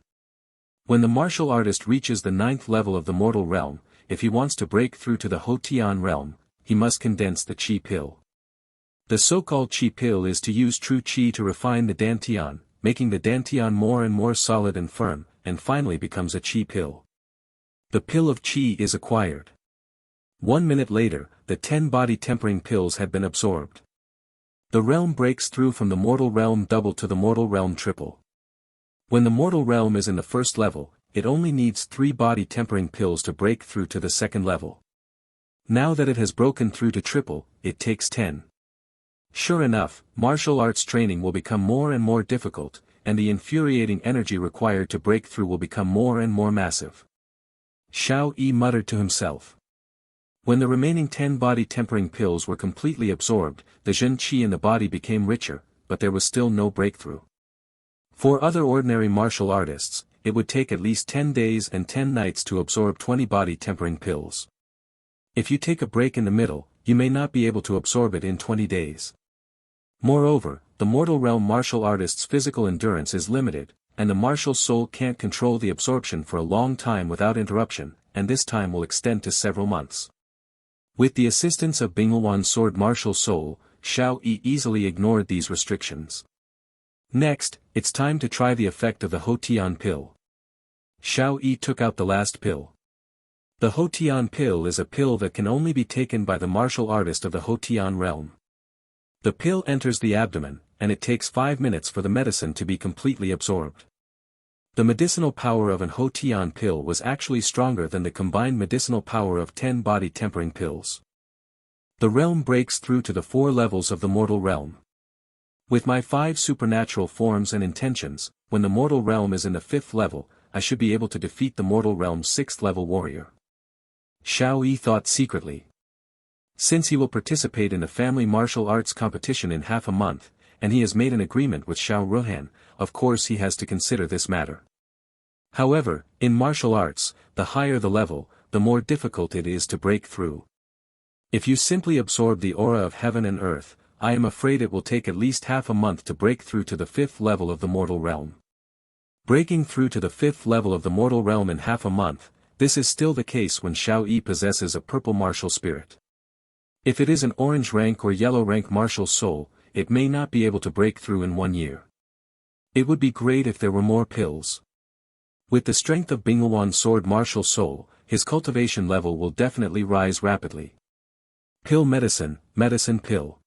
When the martial artist reaches the 9th level of the mortal realm, if he wants to break through to the Hotian realm, he must condense the qi pill. The so-called qi pill is to use true qi to refine the Dantian, making the Dantian more and more solid and firm, and finally becomes a qi pill. The pill of qi is acquired. 1 minute later, the 10 body-tempering pills had been absorbed. The realm breaks through from the mortal realm double to the mortal realm triple. When the mortal realm is in the first level, it only needs 3 body-tempering pills to break through to the second level. Now that it has broken through to triple, it takes 10. Sure enough, martial arts training will become more and more difficult, and the infuriating energy required to break through will become more and more massive. Xiao Yi muttered to himself. When the remaining 10 body-tempering pills were completely absorbed, the Zhen Qi in the body became richer, but there was still no breakthrough. For other ordinary martial artists, it would take at least 10 days and 10 nights to absorb 20 body-tempering pills. If you take a break in the middle, you may not be able to absorb it in 20 days. Moreover, the mortal realm martial artist's physical endurance is limited, and the martial soul can't control the absorption for a long time without interruption, and this time will extend to several months. With the assistance of Bingluan's sword martial soul, Xiao Yi easily ignored these restrictions. Next, it's time to try the effect of the Hotian pill. Xiao Yi took out the last pill. The Hotian pill is a pill that can only be taken by the martial artist of the Hotian realm. The pill enters the abdomen, and it takes 5 minutes for the medicine to be completely absorbed. The medicinal power of an Hotian pill was actually stronger than the combined medicinal power of 10 body-tempering pills. The realm breaks through to the 4 levels of the mortal realm. With my 5 supernatural forms and intentions, when the mortal realm is in the 5th level, I should be able to defeat the mortal realm's 6th level warrior. Xiao Yi thought secretly. Since he will participate in the family martial arts competition in half a month, and he has made an agreement with Xiao Ruhan, of course he has to consider this matter. However, in martial arts, the higher the level, the more difficult it is to break through. If you simply absorb the aura of heaven and earth, I am afraid it will take at least half a month to break through to the 5th level of the mortal realm. Breaking through to the 5th level of the mortal realm in half a month, this is still the case when Xiao Yi possesses a purple martial spirit. If it is an orange rank or yellow rank martial soul, it may not be able to break through in 1 year. It would be great if there were more pills. With the strength of Bingluan's sword martial soul, his cultivation level will definitely rise rapidly. Pill medicine, medicine pill.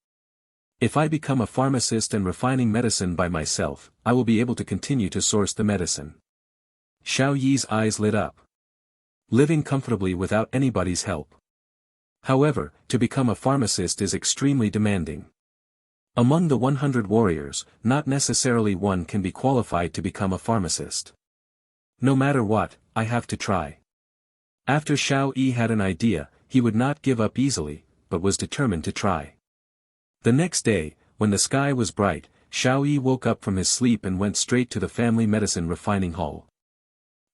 If I become a pharmacist and refining medicine by myself, I will be able to continue to source the medicine. Xiao Yi's eyes lit up. Living comfortably without anybody's help. However, to become a pharmacist is extremely demanding. Among the 100 warriors, not necessarily one can be qualified to become a pharmacist. No matter what, I have to try. After Xiao Yi had an idea, he would not give up easily, but was determined to try. The next day, when the sky was bright, Xiao Yi woke up from his sleep and went straight to the family medicine refining hall.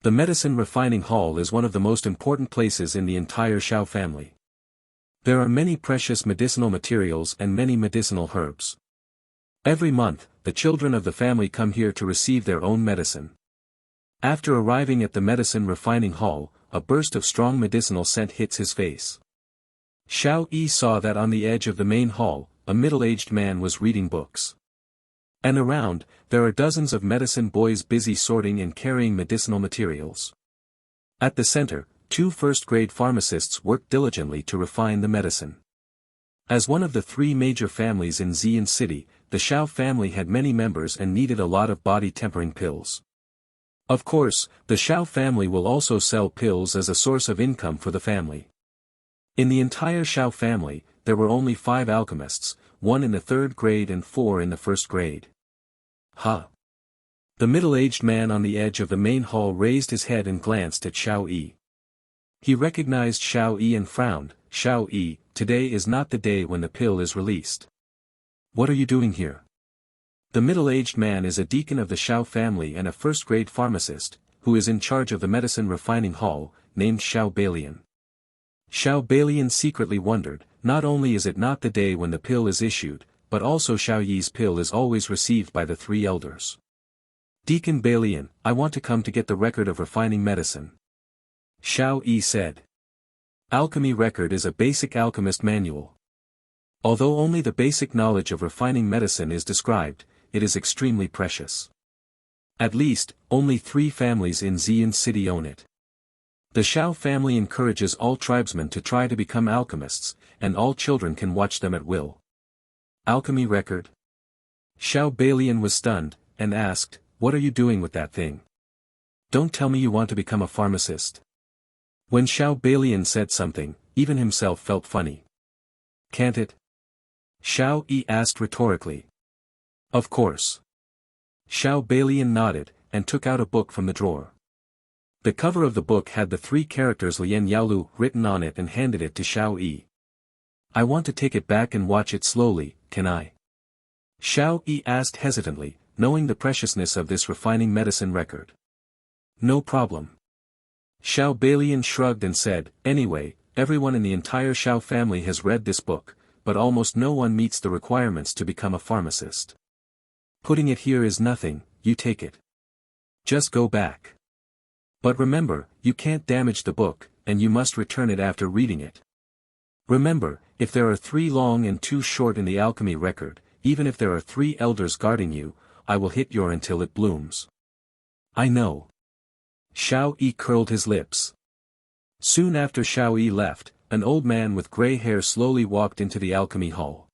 The medicine refining hall is one of the most important places in the entire Xiao family. There are many precious medicinal materials and many medicinal herbs. Every month, the children of the family come here to receive their own medicine. After arriving at the medicine refining hall, a burst of strong medicinal scent hits his face. Xiao Yi saw that on the edge of the main hall, a middle-aged man was reading books. And around, there are dozens of medicine boys busy sorting and carrying medicinal materials. At the center, 2 first-grade pharmacists work diligently to refine the medicine. As one of the 3 major families in Xi'an City, the Xiao family had many members and needed a lot of body-tempering pills. Of course, the Xiao family will also sell pills as a source of income for the family. In the entire Xiao family, there were only 5 alchemists, 1 in the 3rd grade and 4 in the 1st grade. Ha! The middle-aged man on the edge of the main hall raised his head and glanced at Xiao Yi. He recognized Xiao Yi and frowned. Xiao Yi, today is not the day when the pill is released. What are you doing here? The middle-aged man is a deacon of the Xiao family and a first-grade pharmacist, who is in charge of the medicine refining hall, named Xiao Balian. Xiao Balian secretly wondered, not only is it not the day when the pill is issued, but also Xiao Yi's pill is always received by the 3 elders. Deacon Balian, I want to come to get the record of refining medicine. Xiao Yi said. Alchemy record is a basic alchemist manual. Although only the basic knowledge of refining medicine is described, it is extremely precious. At least, only 3 families in Xi'an City own it. The Shao family encourages all tribesmen to try to become alchemists, and all children can watch them at will. Alchemy record? Shao Balian was stunned, and asked, "What are you doing with that thing? Don't tell me you want to become a pharmacist." When Shao Balian said something, even himself felt funny. "Can't it?" Shao Yi asked rhetorically. "Of course." Shao Balian nodded, and took out a book from the drawer. The cover of the book had the 3 characters Lian Yaolu written on it and handed it to Shao Yi. "I want to take it back and watch it slowly, can I?" Shao Yi asked hesitantly, knowing the preciousness of this refining medicine record. "No problem." Shao Balian shrugged and said, "Anyway, everyone in the entire Shao family has read this book, but almost no one meets the requirements to become a pharmacist. Putting it here is nothing, you take it. Just go back. But remember, you can't damage the book, and you must return it after reading it. Remember, if there are 3 long and 2 short in the alchemy record, even if there are 3 elders guarding you, I will hit your until it blooms." "I know." Shao Yi curled his lips. Soon after Shao Yi left, an old man with grey hair slowly walked into the alchemy hall.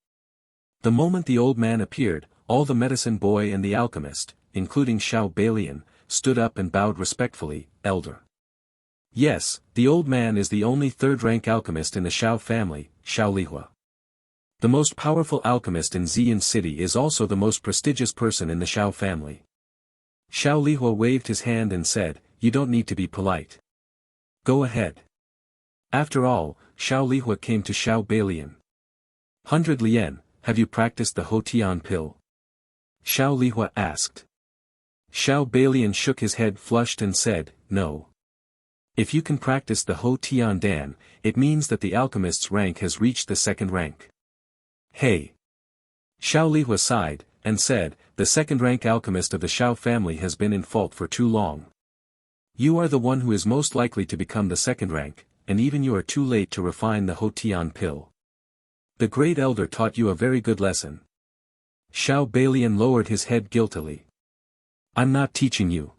The moment the old man appeared, all the medicine boy and the alchemist, including Shao Balian, stood up and bowed respectfully, "Elder." Yes, the old man is the only 3rd-rank alchemist in the Shao family, Shao Lihua. The most powerful alchemist in Xian City is also the most prestigious person in the Shao family. Shao Lihua waved his hand and said, "You don't need to be polite. Go ahead." After all, Shao Lihua came to Shao Balian. "100 Lien, have you practiced the Ho Tian pill?" Shao Lihua asked. Shao Balian shook his head flushed and said, "No. If you can practice the Ho Tian Dan, it means that the alchemist's rank has reached the 2nd rank. Hey." Shao Lihua sighed, and said, "The 2nd-rank alchemist of the Shao family has been in fault for too long. You are the one who is most likely to become the 2nd rank, and even you are too late to refine the Ho Tian pill. The great elder taught you a very good lesson." Shao Balian lowered his head guiltily. "I'm not teaching you."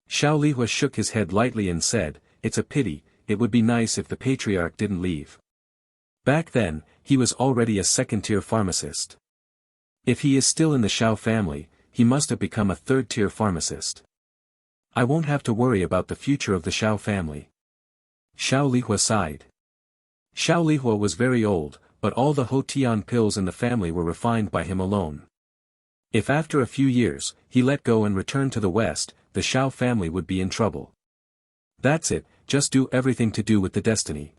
Shao Lihua shook his head lightly and said, "It's a pity, it would be nice if the patriarch didn't leave. Back then, he was already a 2nd-tier pharmacist. If he is still in the Shao family, he must have become a 3rd-tier pharmacist. I won't have to worry about the future of the Shao family." Shao Lihua sighed. Shao Lihua was very old, but all the Ho Tian pills in the family were refined by him alone. If after a few years, he let go and returned to the West, the Shao family would be in trouble. "That's it, just do everything to do with the destiny."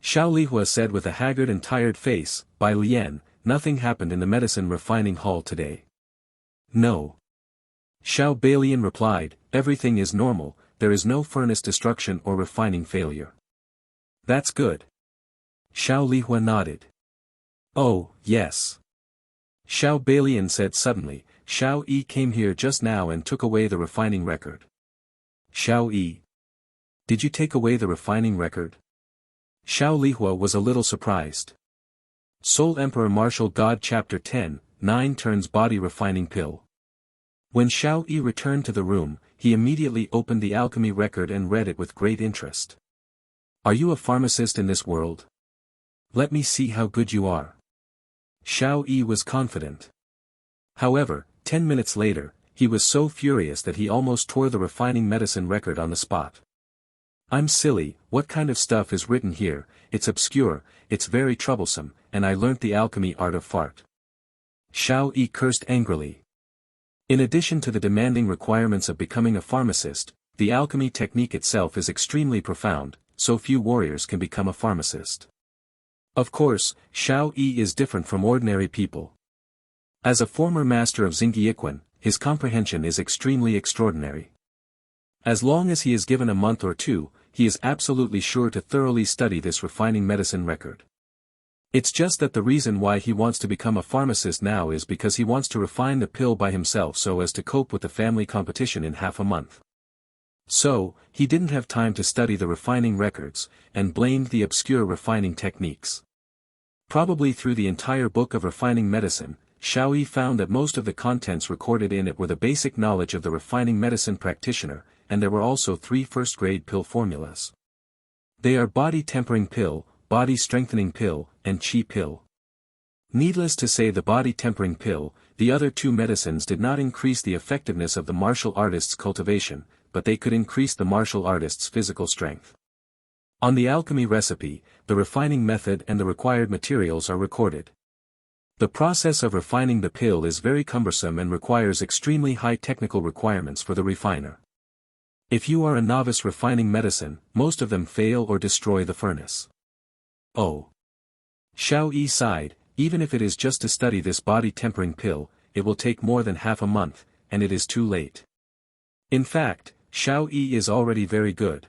Shao Lihua said with a haggard and tired face, "By Lian, nothing happened in the medicine refining hall today." "No." Shao Balian replied, "Everything is normal, there is no furnace destruction or refining failure." "That's good." Shao Lihua nodded. "Oh, yes." Shao Balian said suddenly, "Shao Yi came here just now and took away the refining record." "Shao Yi? Did you take away the refining record?" Shao Lihua was a little surprised. Soul Emperor Martial God Chapter 10, 9 Turns Body Refining Pill. When Shao Yi returned to the room, he immediately opened the alchemy record and read it with great interest. "Are you a pharmacist in this world? Let me see how good you are." Shao Yi was confident. However, 10 minutes later, he was so furious that he almost tore the refining medicine record on the spot. "I'm silly, what kind of stuff is written here? It's obscure, it's very troublesome, and I learnt the alchemy art of fart." Shao Yi cursed angrily. In addition to the demanding requirements of becoming a pharmacist, the alchemy technique itself is extremely profound, so few warriors can become a pharmacist. Of course, Shao Yi is different from ordinary people. As a former master of Xingyiquan, his comprehension is extremely extraordinary. As long as he is given a month or 2, he is absolutely sure to thoroughly study this refining medicine record. It's just that the reason why he wants to become a pharmacist now is because he wants to refine the pill by himself so as to cope with the family competition in half a month. So, he didn't have time to study the refining records, and blamed the obscure refining techniques. Probably through the entire book of refining medicine, Shao Yi found that most of the contents recorded in it were the basic knowledge of the refining medicine practitioner, and there were also 3 first-grade pill formulas. They are body tempering pill, body strengthening pill, and chi pill. Needless to say, the body tempering pill, the other 2 medicines did not increase the effectiveness of the martial artist's cultivation, but they could increase the martial artist's physical strength. On the alchemy recipe, the refining method and the required materials are recorded. The process of refining the pill is very cumbersome and requires extremely high technical requirements for the refiner. If you are a novice refining medicine, most of them fail or destroy the furnace. Oh. Xiao Yi sighed. Even if it is just to study this body tempering pill, it will take more than half a month, and it is too late. In fact, Xiao Yi is already very good.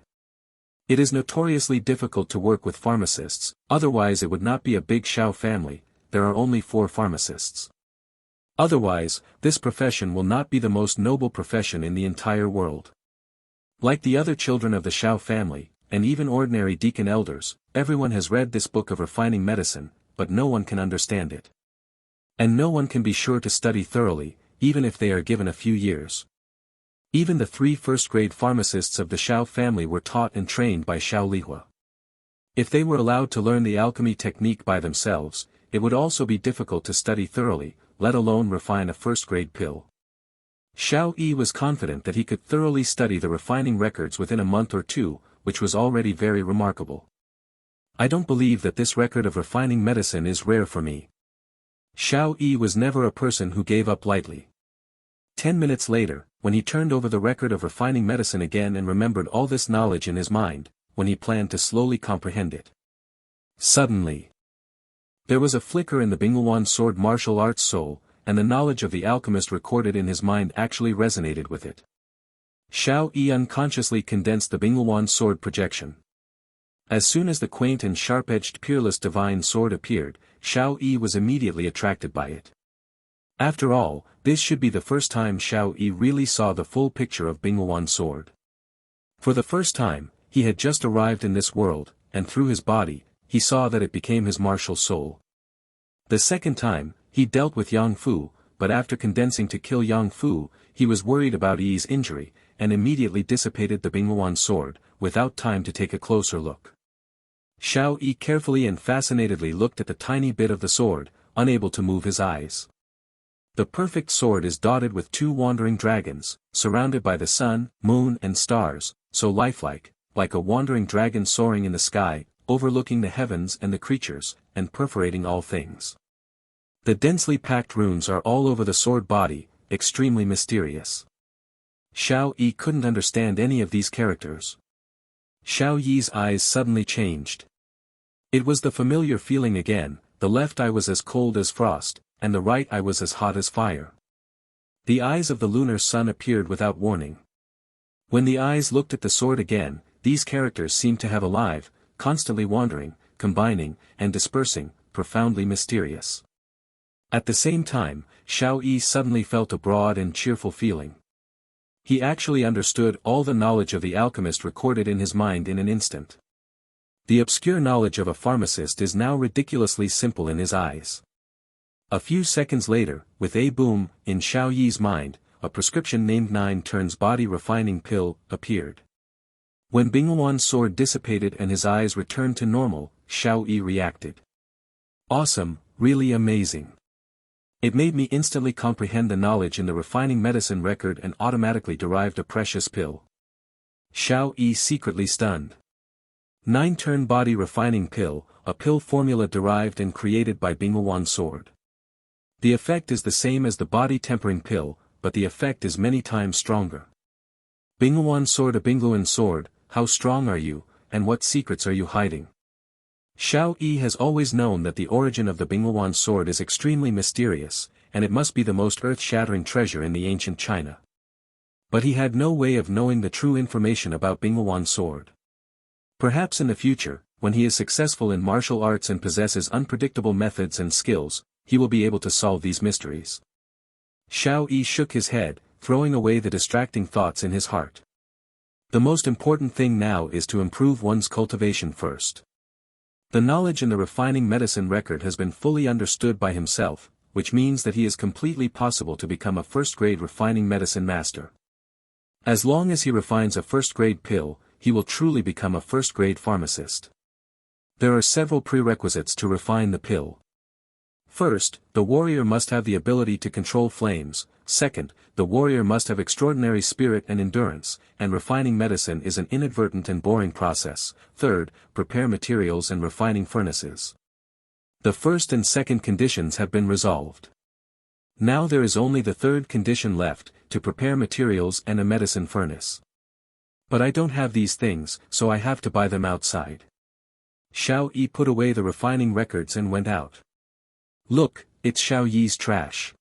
It is notoriously difficult to work with pharmacists, otherwise it would not be a big Xiao family. There are only 4 pharmacists. Otherwise, this profession will not be the most noble profession in the entire world. Like the other children of the Xiao family, and even ordinary deacon elders, everyone has read this book of refining medicine, but no one can understand it. And no one can be sure to study thoroughly, even if they are given a few years. Even the 3 first-grade pharmacists of the Xiao family were taught and trained by Xiao Lihua. If they were allowed to learn the alchemy technique by themselves, it would also be difficult to study thoroughly, let alone refine a first-grade pill. Xiao Yi was confident that he could thoroughly study the refining records within a month or 2, which was already very remarkable. I don't believe that this record of refining medicine is rare for me. Xiao Yi was never a person who gave up lightly. 10 minutes later, when he turned over the record of refining medicine again and remembered all this knowledge in his mind, when he planned to slowly comprehend it. Suddenly, there was a flicker in the Bingluan sword martial arts soul, and the knowledge of the alchemist recorded in his mind actually resonated with it. Xiao Yi unconsciously condensed the Bingluan sword projection. As soon as the quaint and sharp-edged peerless divine sword appeared, Xiao Yi was immediately attracted by it. After all, this should be the first time Xiao Yi really saw the full picture of Bingluan sword. For the first time, he had just arrived in this world, and through his body, he saw that it became his martial soul. The second time, he dealt with Yang Fu, but after condensing to kill Yang Fu, he was worried about Yi's injury, and immediately dissipated the Bingluan sword, without time to take a closer look. Xiao Yi carefully and fascinatedly looked at the tiny bit of the sword, unable to move his eyes. The perfect sword is dotted with 2 wandering dragons, surrounded by the sun, moon and stars, so lifelike, like a wandering dragon soaring in the sky, overlooking the heavens and the creatures, and perforating all things. The densely packed runes are all over the sword body, extremely mysterious. Xiao Yi couldn't understand any of these characters. Xiao Yi's eyes suddenly changed. It was the familiar feeling again, the left eye was as cold as frost, and the right eye was as hot as fire. The eyes of the lunar sun appeared without warning. When the eyes looked at the sword again, these characters seemed to have alive, constantly wandering, combining, and dispersing, profoundly mysterious. At the same time, Xiao Yi suddenly felt a broad and cheerful feeling. He actually understood all the knowledge of the alchemist recorded in his mind in an instant. The obscure knowledge of a pharmacist is now ridiculously simple in his eyes. A few seconds later, with a boom, in Xiao Yi's mind, a prescription named 9 turns body refining pill, appeared. When Bingluan's sword dissipated and his eyes returned to normal, Xiao Yi reacted. Awesome, really amazing. It made me instantly comprehend the knowledge in the refining medicine record and automatically derived a precious pill. Xiao Yi secretly stunned. 9 turn body refining pill, a pill formula derived and created by Bingluan's sword. The effect is the same as the body tempering pill, but the effect is many times stronger. Bingluan sword, a Bingluan sword, how strong are you, and what secrets are you hiding? Xiao Yi has always known that the origin of the Bingluan sword is extremely mysterious, and it must be the most earth-shattering treasure in the ancient China. But he had no way of knowing the true information about Bingluan's sword. Perhaps in the future, when he is successful in martial arts and possesses unpredictable methods and skills, he will be able to solve these mysteries. Xiao Yi shook his head, throwing away the distracting thoughts in his heart. The most important thing now is to improve one's cultivation first. The knowledge in the refining medicine record has been fully understood by himself, which means that he is completely possible to become a first-grade refining medicine master. As long as he refines a first-grade pill, he will truly become a first-grade pharmacist. There are several prerequisites to refine the pill. First, the warrior must have the ability to control flames. Second, the warrior must have extraordinary spirit and endurance, and refining medicine is an inadvertent and boring process. Third, prepare materials and refining furnaces. The first and second conditions have been resolved. Now there is only the third condition left, to prepare materials and a medicine furnace. But I don't have these things, so I have to buy them outside. Xiao Yi put away the refining records and went out. Look, it's Xiao Yi's trash.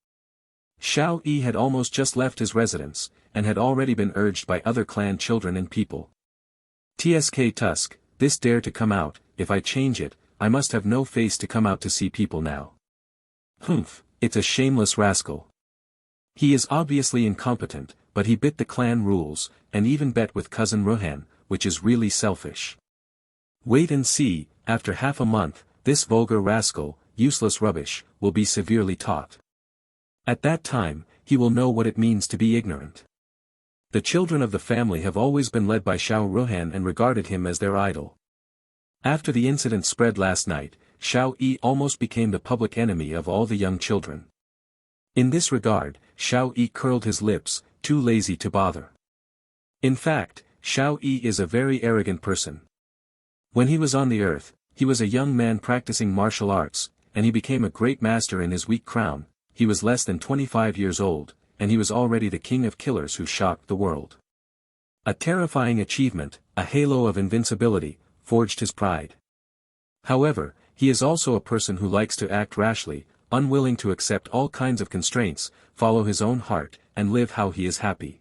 Xiao Yi had almost just left his residence, and had already been urged by other clan children and people. Tsk Tusk, this dare to come out, if I change it, I must have no face to come out to see people now. Humph, it's a shameless rascal. He is obviously incompetent, but he bit the clan rules, and even bet with cousin Ruhan, which is really selfish. Wait and see, after half a month, this vulgar rascal, useless rubbish, will be severely taught. At that time, he will know what it means to be ignorant. The children of the family have always been led by Xiao Ruhan and regarded him as their idol. After the incident spread last night, Xiao Yi almost became the public enemy of all the young children. In this regard, Xiao Yi curled his lips, too lazy to bother. In fact, Xiao Yi is a very arrogant person. When he was on the earth, he was a young man practicing martial arts, and he became a great master in his weak crown. He was less than 25 years old, and he was already the king of killers who shocked the world. A terrifying achievement, a halo of invincibility, forged his pride. However, he is also a person who likes to act rashly, unwilling to accept all kinds of constraints, follow his own heart, and live how he is happy.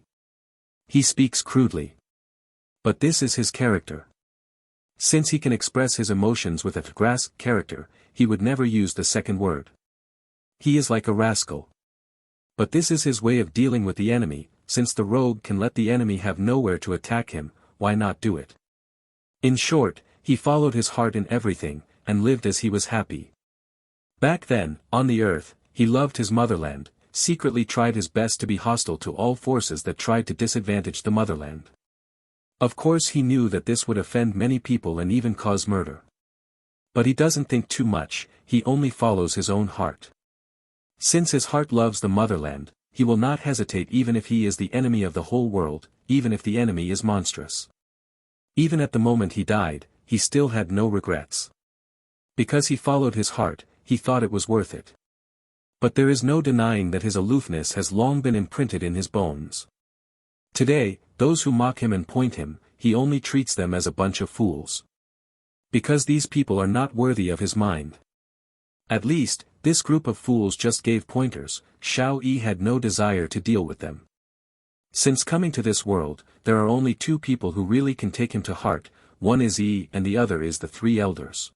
He speaks crudely. But this is his character. Since he can express his emotions with a grass character, he would never use the second word. He is like a rascal. But this is his way of dealing with the enemy. Since the rogue can let the enemy have nowhere to attack him, why not do it? In short, he followed his heart in everything, and lived as he was happy. Back then, on the earth, he loved his motherland, secretly tried his best to be hostile to all forces that tried to disadvantage the motherland. Of course he knew that this would offend many people and even cause murder. But he doesn't think too much, he only follows his own heart. Since his heart loves the motherland, he will not hesitate even if he is the enemy of the whole world, even if the enemy is monstrous. Even at the moment he died, he still had no regrets. Because he followed his heart, he thought it was worth it. But there is no denying that his aloofness has long been imprinted in his bones. Today, those who mock him and point him, he only treats them as a bunch of fools. Because these people are not worthy of his mind. At least, this group of fools just gave pointers. Xiao Yi had no desire to deal with them. Since coming to this world, there are only two people who really can take him to heart, one is Yi and the other is the three elders.